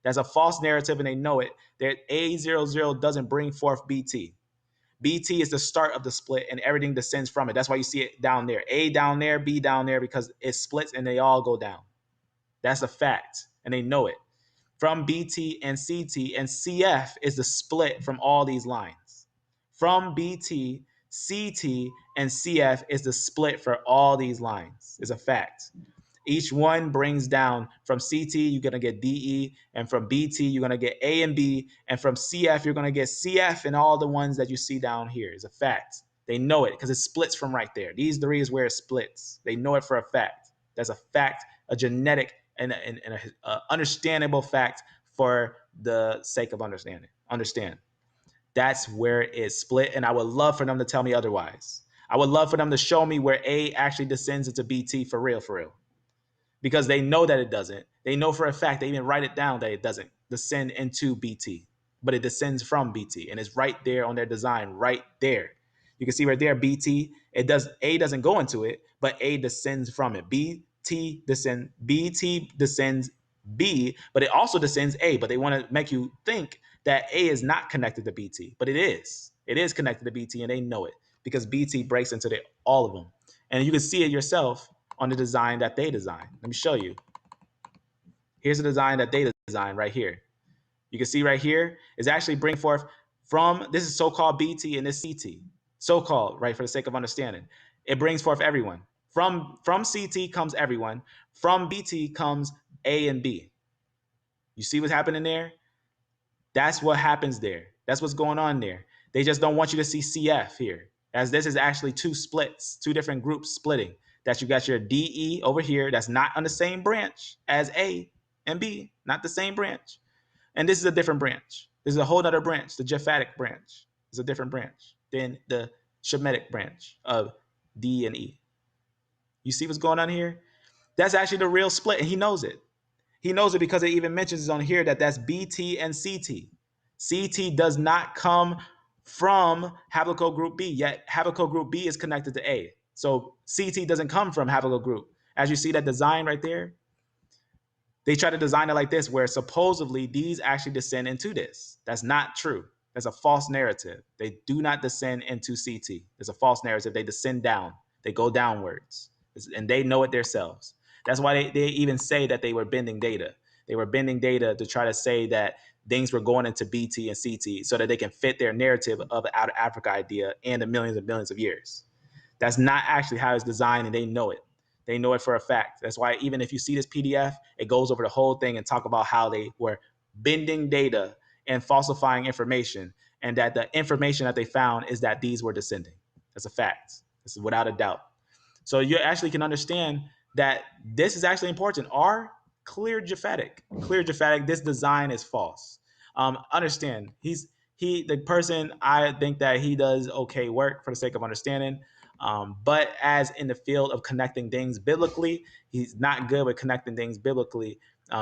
That's a false narrative, and they know it. That A00 doesn't bring forth BT. BT is the start of the split, and everything descends from it. That's why you see it down there. A down there, B down there, because it splits and they all go down. That's a fact, and they know it. From BT and CT, and CF is the split from all these lines. From BT, CT, and CF is the split for all these lines. It's a fact. Each one brings down from CT, you're going to get DE, and from BT, you're going to get A and B, and from CF, you're going to get CF, and all the ones that you see down here is a fact. They know it because it splits from right there. These three is where it splits. They know it for a fact. That's a fact, a genetic and a understandable fact for the sake of understanding. Understand. That's where it split, and I would love for them to tell me otherwise. I would love for them to show me where A actually descends into BT for real, because they know that it doesn't. They know for a fact, they even write it down that it doesn't descend into BT, but it descends from BT, and it's right there on their design, right there. You can see right there, BT, A doesn't go into it, but A descends from it. BT descends B, but it also descends A, but they want to make you think that A is not connected to BT, but it is. It is connected to BT, and they know it because BT breaks into all of them. And you can see it yourself on the design that they designed. Let me show you. Here's the design that they designed right here. You can see right here is actually bring forth from, this is so-called BT and this CT. So-called, right, for the sake of understanding. It brings forth everyone. From CT comes everyone. From BT comes A and B. You see what's happening there? That's what happens there. That's what's going on there. They just don't want you to see CF here, as this is actually two splits, two different groups splitting. That you got your DE over here that's not on the same branch as A and B, not the same branch. And this is a different branch. This is a whole other branch. The Japhetic branch is a different branch than the Shemitic branch of D and E. You see what's going on here? That's actually the real split, and he knows it. He knows it because it even mentions on here that that's BT and CT. CT does not come from haplogroup B, yet haplogroup B is connected to A. So CT doesn't come from haplogroup. As you see that design right there, they try to design it like this, where supposedly these actually descend into this. That's not true. That's a false narrative. They do not descend into CT. It's a false narrative. They descend down. They go downwards. And they know it themselves. That's why they even say that they were bending data. They were bending data to try to say that things were going into BT and CT so that they can fit their narrative of the out of Africa idea and the millions and millions of years. That's not actually how it's designed, and they know it. They know it for a fact. That's why even if you see this PDF, it goes over the whole thing and talk about how they were bending data and falsifying information, and that the information that they found is that these were descending. That's a fact. This is without a doubt. So you actually can understand that this is actually important. Our clear Japhetic, this design is false. Understand, the person, I think that he does okay work for the sake of understanding. But as in the field of connecting things biblically, he's not good with connecting things biblically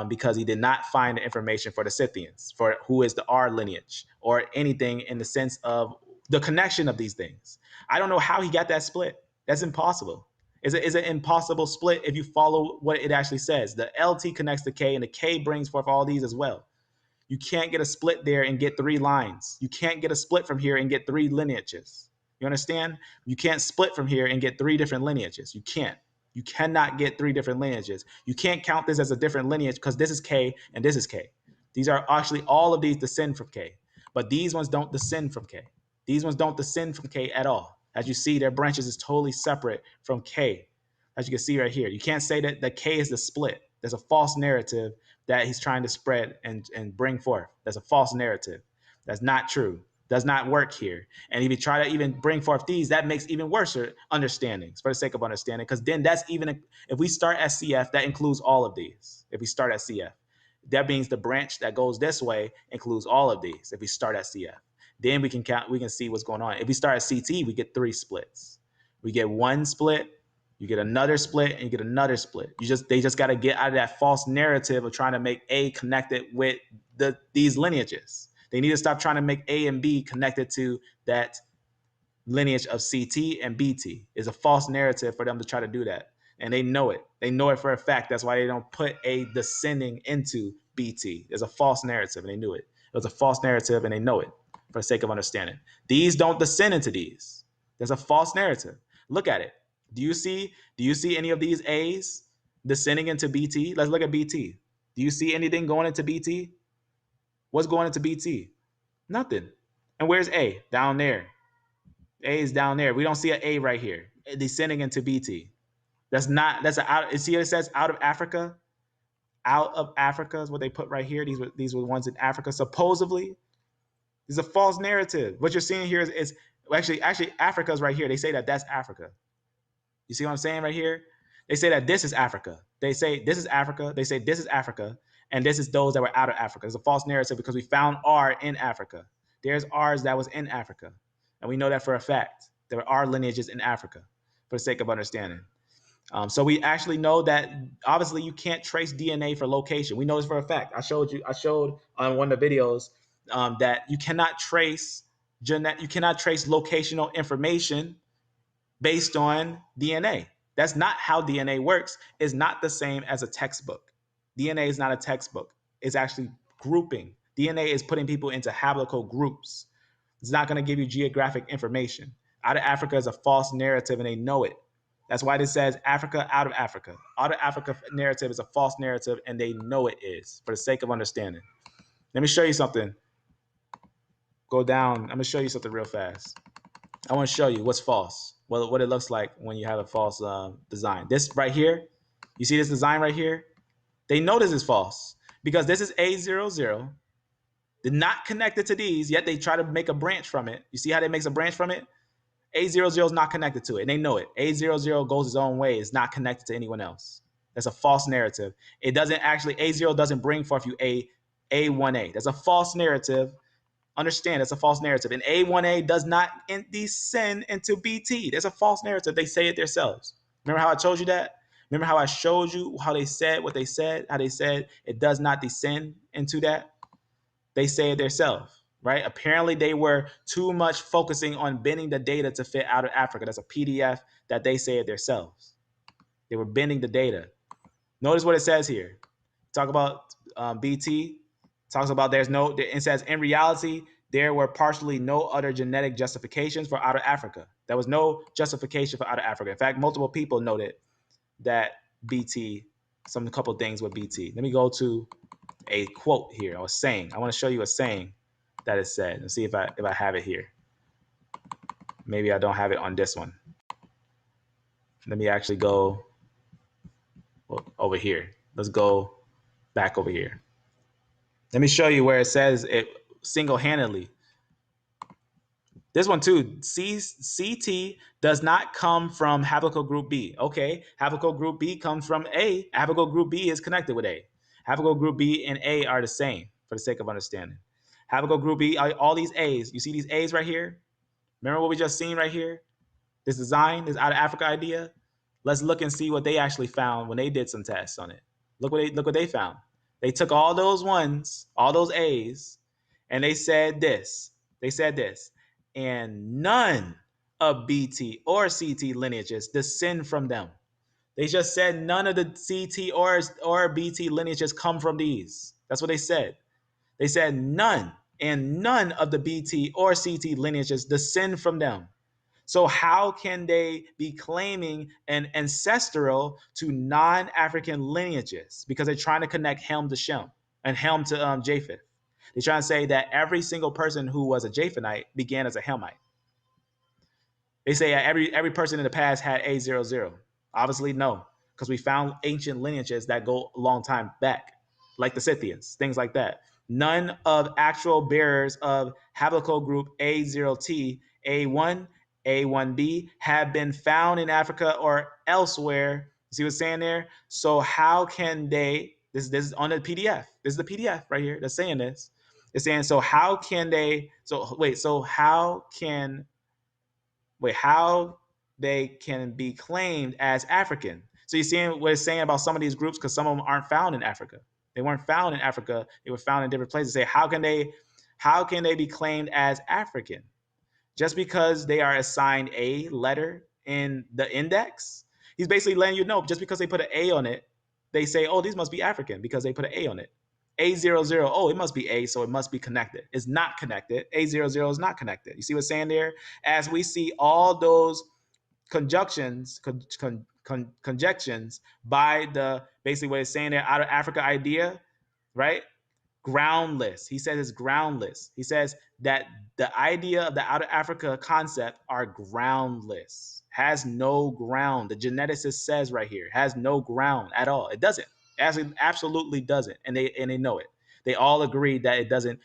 because he did not find the information for the Scythians, for who is the R lineage, or anything in the sense of the connection of these things. I don't know how he got that split. That's impossible. It's an impossible split if you follow what it actually says. The LT connects to K, and the K brings forth all these as well. You can't get a split there and get 3 lines. You can't get a split from here and get 3 lineages. You understand? You can't split from here and get 3 different lineages. You can't. You cannot get 3 different lineages. You can't count this as a different lineage because this is K and this is K. These are actually, all of these descend from K, but these ones don't descend from K. These ones don't descend from K at all. As you see, their branches is totally separate from K. As you can see right here, you can't say that the K is the split. There's a false narrative that he's trying to spread and bring forth. That's a false narrative. That's not true. Does not work here. And if you try to even bring forth these, that makes even worse understandings for the sake of understanding, because then that's even, if we start at CF, that includes all of these. If we start at CF, That means the branch that goes this way includes all of these. If we start at CF, then we can see what's going on. If we start at CT, we get 3 splits. We get 1 split, you get another split, and you get another split. They just got to get out of that false narrative of trying to make A connected with these lineages. They need to stop trying to make A and B connected to that lineage of CT and BT. It's a false narrative for them to try to do that. And they know it. They know it for a fact. That's why they don't put A descending into BT. There's a false narrative, and they knew it. It was a false narrative, and they know it for the sake of understanding. These don't descend into these. There's a false narrative. Look at it. Do you see any of these A's descending into BT? Let's look at BT. Do you see anything going into BT? What's going into BT? Nothing. And where's A? Down there. A is down there. We don't see an A right here descending into BT. That's see what it says out of Africa? Out of Africa is what they put right here. These were the ones in Africa. Supposedly, this is a false narrative. What you're seeing here is actually Africa's right here. They say that that's Africa. You see what I'm saying right here? They say that this is Africa. They say this is Africa. They say this is Africa. And this is those that were out of Africa. It's a false narrative because we found R in Africa. There's R's that was in Africa. And we know that for a fact. There are lineages in Africa for the sake of understanding. So we actually know that obviously you can't trace DNA for location. We know this for a fact. I showed on one of the videos that you cannot trace locational information based on DNA. That's not how DNA works. It's not the same as a textbook. DNA is not a textbook. It's actually grouping. DNA is putting people into haplotype groups. It's not going to give you geographic information. Out of Africa is a false narrative, and they know it. That's why this says Africa, out of Africa. Out of Africa narrative is a false narrative, and they know it is for the sake of understanding. Let me show you something. Go down. I'm going to show you something real fast. I want to show you what's false, what it looks like when you have a false design. This right here, you see this design right here? They know this is false because this is A00. They're not connected to these, yet they try to make a branch from it. You see how they makes a branch from it? A00 is not connected to it, and they know it. A00 goes its own way. It's not connected to anyone else. That's a false narrative. It doesn't actually, A0 doesn't bring forth you A1A. That's a false narrative. Understand, that's a false narrative. And A1A does not descend into BT. That's a false narrative. They say it themselves. Remember how I told you that? Remember how I showed you how they said what they said, how they said it does not descend into that? They say it themselves, right? Apparently they were too much focusing on bending the data to fit out of Africa. That's a PDF that they say it themselves. They were bending the data. Notice what it says here. Talk about BT. Talks about it says in reality, there were partially no other genetic justifications for out of Africa. There was no justification for out of Africa. In fact, multiple people noted that BT, a couple of things with BT. Let me go to a quote here, or a saying. I want to show you a saying that is said and see if I have it here. Maybe I don't have it on this one. Let me actually go over here. Let's go back over here. Let me show you where it says it single-handedly. This one too, CT does not come from haplotype group B. Okay, haplotype group B comes from A. Haplotype group B is connected with A. Haplotype group B and A are the same for the sake of understanding. Haplotype group B, all these A's, you see these A's right here? Remember what we just seen right here? This design, this out of Africa idea? Let's look and see what they actually found when they did some tests on it. Look what they found. They took all those ones, all those A's, and they said this. They said this. And none of BT or CT lineages descend from them. They just said none of the CT or BT lineages come from these. That's what they said. They said none, and none of the BT or CT lineages descend from them. So how can they be claiming an ancestral to non-African lineages? Because they're trying to connect Shem to Shem and Shem to Japheth. They're trying to say that every single person who was a Japhethite began as a Hamite. They say every person in the past had A00. Obviously, no, because we found ancient lineages that go a long time back, like the Scythians, things like that. None of actual bearers of haplotype group A0T, A1, A1B have been found in Africa or elsewhere. See what's saying there? So how can they This is on the PDF. This is the PDF right here that's saying this. It's saying, so how can they, how they can be claimed as African. So you're seeing what it's saying about some of these groups, because some of them aren't found in Africa. They weren't found in Africa. They were found in different places. Say, how can they be claimed as African? Just because they are assigned a letter in the index? He's basically letting you know, just because they put an A on it, they say, oh, these must be African because they put an A on it. A00, oh, it must be A, so it must be connected. It's not connected. A00 is not connected. You see what's saying there? As we see all those conjunctions by the, basically what it's saying there, out of Africa idea, right? Groundless. He says it's groundless. He says that the idea of the out of Africa concept are groundless, has no ground. The geneticist says right here, has no ground at all. It doesn't. It absolutely doesn't. And they know it. They all agree that it doesn't.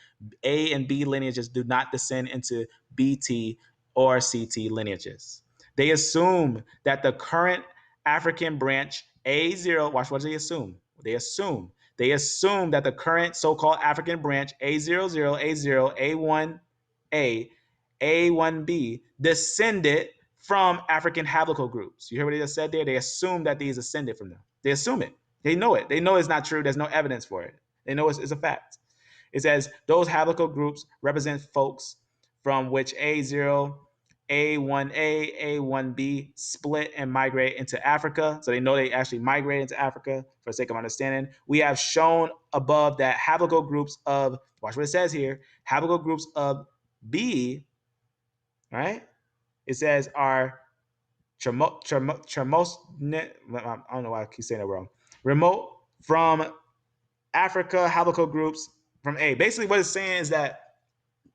A and B lineages do not descend into BT or CT lineages. They assume that the current African branch A0, watch what they assume. They assume that the current so-called African branch A00, A0, A1A, A1B descended from African haplotype groups. You hear what he just said there? They assume that these ascended from them. They assume it. They know it. They know it's not true. There's no evidence for it. They know it's a fact. It says those haplotype groups represent folks from which A0, A1A, A1B split and migrate into Africa. So they know they actually migrate into Africa for the sake of understanding. We have shown above that haplotype groups of, watch what it says here, haplotype groups of B, right? It says are I don't know why I keep saying that wrong. Remote from Africa, haplotype groups from A. Basically what it's saying is that,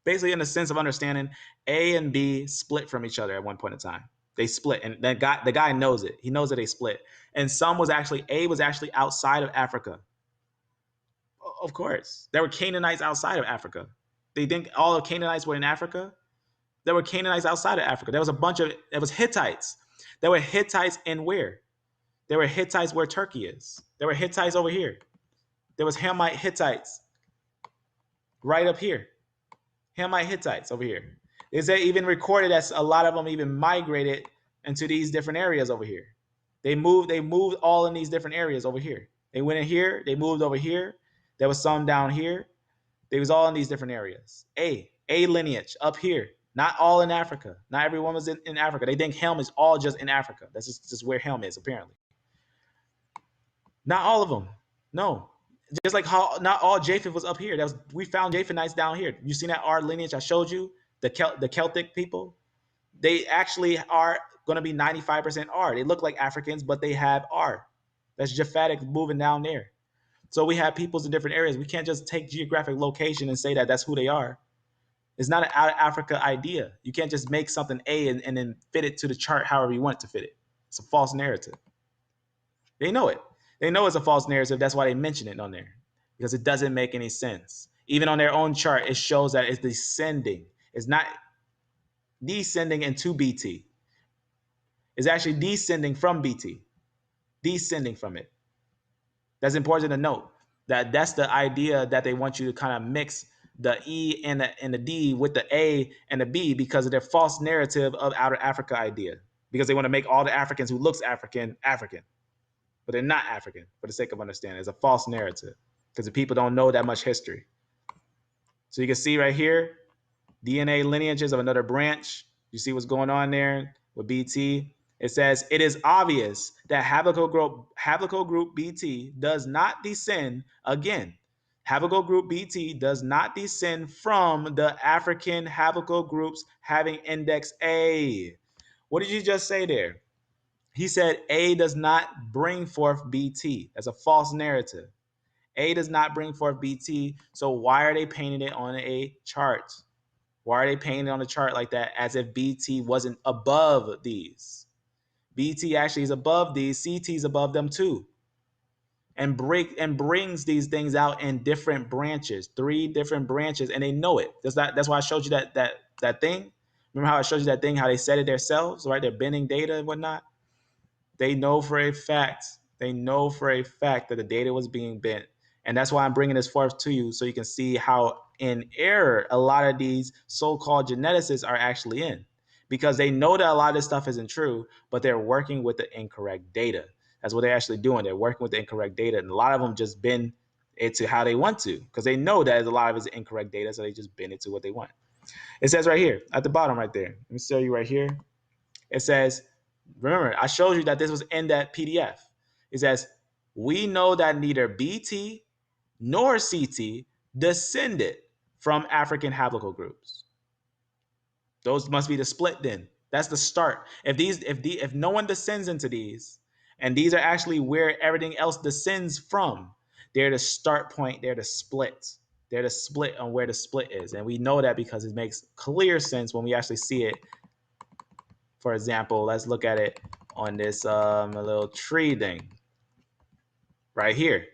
basically in the sense of understanding, A and B split from each other at one point in time. They split, and the guy knows it. He knows that they split. And A was actually outside of Africa. Of course. There were Canaanites outside of Africa. They think all of Canaanites were in Africa? There were Canaanites outside of Africa. There was Hittites. There were Hittites in where? There were Hittites where Turkey is. There were Hittites over here. There was Hamite Hittites right up here. Hamite Hittites over here. Is that even recorded that a lot of them even migrated into these different areas over here? They moved all in these different areas over here. They went in here, they moved over here. There was some down here. They was all in these different areas. A lineage up here. Not all in Africa. Not everyone was in Africa. They think Ham is all just in Africa. That's just where Ham is, apparently. Not all of them. No. Just like how not all Japheth was up here. We found Japhethites down here. You seen that R lineage I showed you? The Celtic people? They actually are going to be 95% R. They look like Africans, but they have R. That's Japhetic moving down there. So we have peoples in different areas. We can't just take geographic location and say that that's who they are. It's not an out of Africa idea. You can't just make something A and then fit it to the chart however you want to fit it. It's a false narrative. They know it. They know it's a false narrative. That's why they mention it on there, because it doesn't make any sense. Even on their own chart, it shows that it's descending. It's not descending into BT. It's actually descending from BT, descending from it. That's important to note. That's the idea that they want you to kind of mix the E and the D with the A and the B because of their false narrative of outer Africa idea. Because they want to make all the Africans who looks African, African. But they're not African for the sake of understanding. It's a false narrative because the people don't know that much history. So you can see right here, DNA lineages of another branch. You see what's going on there with BT. It says, it is obvious that haplotype group BT does not descend, again, haplotype group BT does not descend from the African haplotype groups having index A. What did you just say there? He said A does not bring forth BT. That's a false narrative. A does not bring forth BT, so why are they painting it on a chart? Why are they painting it on the chart like that as if BT wasn't above these? BT actually is above these. CT is above them too. And brings these things out in different branches, 3 different branches, and they know it. That's why I showed you that thing. Remember how I showed you that thing, how they said it themselves, right? They're bending data and whatnot. They know for a fact They know for a fact that the data was being bent. And that's why I'm bringing this forth to you so you can see how in error a lot of these so-called geneticists are actually in. Because they know that a lot of this stuff isn't true, but they're working with the incorrect data. That's what they're actually doing. They're working with the incorrect data. And a lot of them just bend it to how they want to, because they know that a lot of it's incorrect data, so they just bend it to what they want. It says right here, at the bottom right there. Let me show you right here. It says, remember, I showed you that this was in that PDF. It says, we know that neither BT nor CT descended from African haplogroups. Those must be the split then. That's the start. If no one descends into these, and these are actually where everything else descends from, they're the start point, they're the split. They're the split on where the split is. And we know that because it makes clear sense when we actually see it. For example, let's look at it on this little tree thing right here.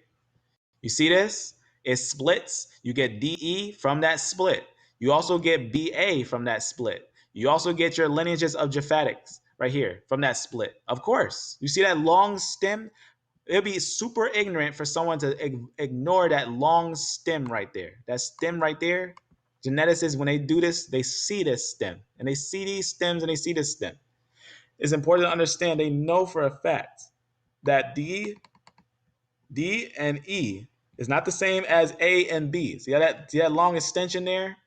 You see this? It splits. You get DE from that split. You also get BA from that split. You also get your lineages of Japhetics right here from that split. Of course. You see that long stem? It'd be super ignorant for someone to ignore that long stem right there. That stem right there. Geneticists, when they do this, they see this stem. And they see these stems and they see this stem. It's important to understand they know for a fact that D and E is not the same as A and B. See that long extension there?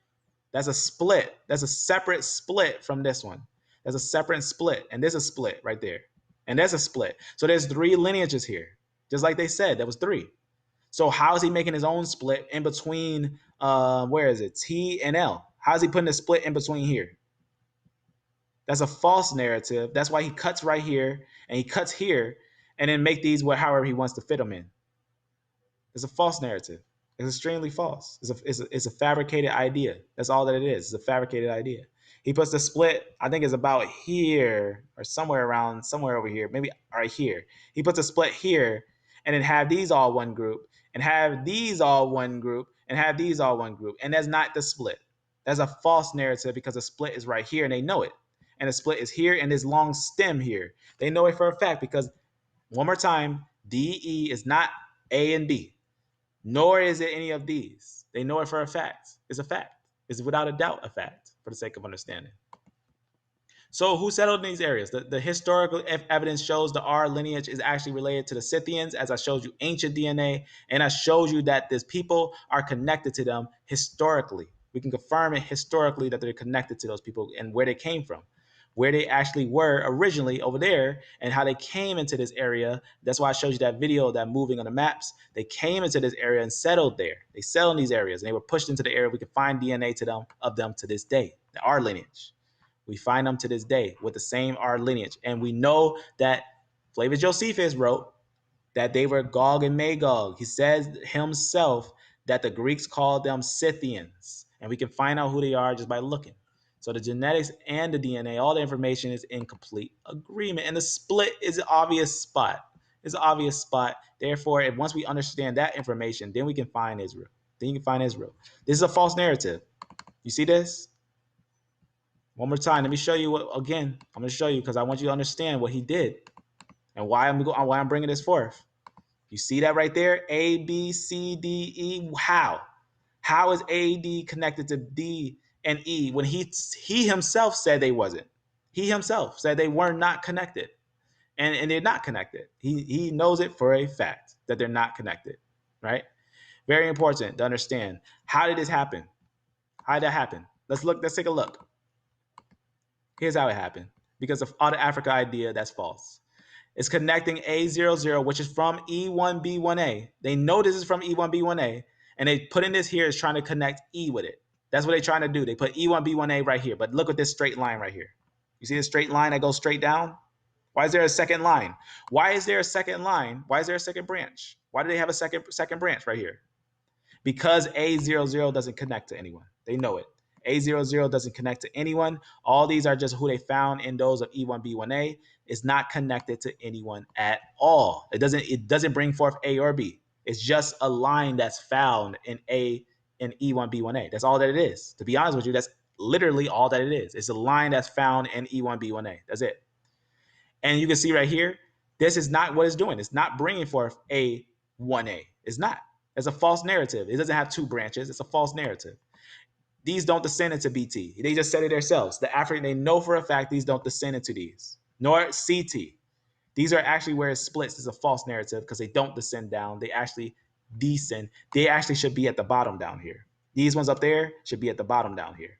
That's a split. That's a separate split from this one. That's a separate split. And there's a split right there. And there's a split. So there's 3 lineages here. Just like they said, there was 3. So how is he making his own split in between, where is it, T and L? How is he putting a split in between here? That's a false narrative. That's why he cuts right here and he cuts here and then make these however he wants to fit them in. It's a false narrative. It's extremely false. It's a fabricated idea. That's all that it is. It's a fabricated idea. He puts the split, I think it's about here or somewhere over here, maybe right here. He puts a split here and then have these all one group and have these all one group and have these all one group. And that's not the split. That's a false narrative because the split is right here and they know it. And the split is here and this long stem here. They know it for a fact because, one more time, DE is not A and B. Nor is it any of these. They know it for a fact. It's a fact. It's without a doubt a fact, for the sake of understanding. So who settled in these areas? The historical evidence shows the R lineage is actually related to the Scythians, as I showed you ancient DNA, and I showed you that these people are connected to them historically. We can confirm it historically that they're connected to those people and where they came from, where they actually were originally over there and how they came into this area. That's why I showed you that video, that moving on the maps. They came into this area and settled there. They settled in these areas and they were pushed into the area. We can find DNA of them to this day, the R lineage. We find them to this day with the same R lineage. And we know that Flavius Josephus wrote that they were Gog and Magog. He says himself that the Greeks called them Scythians. And we can find out who they are just by looking. So the genetics and the DNA, all the information is in complete agreement. And the split is an obvious spot. It's an obvious spot. Therefore, once we understand that information, then we can find Israel. Then you can find Israel. This is a false narrative. You see this? One more time. Let me show you again. I'm going to show you because I want you to understand what he did and why I'm bringing this forth. You see that right there? A, B, C, D, E. How? How is A, D connected to D and E when he himself said they wasn't? He himself said they were not connected. And they're not connected. He knows it for a fact that they're not connected, right? Very important to understand. How did this happen? How did that happen? Let's take a look. Here's how it happened. Because of all the Africa idea, that's false. It's connecting A00, which is from E1B1A. They know this is from E1B1A, and they put in this here is trying to connect E with it. That's what they're trying to do. They put E1B1A right here, but look at this straight line right here. You see this straight line that goes straight down? Why is there a second line? Why is there a second line? Why is there a second branch? Why do they have a second branch right here? Because A00 doesn't connect to anyone. They know it. A00 doesn't connect to anyone. All these are just who they found in those of E1B1A. It's not connected to anyone at all. It doesn't bring forth A or B. It's just a line that's found in E1B1A. That's all that it is. To be honest with you, that's literally all that it is. It's a line that's found in E1B1A. That's it. And you can see right here, This is not what it's doing. It's not bringing forth a 1A. It's not. It's a false narrative. It doesn't have two branches. It's a false narrative. These don't descend into BT. They just said it themselves. The African, they know for a fact these don't descend into these, nor CT. These are actually where it splits. It's a false narrative because they don't descend down. They actually descend. They actually should be at the bottom down here. These ones up there should be at the bottom down here.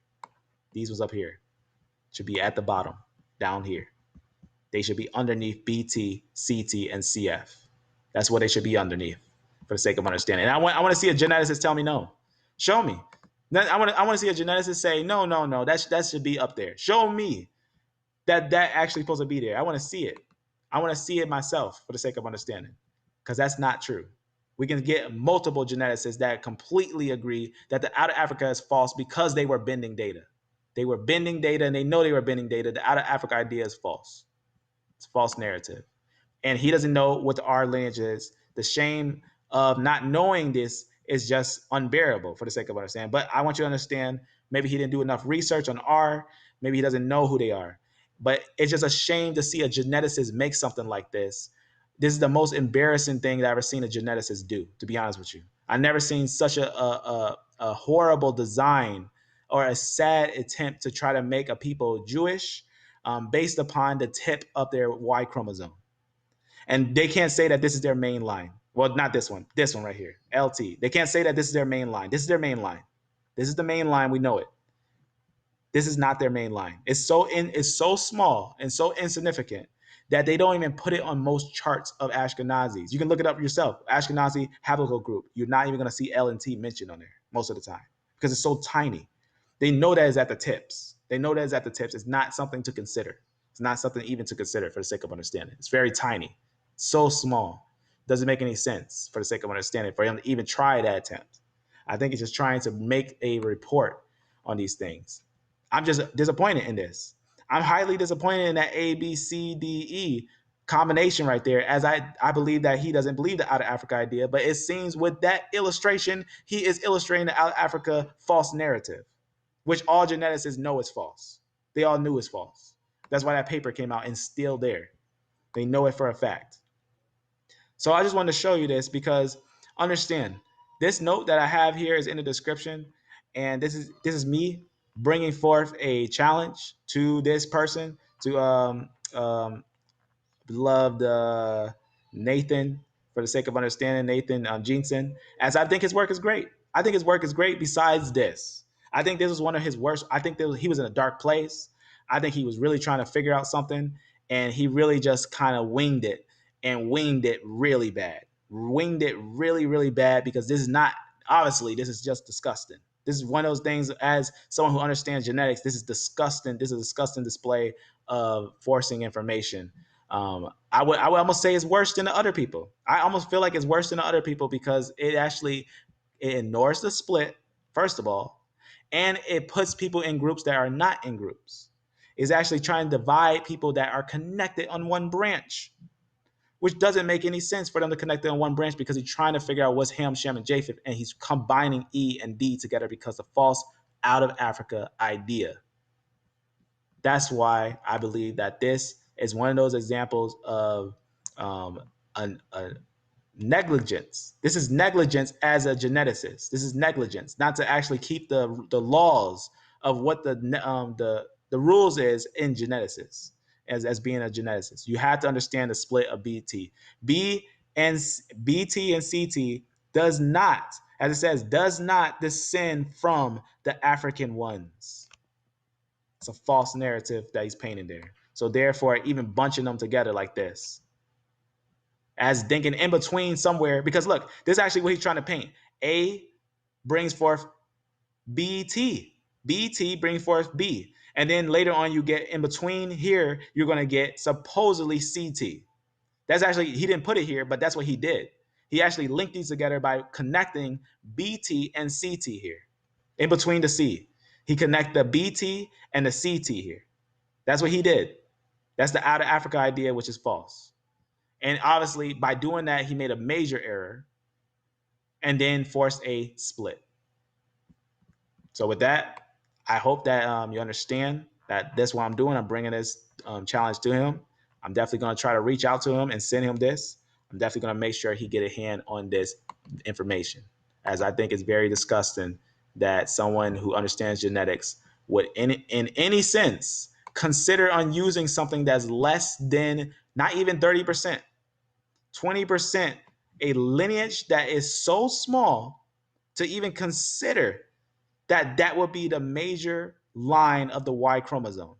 These ones up here should be at the bottom down here. They should be underneath BT, CT, and CF. That's what they should be underneath for the sake of understanding. And I want to see a geneticist tell me no. Show me. I want to see a geneticist say, no, that should be up there. Show me that actually supposed to be there. I want to see it. I want to see it myself for the sake of understanding, because that's not true. We can get multiple geneticists that completely agree that the out of Africa is false because they were bending data. They were bending data, and they know they were bending data. The out of Africa idea is false. It's a false narrative. And he doesn't know what the R lineage is. The shame of not knowing this is just unbearable for the sake of understanding. But I want you to understand, maybe he didn't do enough research on R. Maybe he doesn't know who they are. But it's just a shame to see a geneticist make something like this. This is the most embarrassing thing that I've ever seen a geneticist do, to be honest with you. I've never seen such a horrible design or a sad attempt to try to make a people Jewish based upon the tip of their Y chromosome. And they can't say that this is their main line. Well, not this one right here, LT. They can't say that this is their main line. This is their main line. This is the main line. We know it. This is not their main line. It's so small and so insignificant that they don't even put it on most charts of Ashkenazis. You can look it up yourself. Ashkenazi haplogroup. You're not even going to see L and T mentioned on there most of the time because it's so tiny. They know that it's at the tips. They know that it's at the tips. It's not something to consider. It's not something even to consider for the sake of understanding. It's very tiny, so small. Doesn't make any sense for the sake of understanding for him to even try that attempt. I think he's just trying to make a report on these things. I'm just disappointed in this. I'm highly disappointed in that A, B, C, D, E combination right there, as I believe that he doesn't believe the out of Africa idea, but it seems with that illustration, he is illustrating the out of Africa false narrative, which all geneticists know is false. They all knew it's false. That's why that paper came out and still there. They know it for a fact. So I just wanted to show you this because understand, this note that I have here is in the description, and this is me bringing forth a challenge to this person, to beloved Nathan, for the sake of understanding, Nathan Jeanson, as I think his work is great. I think his work is great besides this. I think this was one of his worst. I think he was in a dark place. I think he was really trying to figure out something, and he really just kind of winged it, and winged it really bad. Winged it really, really bad, because this is not, obviously, this is just disgusting. This is one of those things, as someone who understands genetics, this is disgusting. This is a disgusting display of forcing information. I would almost say it's worse than the other people. I almost feel like it's worse than the other people because it ignores the split, first of all, and it puts people in groups that are not in groups. It's actually trying to divide people that are connected on one branch, which doesn't make any sense for them to connect it on one branch, because he's trying to figure out what's Ham, Shem, and Japheth, and he's combining E and D together because of false out of Africa idea. That's why I believe that this is one of those examples of a negligence. This is negligence as a geneticist. This is negligence, not to actually keep the laws of what the rules is in geneticists. As being a geneticist, you have to understand the split of BT. BT and CT does not, as it says, does not descend from the African ones. It's a false narrative that he's painting there. So therefore, even bunching them together like this, as thinking in between somewhere, because look, this is actually what he's trying to paint. A brings forth BT. BT brings forth B. And then later on, you get in between here, you're going to get supposedly CT. That's actually, he didn't put it here, but that's what he did. He actually linked these together by connecting BT and CT here. In between the C, he connected the BT and the CT here. That's what he did. That's the out of Africa idea, which is false. And obviously, by doing that, he made a major error and then forced a split. So with that, I hope that you understand that that's what I'm doing. I'm bringing this challenge to him. I'm definitely going to try to reach out to him and send him this. I'm definitely going to make sure he get a hand on this information, as I think it's very disgusting that someone who understands genetics would, in any sense, consider on using something that's less than not even 30%, 20%, a lineage that is so small to even consider that that would be the major line of the Y chromosome.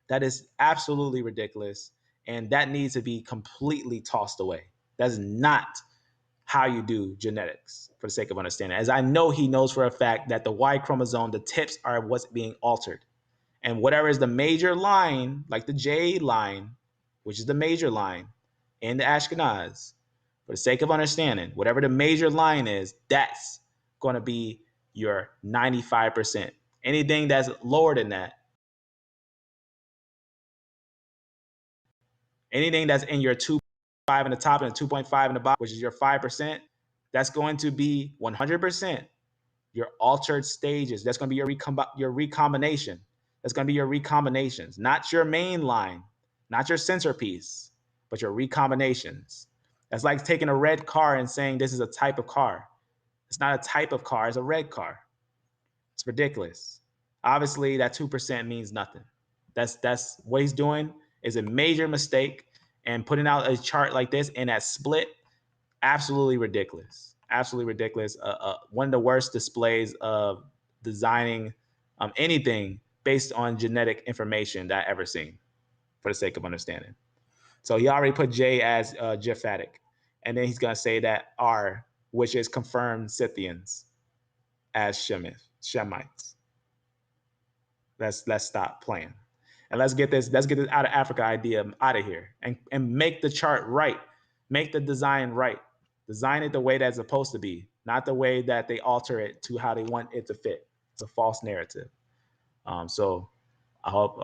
That is absolutely ridiculous, and that needs to be completely tossed away. That's not how you do genetics, for the sake of understanding. As I know he knows for a fact that the Y chromosome, the tips are what's being altered. And whatever is the major line, like the J line, which is the major line in the Ashkenaz, for the sake of understanding, whatever the major line is, that's going to be your 95%. Anything that's lower than that, anything that's in your 2.5 in the top and 2.5 in the bottom, which is your 5%, that's going to be 100% your altered stages. That's going to be your recombination. That's going to be your recombinations, not your main line, not your centerpiece, but your recombinations. That's like taking a red car and saying this is a type of car. It's not a type of car, it's a red car. It's ridiculous. Obviously, that 2% means nothing. That's what he's doing is a major mistake, and putting out a chart like this and that split, absolutely ridiculous. Absolutely ridiculous. One of the worst displays of designing anything based on genetic information that I ever seen, for the sake of understanding. So he already put J as Japhetic, and then he's gonna say that R, which is confirmed Scythians, as Shemites. Let's stop playing, and let's get this out of Africa idea out of here, and make the chart right, make the design right, design it the way that's supposed to be, not the way that they alter it to how they want it to fit. It's a false narrative. So I hope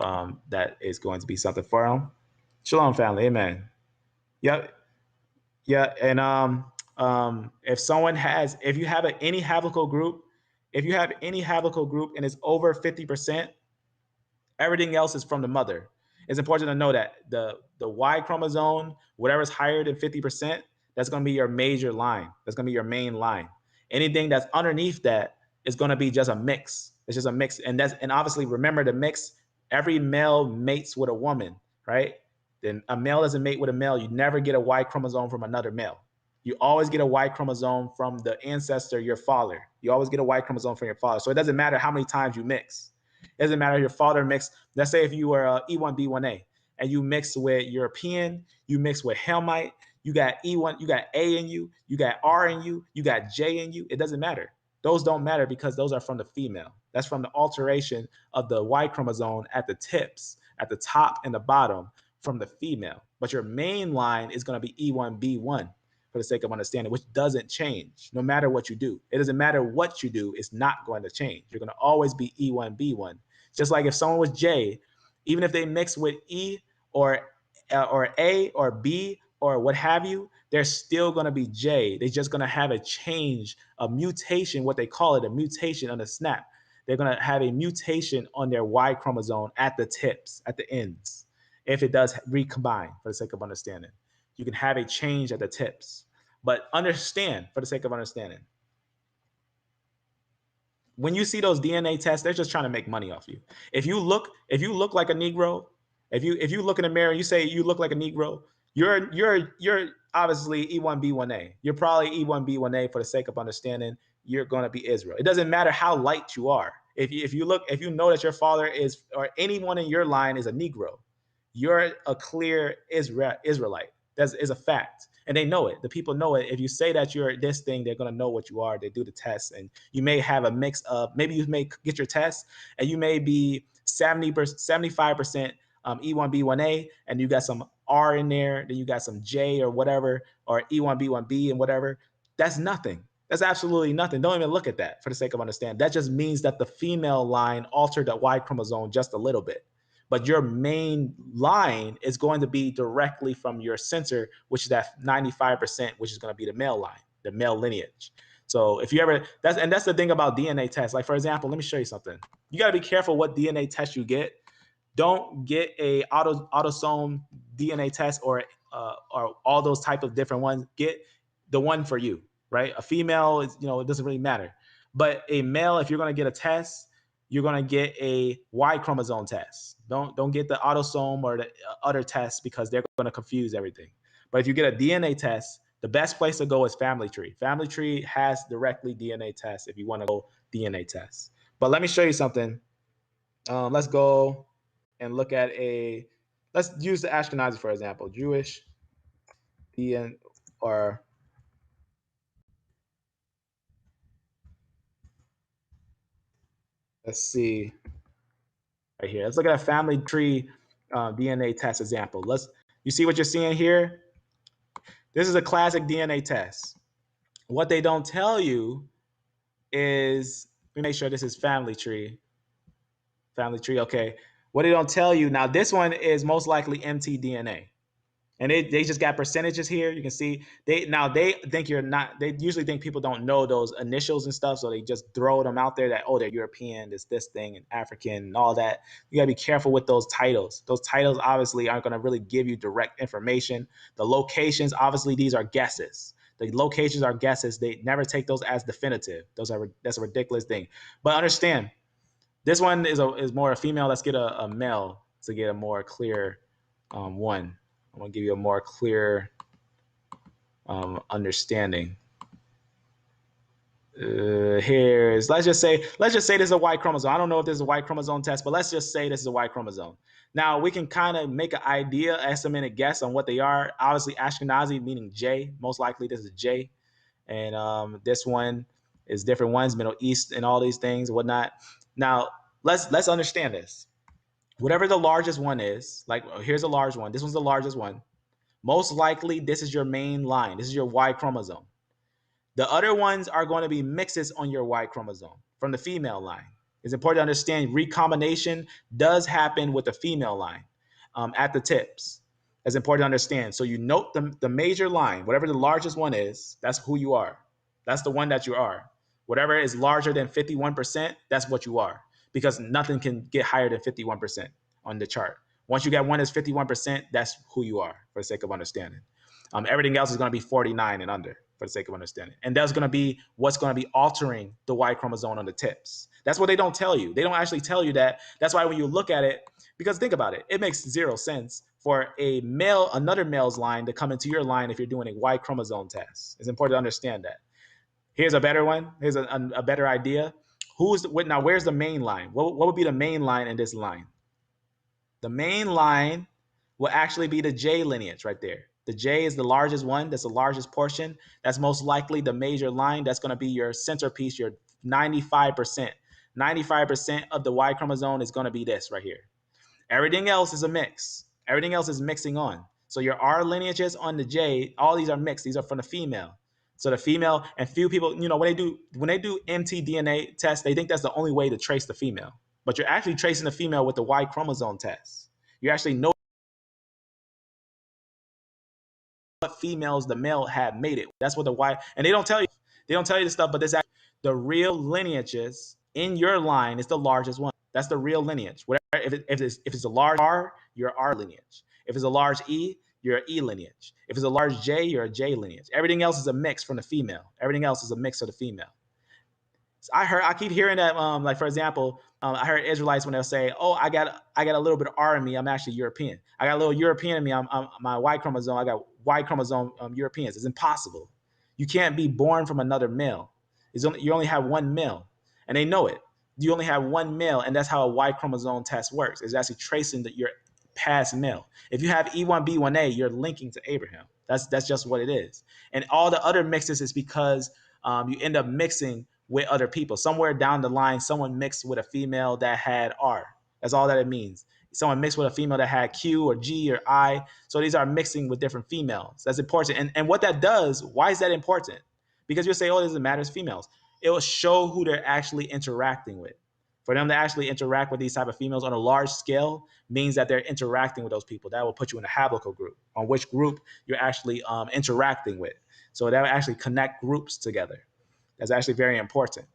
that is going to be something for them. Shalom, family. Amen. Yep. Yeah. And if you have any haplocal group, and it's over 50%, everything else is from the mother. It's important to know that the Y chromosome, whatever's higher than 50%, that's going to be your major line. That's going to be your main line. Anything that's underneath that is going to be just a mix. It's just a mix. And obviously, remember, the mix, every male mates with a woman, right? Then a male doesn't mate with a male. You never get a Y chromosome from another male. You always get a Y chromosome from the ancestor, your father. You always get a Y chromosome from your father. So it doesn't matter how many times you mix. It doesn't matter if your father mixed. Let's say if you were E1B1A and you mix with European, you mix with Hamite, you got E1, you got A in you, you got R in you, you got J in you. It doesn't matter. Those don't matter because those are from the female. That's from the alteration of the Y chromosome at the tips, at the top and the bottom from the female. But your main line is going to be E1B1, for the sake of understanding, which doesn't change no matter what you do. It doesn't matter what you do, it's not going to change. You're going to always be E1B1. Just like if someone was J, even if they mix with E or A or B or what have you, they're still going to be J. They're just going to have a change, a mutation, what they call it, a mutation on the snap. They're going to have a mutation on their Y chromosome at the tips, at the ends, if it does recombine, for the sake of understanding. You can have a change at the tips. But understand, for the sake of understanding, when you see those DNA tests, they're just trying to make money off you. If you look like a Negro, if you look in the mirror and you say you look like a Negro, you're obviously E1B1A. You're probably E1B1A, for the sake of understanding. You're going to be Israel. It doesn't matter how light you are. If you know that your father is, or anyone in your line is a Negro, you're a clear Israelite. That is a fact. And they know it. The people know it. If you say that you're this thing, they're going to know what you are. They do the test. And you may have a mix of, maybe you may get your test and you may be 75% E1B1A, and you got some R in there, then you got some J or whatever, or E1B1B and whatever. That's nothing. That's absolutely nothing. Don't even look at that, for the sake of understanding. That just means that the female line altered the Y chromosome just a little bit. But your main line is going to be directly from your center, which is that 95%, which is going to be the male line, the male lineage. So if you ever, that's the thing about DNA tests. Like, for example, let me show you something. You got to be careful what DNA test you get. Don't get a autosome DNA test or all those type of different ones, get the one for you, right? A female is, it doesn't really matter. But a male, if you're going to get a test, you're going to get a Y chromosome test. Don't get the autosome or the other tests because they're going to confuse everything. But if you get a DNA test, the best place to go is Family Tree. Family Tree has directly DNA tests if you want to go DNA tests. But let me show you something. Let's go and look at let's use the Ashkenazi, for example, Jewish DNA, or let's see right here. Let's look at a Family Tree DNA test example. You see what you're seeing here? This is a classic DNA test. What they don't tell you is, let me make sure this is Family Tree. Family Tree, okay. What they don't tell you, now this one is most likely mtDNA. And they just got percentages here. You can see they think you're not, they usually think people don't know those initials and stuff. So they just throw them out there that, oh, they're European, this thing, and African and all that. You gotta be careful with those titles. Those titles obviously aren't gonna really give you direct information. The locations, obviously these are guesses. The locations are guesses. They never take those as definitive. That's a ridiculous thing. But understand, this one is more a female. Let's get a male to get a more clear one. I'm gonna give you a more clear understanding. Let's just say this is a Y chromosome. I don't know if this is a Y chromosome test, but let's just say this is a Y chromosome. Now we can kind of make an idea, estimate, guess on what they are. Obviously Ashkenazi meaning J. Most likely this is J, and this one is different ones, Middle East, and all these things and whatnot. Now let's understand this. Whatever the largest one is, like here's a large one. This one's the largest one. Most likely, this is your main line. This is your Y chromosome. The other ones are going to be mixes on your Y chromosome from the female line. It's important to understand recombination does happen with the female line at the tips. It's important to understand. So you note the major line, whatever the largest one is, that's who you are. That's the one that you are. Whatever is larger than 51%, that's what you are, because nothing can get higher than 51% on the chart. Once you get one that's 51%, that's who you are, for the sake of understanding. Everything else is going to be 49 and under, for the sake of understanding. And that's going to be what's going to be altering the Y chromosome on the tips. That's what they don't tell you. They don't actually tell you that. That's why when you look at it, because think about it, it makes zero sense for another male's line to come into your line if you're doing a Y chromosome test. It's important to understand that. Here's a better one. Here's a better idea. Now, where's the main line? What would be the main line in this line? The main line will actually be the J lineage right there. The J is the largest one. That's the largest portion. That's most likely the major line. That's going to be your centerpiece, your 95%. 95% of the Y chromosome is going to be this right here. Everything else is a mix. Everything else is mixing on. So your R lineages on the J, all these are mixed. These are from the female. So the female, and few people, when they do mtDNA tests, they think that's the only way to trace the female. But you're actually tracing the female with the Y chromosome test. You actually know what females the male had made it. That's what the Y, and they don't tell you. They don't tell you this stuff, but this actually, the real lineages in your line is the largest one. That's the real lineage. Whatever, if it's a large R, you're R lineage. If it's a large E, you're an E lineage. If it's a large J, you're a J lineage. Everything else is a mix from the female. Everything else is a mix of the female. So I keep hearing that, like for example, I heard Israelites when they'll say, "Oh, I got a little bit of R in me. I'm actually European. I got a little European in me. I'm my Y chromosome. I got Y chromosome Europeans." It's impossible. You can't be born from another male. You only have one male, and they know it. You only have one male, and that's how a Y chromosome test works. It's actually tracing your past male. If you have E1B1A, you're linking to Abraham. That's just what it is. And all the other mixes is because you end up mixing with other people. Somewhere down the line, someone mixed with a female that had R. That's all that it means. Someone mixed with a female that had Q or G or I. So these are mixing with different females. That's important. And what that does, why is that important? Because you'll say, oh, it doesn't matter, it's females. It will show who they're actually interacting with. For them to actually interact with these type of females on a large scale means that they're interacting with those people. That will put you in a haplotype group, on which group you're actually interacting with. So that will actually connect groups together. That's actually very important.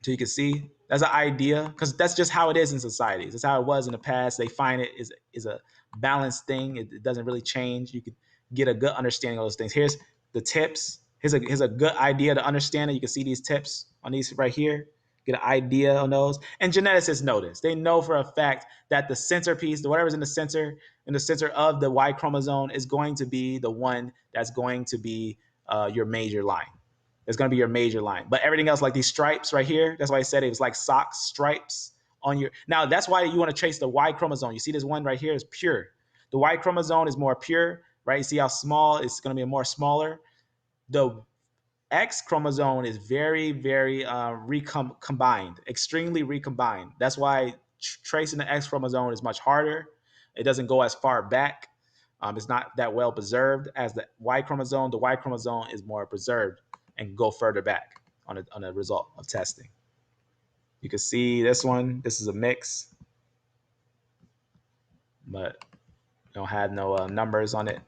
So you can see that's an idea, because that's just how it is in societies. That's how it was in the past. They find it is a balanced thing. It doesn't really change. You could get a good understanding of those things. Here's the tips. Here's a good idea to understand it. You can see these tips on these right here. Get an idea on those. And geneticists know this. They know for a fact that the centerpiece, whatever's in the center of the Y chromosome is going to be the one that's going to be your major line. It's going to be your major line. But everything else, like these stripes right here, that's why I said it was like socks, stripes on your. Now, that's why you want to trace the Y chromosome. You see this one right here is pure. The Y chromosome is more pure, right? You see how small it's going to be more smaller. The X chromosome is very, very combined, extremely recombined. That's why tracing the X chromosome is much harder. It doesn't go as far back. It's not that well preserved as the Y chromosome. The Y chromosome is more preserved and go further back on a result of testing. You can see this one. This is a mix, but don't have no numbers on it.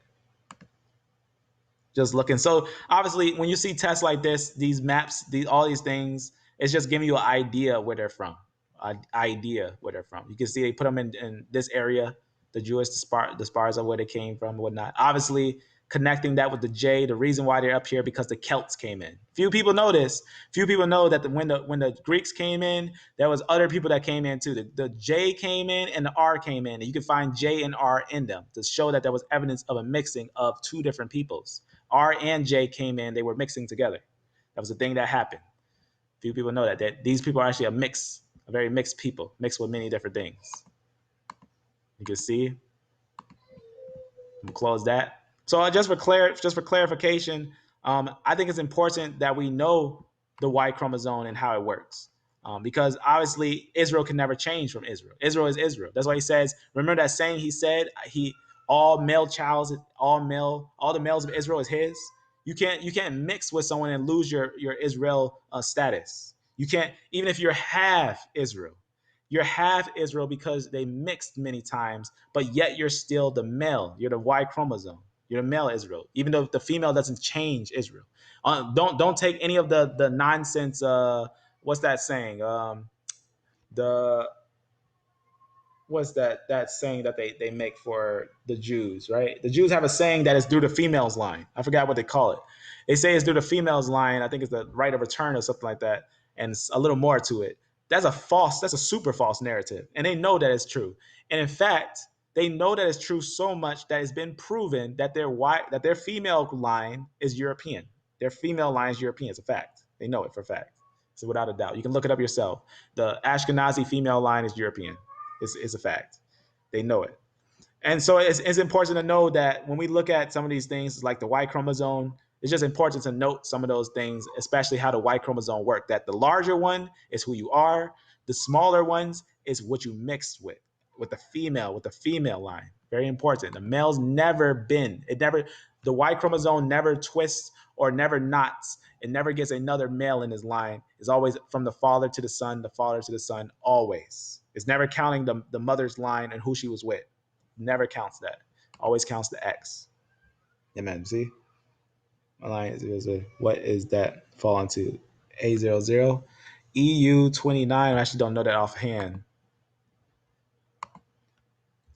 Just looking. So obviously, when you see tests like this, these maps, all these things, it's just giving you an idea where they're from. An idea where they're from. You can see they put them in this area, the Jewish spars of where they came from and whatnot. Obviously, connecting that with the J, the reason why they're up here because the Celts came in. Few people know this. Few people know that when the Greeks came in, there was other people that came in too. The J came in and the R came in, and you can find J and R in them to show that there was evidence of a mixing of two different peoples. R and J came in, they were mixing together. That was a thing that happened. Few people know that these people are actually a very mixed people, mixed with many different things. You can see. We'll close that. So just for clarification, I think it's important that we know the Y chromosome and how it works. Because obviously Israel can never change from Israel. Israel is Israel. That's why he says, remember that saying he said, all the males of Israel is his. You can't mix with someone and lose your Israel status. You can't, even if you're half Israel. You're half Israel because they mixed many times, but yet you're still the male. You're the Y chromosome. You're the male Israel, even though the female doesn't change Israel. Don't take any of the nonsense. What's that saying? What's that saying that they make for the Jews, right? The Jews have a saying that is through the female's line. I forgot what they call it. They say it's through the female's line. I think it's the right of return or something like that, and a little more to it. That's a super false narrative, and they know that it's true. And in fact, they know that it's true so much that it's been proven that their female line is European. Their female line is European. It's a fact. They know it for a fact. So without a doubt, you can look it up yourself. The Ashkenazi female line is European. It's a fact. They know it. And so it's important to know that when we look at some of these things like the Y chromosome, it's just important to note some of those things, especially how the Y chromosome work, that the larger one is who you are. The smaller ones is what you mixed with the female line. Very important. The male's the Y chromosome never twists or never knots. It never gets another male in his line. It's always from the father to the son, always. It's never counting the mother's line and who she was with. Never counts that. Always counts the X. Amen. See? My line is what is that fall onto? A00. EU29. I actually don't know that offhand.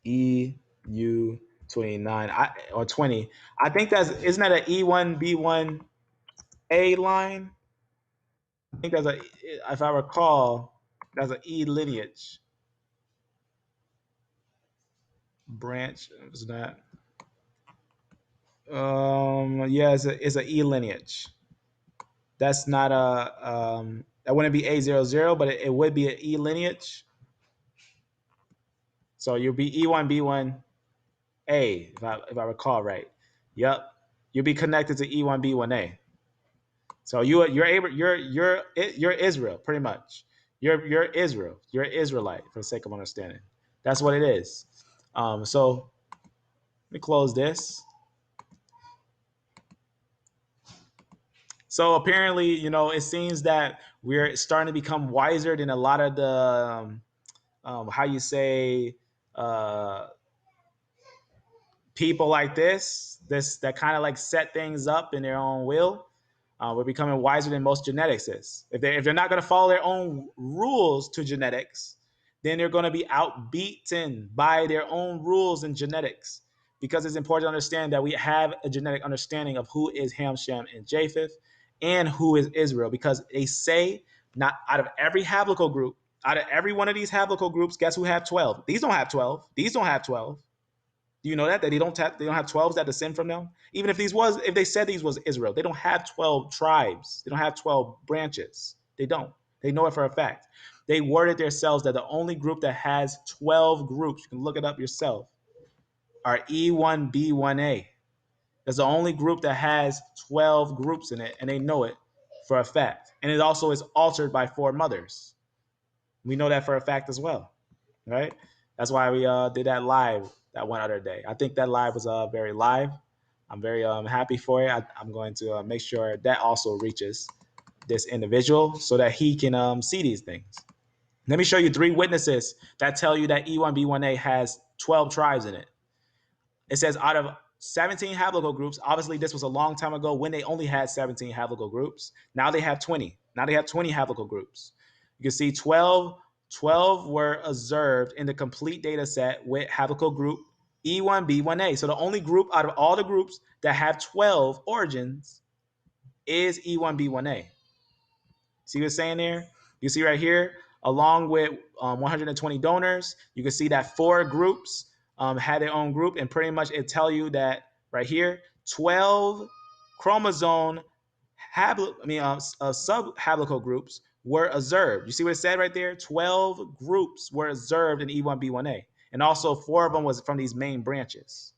EU29 or 20. I think isn't that an E1B1A line? I think if I recall, that's an E lineage branch. Is that? Yeah, it's a E lineage. That's not that wouldn't be A00, but it would be an E lineage. So you'll be E1B1A if I recall right. Yep, you'll be connected to E1B1A. So you're Israel pretty much. You're Israel. You're Israelite for the sake of understanding. That's what it is. So let me close this. So apparently, it seems that we're starting to become wiser than a lot of the how you say people like this that kind of like set things up in their own will. We're becoming wiser than most geneticists. If they're not going to follow their own rules to genetics, then they're going to be outbeaten by their own rules and genetics. Because it's important to understand that we have a genetic understanding of who is Ham, Shem, and Japheth, and who is Israel. Because they say, not out of every haplocal group, out of every one of these haplocal groups, guess who have 12? These don't have 12. These don't have 12. Do you know that they don't have 12s that descend from them? Even if they said these was Israel, they don't have 12 tribes. They don't have 12 branches. They don't. They know it for a fact. They worded themselves that the only group that has 12 groups, you can look it up yourself, are E1B1A. That's the only group that has 12 groups in it, and they know it for a fact. And it also is altered by 4 mothers. We know that for a fact as well, right? That's why we did that live that one other day. I think that live was very live. I'm very happy for it. I'm going to make sure that also reaches this individual so that he can see these things. Let me show you 3 witnesses that tell you that E1B1A has 12 tribes in it. It says out of 17 haplocal groups, obviously this was a long time ago when they only had 17 haplocal groups. Now they have 20. Now they have 20 haplocal groups. You can see 12 were observed in the complete data set with haplocal group E1B1A. So the only group out of all the groups that have 12 origins is E1B1A. See what it's saying there? You see right here, along with 120 donors, you can see that 4 groups had their own group, and pretty much it tell you that right here, 12 chromosome sub-haplocal groups were observed. You see what it said right there? 12 groups were observed in E1B1A, and also 4 of them was from these main branches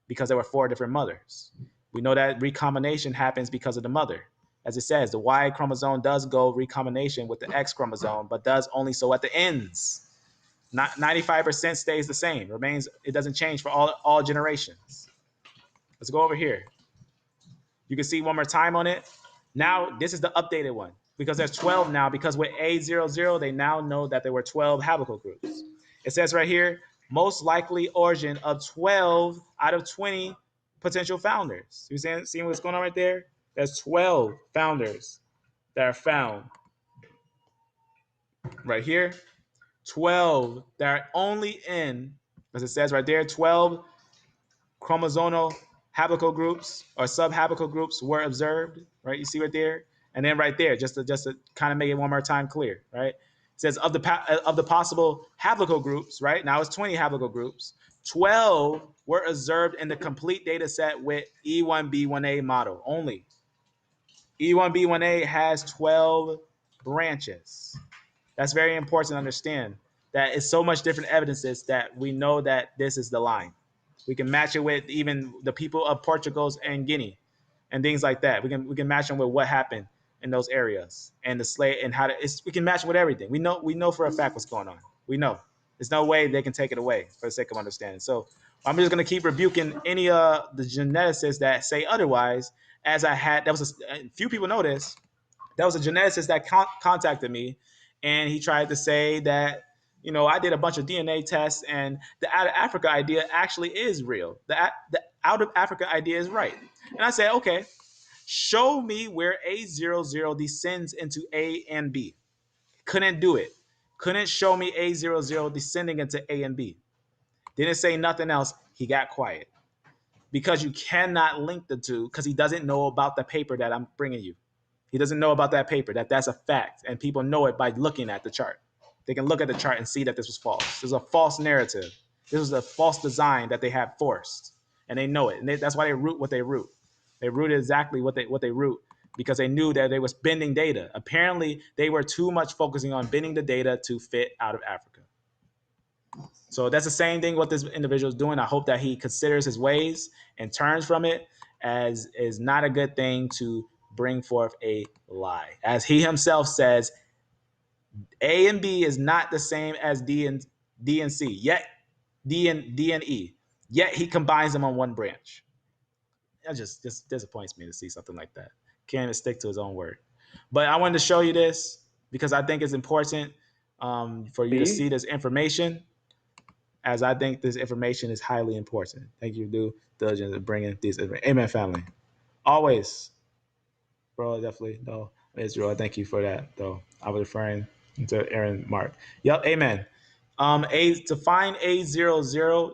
because there were 4 different mothers. We know that recombination happens because of the mother. As it says, the Y chromosome does go recombination with the X chromosome, but does only so at the ends. Not 95% stays the same, remains, it doesn't change for all generations. Let's go over here. You can see one more time on it. Now, this is the updated one because there's 12 now, because with A00, they now know that there were 12 haplocal groups. It says right here, most likely origin of 12 out of 20 potential founders. You seeing what's going on right there? There's 12 founders that are found right here. 12 that are only in, as it says right there, 12 chromosomal haplocal groups or sub-haplocal groups were observed, right? You see right there, and then right there, just to kind of make it one more time clear, right? It says of the possible haplocal groups, right? Now it's 20 haplocal groups. 12 were observed in the complete data set with E1B1A model only. E1B1A has 12 branches. That's very important to understand. That is so much different evidences that we know that this is the line. We can match it with even the people of Portugal and Guinea and things like that. We can match them with what happened in those areas and the slave and how we can match it with everything. We know for a fact what's going on. We know. There's no way they can take it away for the sake of understanding. So I'm just going to keep rebuking any the geneticists that say otherwise. As I had, that was a few people know this. That was a geneticist that contacted me, and he tried to say that, I did a bunch of DNA tests, and the out of Africa idea actually is real. The out of Africa idea is right. And I said, okay, show me where A00 descends into A and B. Couldn't do it. Couldn't show me A00 descending into A and B. Didn't say nothing else. He got quiet. Because you cannot link the two, because he doesn't know about the paper that I'm bringing you. He doesn't know about that paper, that's a fact. And people know it by looking at the chart. They can look at the chart and see that this was false. This is a false narrative. This was a false design that they have forced. And they know it. And that's why they root what they root. They rooted exactly what they root, because they knew that they was bending data. Apparently, they were too much focusing on bending the data to fit out of Africa. So that's the same thing what this individual is doing. I hope that he considers his ways and turns from it, as is not a good thing to bring forth a lie. As he himself says, A and B is not the same as D and C, yet D and E, yet he combines them on one branch. That just disappoints me to see something like that. Can't even stick to his own word. But I wanted to show you this because I think it's important for you to see this information, as I think this information is highly important. Thank you, diligence, in bringing these. Amen, family. Always, bro, definitely. No, Israel, thank you for that, though. I was referring to Aaron Mark. Yep, amen. To find A00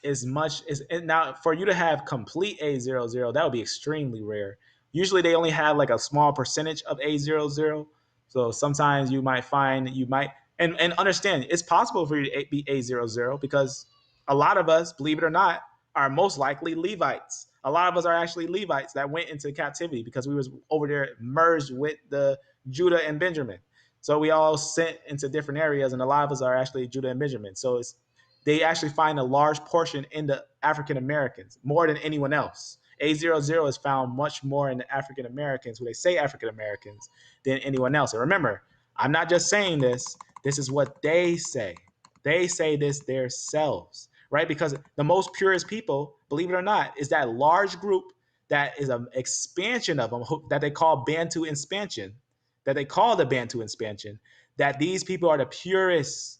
is much is now for you to have complete A00, that would be extremely rare. Usually they only have like a small percentage of A00. So sometimes you might and understand it's possible for you to be A00 because a lot of us, believe it or not, are most likely Levites. A lot of us are actually Levites that went into captivity because we was over there merged with the Judah and Benjamin. So we all sent into different areas, and a lot of us are actually Judah and Benjamin. So they actually find a large portion in the African Americans, more than anyone else. A00 is found much more in the African Americans, who they say African Americans, than anyone else. And remember, I'm not just saying this. This is what they say. They say this themselves, right? Because the most purest people, believe it or not, is that large group that is an expansion of them that they call Bantu expansion, that they call the Bantu expansion, that these people are the purest.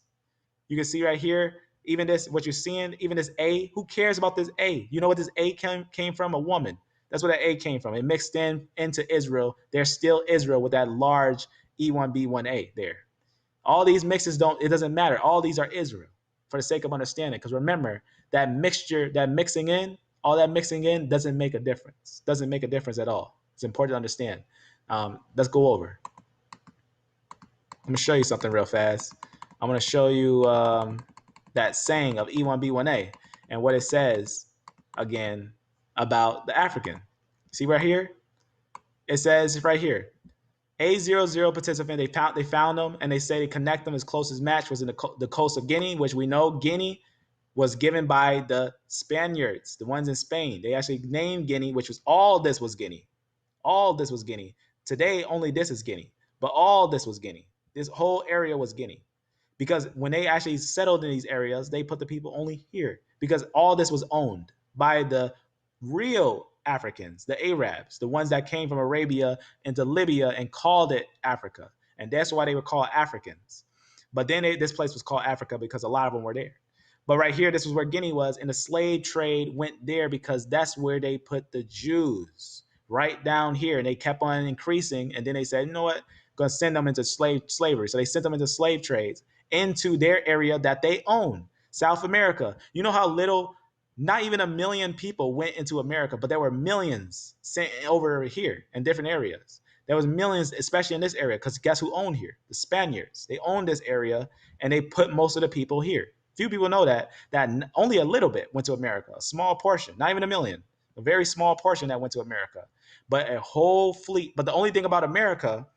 You can see right here, even this, what you're seeing, even this A, who cares about this A? You know what this A came from? A woman. That's where that A came from. It mixed into Israel. There's still Israel with that large E1B1A there. All these mixes it doesn't matter. All these are Israel for the sake of understanding. Because remember, that mixture, all that mixing in doesn't make a difference. Doesn't make a difference at all. It's important to understand. Let's go over. I'm going to show you something real fast. I'm going to show you that saying of E1B1A and what it says, again, about the African. See right here? It says right here, A00 participant, they found them, and they say they connect them as closest match was in the coast of Guinea, which we know Guinea was given by the Spaniards, the ones in Spain. They actually named Guinea, which was all this was Guinea. All this was Guinea. Today, only this is Guinea, but all this was Guinea. This whole area was Guinea. Because when they actually settled in these areas, they put the people only here because all this was owned by the real Africans, the Arabs, the ones that came from Arabia into Libya and called it Africa. And that's why they were called Africans. But then this place was called Africa because a lot of them were there. But right here, this was where Guinea was, and the slave trade went there because that's where they put the Jews, right down here. And they kept on increasing, and then they said, you know what, I'm going to send them into slavery. So they sent them into slave trades into their area that they own, South America. You know how little, not even 1 million people went into America, but there were millions sent over here in different areas. There was millions, especially in this area, because guess who owned here? The Spaniards. They owned this area, and they put most of the people here. Few people know that only a little bit went to America, a small portion, not even 1 million, a very small portion that went to America, but a whole fleet. But the only thing about America,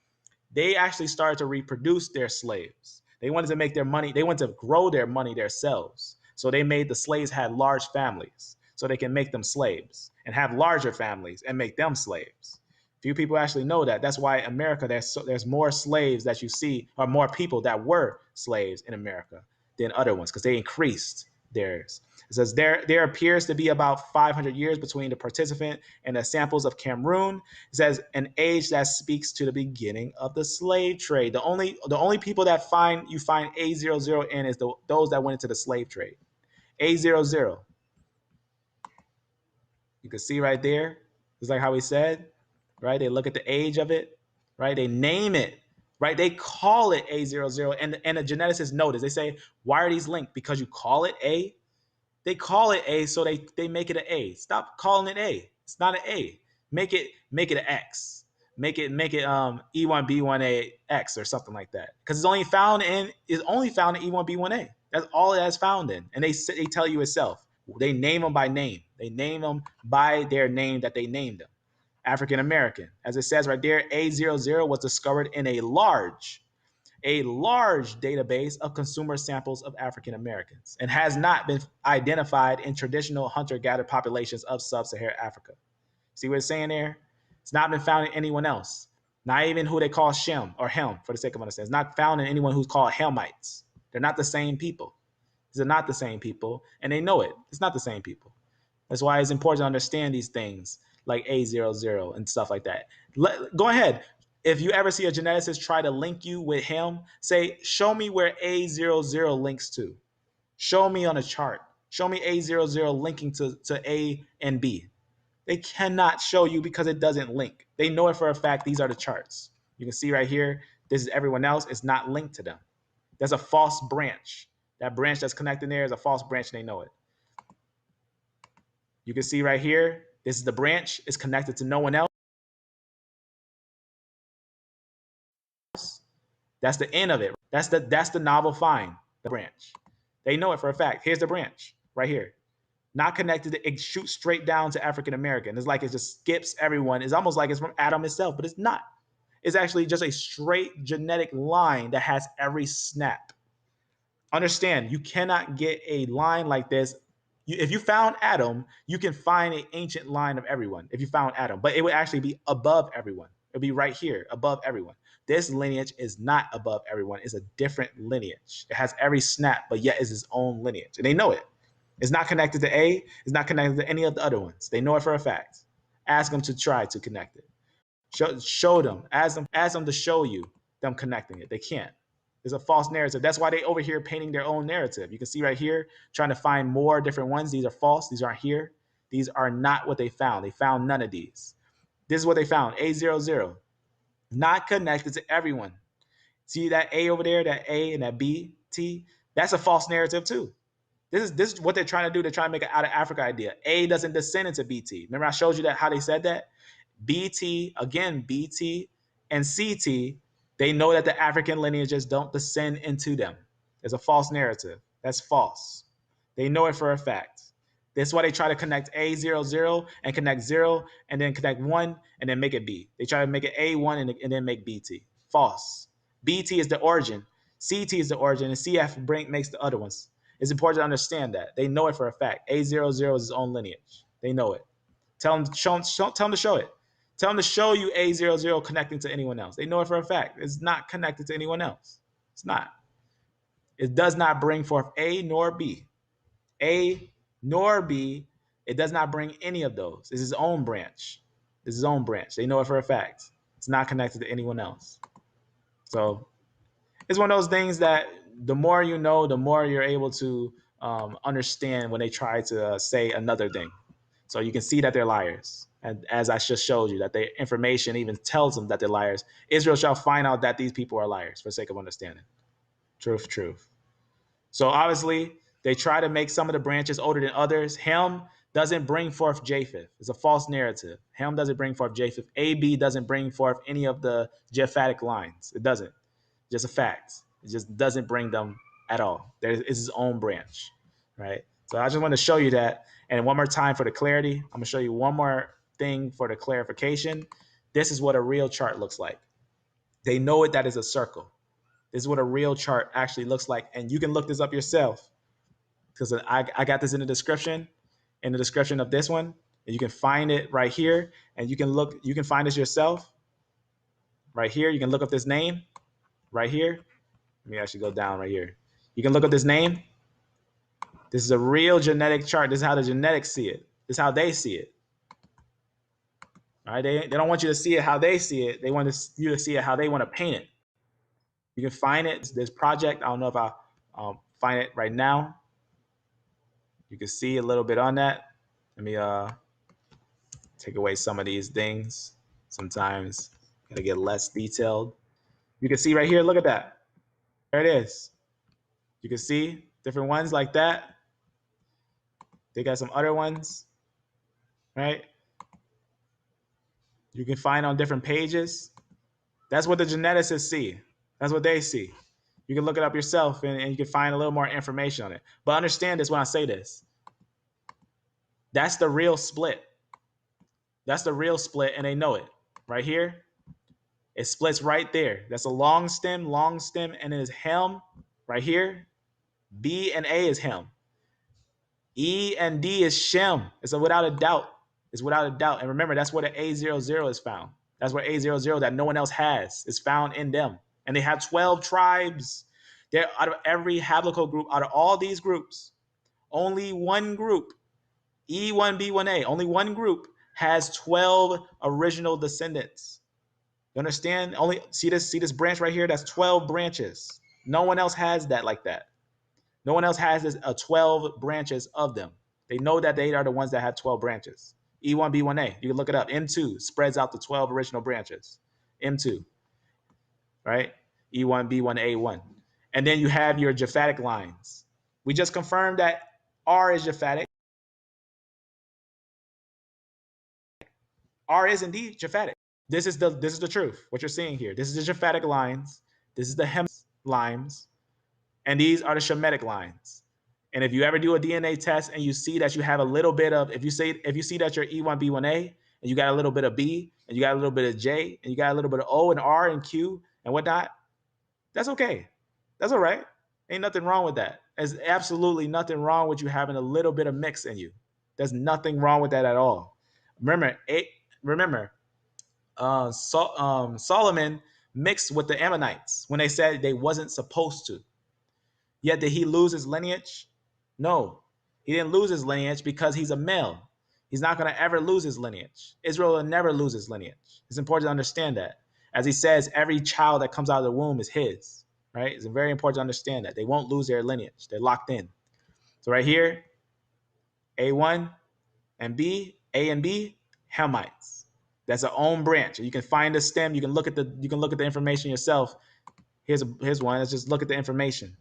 they actually started to reproduce their slaves. They wanted to make their money. They wanted to grow their money themselves. So they made the slaves had large families so they can make them slaves and have larger families and make them slaves. Few people actually know that. That's why America, there's more slaves that you see, or more people that were slaves in America than other ones because they increased theirs. It says there appears to be about 500 years between the participant and the samples of Cameroon. It says an age that speaks to the beginning of the slave trade. The only people that you find A00 in is those that went into the slave trade. A00. You can see right there. It's like how we said, right? They look at the age of it, right? They name it, right? They call it A00, and the geneticists notice. They say, why are these linked? Because you call it A. They call it A, so they make it an A. Stop calling it A. It's not an A. Make it an X. Make it E1B1A X or something like that. Because it's only found in E1B1A. That's all it has found in, and they tell you itself. They name them by name. They name them by their name that they named them. African American, as it says right there, A00 was discovered in a large database of consumer samples of African Americans and has not been identified in traditional hunter-gatherer populations of sub-Saharan Africa. See what it's saying there? It's not been found in anyone else, not even who they call Shem or Hem, for the sake of understanding. It's not found in anyone who's called Hamites. They're not the same people. These are not the same people, and they know it. It's not the same people. That's why it's important to understand these things like A00 and stuff like that. Go ahead. If you ever see a geneticist try to link you with him, say, show me where A00 links to. Show me on a chart. Show me A00 linking to A and B. They cannot show you because it doesn't link. They know it for a fact. These are the charts. You can see right here, this is everyone else. It's not linked to them. That's a false branch. That branch that's connecting there is a false branch, and they know it. You can see right here, this is the branch. It's connected to no one else. That's the end of it. That's the novel find, the branch. They know it for a fact. Here's the branch right here. Not connected. It shoots straight down to African American. It's like it just skips everyone. It's almost like it's from Adam himself, but it's not. It's actually just a straight genetic line that has every snap. Understand, you cannot get a line like this. If you found Adam, you can find an ancient line of everyone if you found Adam, but it would actually be above everyone. It would be right here, above everyone. This lineage is not above everyone. It's a different lineage. It has every snap, but yet is its own lineage. And they know it. It's not connected to A. It's not connected to any of the other ones. They know it for a fact. Ask them to try to connect it. Show them. Ask them to show you them connecting it. They can't. It's a false narrative. That's why they over here painting their own narrative. You can see right here, trying to find more different ones. These are false. These aren't here. These are not what they found. They found none of these. This is what they found. A00. Not connected to everyone. See that A over there, that A and that B, T? That's a false narrative too. This is what they're trying to do. They're trying to make an out of Africa idea. A doesn't descend into BT. Remember I showed you that how they said that? BT, again, BT and CT, they know that the African lineages don't descend into them. It's a false narrative. That's false. They know it for a fact. That's why they try to connect A00 and connect 0 and then connect 1 and then make it B. They try to make it A1 and then make BT. False. BT is the origin. CT is the origin, and CF makes the other ones. It's important to understand that. They know it for a fact. A00 is its own lineage. They know it. Tell them to show it. Tell them to show you A00 connecting to anyone else. They know it for a fact. It's not connected to anyone else. It's not. It does not bring forth A nor B. A nor B. It does not bring any of those. It's his own branch. It's his own branch. They know it for a fact. It's not connected to anyone else. So it's one of those things that the more you know, the more you're able to understand when they try to say another thing. So you can see that they're liars. And as I just showed you, that the information even tells them that they're liars. Israel shall find out that these people are liars for sake of understanding. Truth, truth. So obviously, they try to make some of the branches older than others. Shem doesn't bring forth Japheth. It's a false narrative. Shem doesn't bring forth Japheth. AB doesn't bring forth any of the Japhetic lines. It doesn't. Just a fact. It just doesn't bring them at all. There is his own branch, right? So I just want to show you that. And one more time for the clarity, I'm going to show you one more thing for the clarification. This is what a real chart looks like. They know it, that is a circle. This is what a real chart actually looks like. And you can look this up yourself because I got this in the description of this one. And you can find it right here. And you can find this yourself right here. You can look up this name right here. Let me actually go down right here. You can look up this name. This is a real genetic chart. This is how the genetics see it. This is how they see it. All right, they don't want you to see it how they see it. They want you to see it how they want to paint it. You can find it. This project, I don't know if I'll find it right now. You can see a little bit on that. Let me take away some of these things. Sometimes gotta get less detailed. You can see right here, look at that. There it is. You can see different ones like that. They got some other ones, right? You can find on different pages. That's what the geneticists see. That's what they see. You can look it up yourself and you can find a little more information on it. But understand this when I say this. That's the real split. That's the real split, and they know it. Right here, it splits right there. That's a long stem, and it is Shem right here. B and A is Shem. E and D is Shem. It's without a doubt. It's without a doubt. And remember, that's where the A00 is found. That's where A00 that no one else has is found in them. And they have 12 tribes. They're out of every haplogroup group, out of all these groups, only one group, E1B1A, only one group has 12 original descendants. You understand? Only see this branch right here? That's 12 branches. No one else has that like that. No one else has this 12 branches of them. They know that they are the ones that have 12 branches. E1B1A, you can look it up. M2 spreads out the 12 original branches. M2, right? E1B1A1. And then you have your Japhetic lines. We just confirmed that R is Japhetic. R is indeed Japhetic. This is the truth. What you're seeing here. This is the Japhetic lines. This is the Hem lines, and these are the Shemitic lines. And if you ever do a DNA test and you see that you have a little bit of, if you see that you're E1B1A and you got a little bit of B and you got a little bit of J and you got a little bit of O and R and Q and whatnot, that's okay. That's all right. Ain't nothing wrong with that. There's absolutely nothing wrong with you having a little bit of mix in you. There's nothing wrong with that at all. Remember, Solomon mixed with the Ammonites when they said they wasn't supposed to. Yet did he lose his lineage? No, he didn't lose his lineage because he's a male. He's not going to ever lose his lineage. Israel will never lose his lineage. It's important to understand that. As he says, every child that comes out of the womb is his, right? It's very important to understand that. They won't lose their lineage. They're locked in. So right here, A1 and B, A and B, Hamites. That's a own branch. You can find the stem. You can look at the information yourself. Here's one. Let's just look at the information.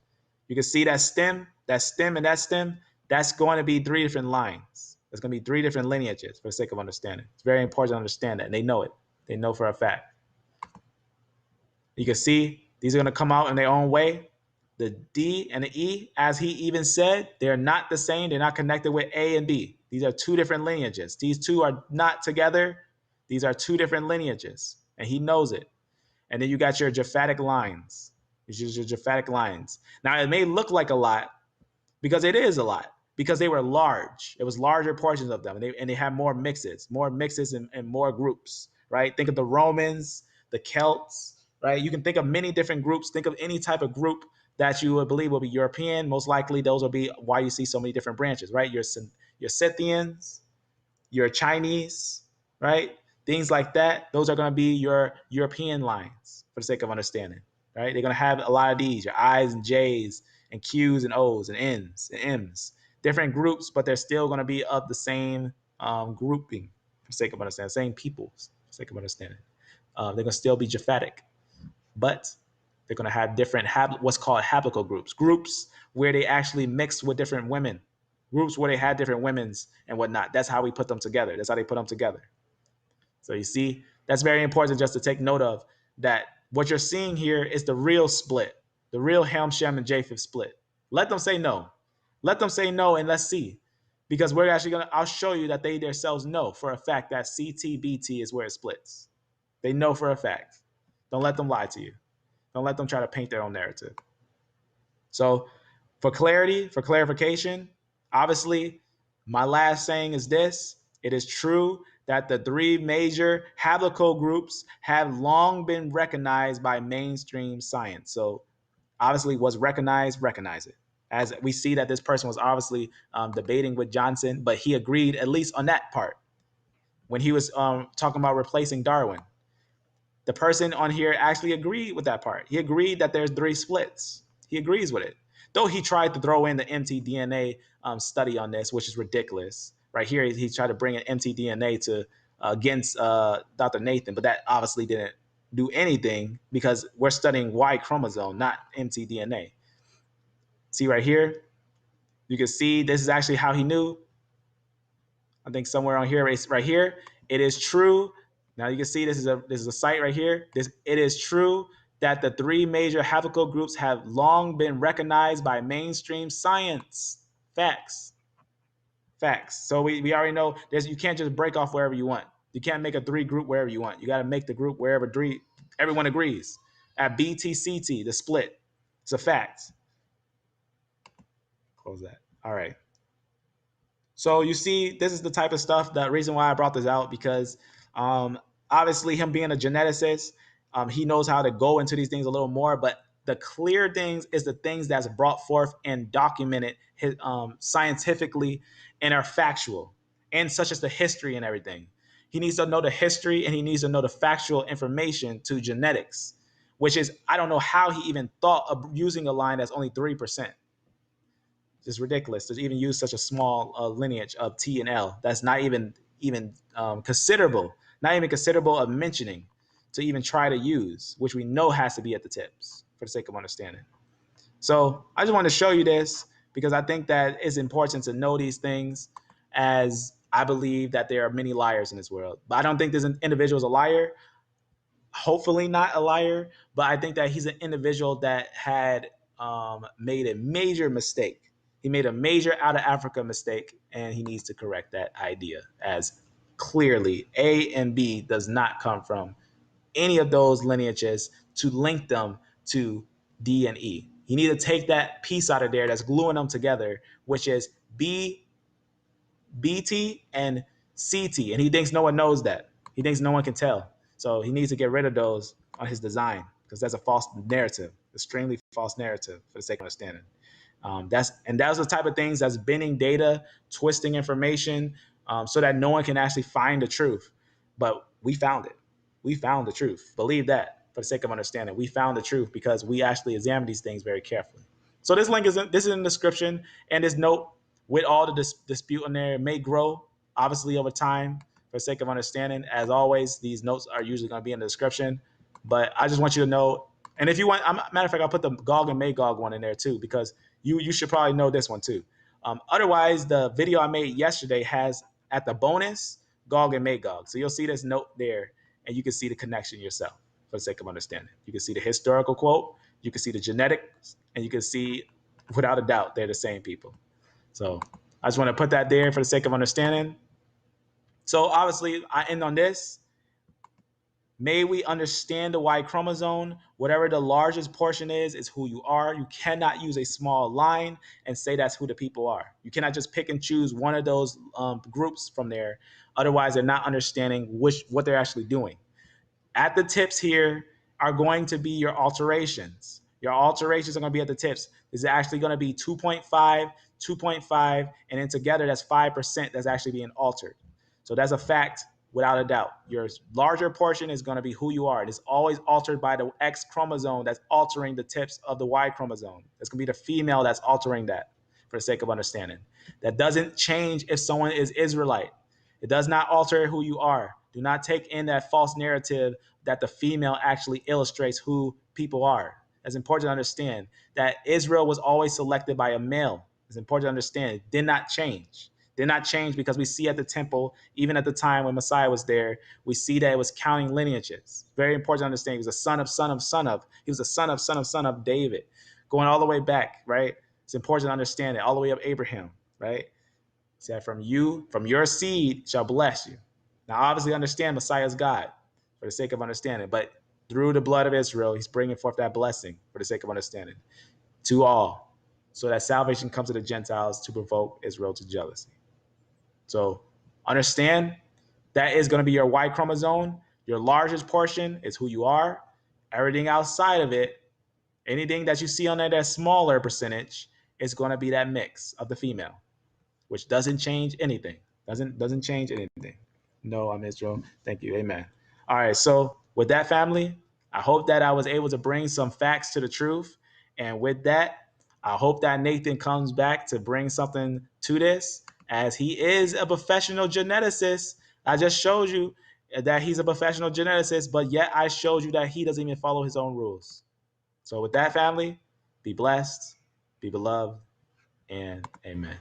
You can see that stem, and that stem. That's going to be 3 different lines. There's going to be 3 different lineages for the sake of understanding. It's very important to understand that. And they know it. They know for a fact. You can see these are going to come out in their own way. The D and the E, as he even said, they're not the same. They're not connected with A and B. These are 2 different lineages. These 2 are not together. These are 2 different lineages. And he knows it. And then you got your Japhetic lines. It's just your Japhetic lines. Now, it may look like a lot because it is a lot because they were large. It was larger portions of them, and they had more mixes and more groups, right? Think of the Romans, the Celts, right? You can think of many different groups. Think of any type of group that you would believe will be European. Most likely, those will be why you see so many different branches, right? Your Scythians, your Chinese, right? Things like that. Those are going to be your European lines for the sake of understanding, right? They're going to have a lot of these, your I's and J's and Q's and O's and N's and M's. Different groups, but they're still going to be of the same grouping for the sake of understanding, same peoples for the sake of understanding. They're going to still be Japhetic, but they're going to have different, what's called haplotypical groups where they actually mix with different women, groups where they had different women's and whatnot. That's how we put them together. That's how they put them together. So you see, that's very important just to take note of, that what you're seeing here is the real split, the real Ham, Shem, and Japheth split. Let them say no. Let them say no, and let's see. Because we're actually I'll show you that they themselves know for a fact that CTBT is where it splits. They know for a fact. Don't let them lie to you. Don't let them try to paint their own narrative. So for clarity, for clarification, obviously, my last saying is this. It is true that the 3 major haplotypical groups have long been recognized by mainstream science. So obviously was recognized, recognize it. As we see that this person was obviously debating with Jeanson, but he agreed at least on that part. When he was talking about replacing Darwin, the person on here actually agreed with that part. He agreed that there's 3 splits. He agrees with it. Though he tried to throw in the mtDNA study on this, which is ridiculous. Right here, he tried to bring in mtDNA to against Dr. Nathan, but that obviously didn't do anything because we're studying Y chromosome, not mtDNA. See right here, you can see this is actually how he knew. I think somewhere on here, right here, it is true. Now you can see this is a site right here. It is true that the 3 major haplotypical groups have long been recognized by mainstream science. Facts. So we already know you can't just break off wherever you want. You can't make a 3 group wherever you want. You got to make the group wherever everyone agrees. At BTCT, the split. It's a fact. Close that. All right. So you see, this is the type of stuff, the reason why I brought this out, because obviously him being a geneticist, he knows how to go into these things a little more, but the clear things is the things that's brought forth and documented scientifically and are factual, and such as the history and everything. He needs to know the history and he needs to know the factual information to genetics, which is, I don't know how he even thought of using a line that's only 3%. It's ridiculous to even use such a small lineage of T and L. That's not even considerable, not even considerable of mentioning to even try to use, which we know has to be at the tips for the sake of understanding. So I just want to show you this because I think that it's important to know these things, as I believe that there are many liars in this world. But I don't think this individual is a liar. Hopefully not a liar, but I think that he's an individual that had made a major mistake. He made a major out of Africa mistake, and he needs to correct that idea, as clearly A and B does not come from any of those lineages to link them to D and E. You need to take that piece out of there that's gluing them together, which is BT and CT. And he thinks no one knows that. He thinks no one can tell. So he needs to get rid of those on his design, because that's a false narrative, extremely false narrative for the sake of understanding. That's the type of things that's bending data, twisting information, so that no one can actually find the truth. But we found it. We found the truth. Believe that for the sake of understanding. We found the truth because we actually examine these things very carefully. So this link is in the description, and this note with all the dispute in there may grow, obviously, over time for the sake of understanding. As always, these notes are usually going to be in the description. But I just want you to know, and if you want, matter of fact, I'll put the Gog and Magog one in there too, because you should probably know this one too. Otherwise, the video I made yesterday has at the bonus Gog and Magog. So you'll see this note there, and you can see the connection yourself for the sake of understanding. You can see the historical quote, you can see the genetics, and you can see, without a doubt, they're the same people. So I just want to put that there for the sake of understanding. So obviously, I end on this. May we understand the Y chromosome. Whatever the largest portion is who you are. You cannot use a small line and say that's who the people are. You cannot just pick and choose one of those groups from there. Otherwise, they're not understanding what they're actually doing. At the tips here are going to be your alterations. Your alterations are going to be at the tips. This is actually going to be 2.5, 2.5, and then together that's 5% that's actually being altered. So that's a fact without a doubt. Your larger portion is going to be who you are. It is always altered by the X chromosome that's altering the tips of the Y chromosome. It's going to be the female that's altering that, for the sake of understanding. That doesn't change if someone is Israelite. It does not alter who you are. Do not take in that false narrative that the female actually illustrates who people are. It's important to understand that Israel was always selected by a male. It's important to understand it did not change. Did not change because we see at the temple, even at the time when Messiah was there, we see that it was counting lineages. Very important to understand. He was a son of son of son of. He was a son of son of son of David, going all the way back, right? It's important to understand it, all the way up Abraham, right? Said, from your seed shall bless you. Now, obviously, understand Messiah is God for the sake of understanding, but through the blood of Israel, he's bringing forth that blessing for the sake of understanding to all, so that salvation comes to the Gentiles to provoke Israel to jealousy. So understand that is going to be your Y chromosome. Your largest portion is who you are. Everything outside of it, anything that you see on there that's smaller percentage, is going to be that mix of the female, which doesn't change anything. Doesn't change anything. No, I'm Israel. Thank you. Amen. All right. So with that, family, I hope that I was able to bring some facts to the truth. And with that, I hope that Nathan comes back to bring something to this, as he is a professional geneticist. I just showed you that he's a professional geneticist, but yet I showed you that he doesn't even follow his own rules. So with that, family, be blessed, be beloved, and amen.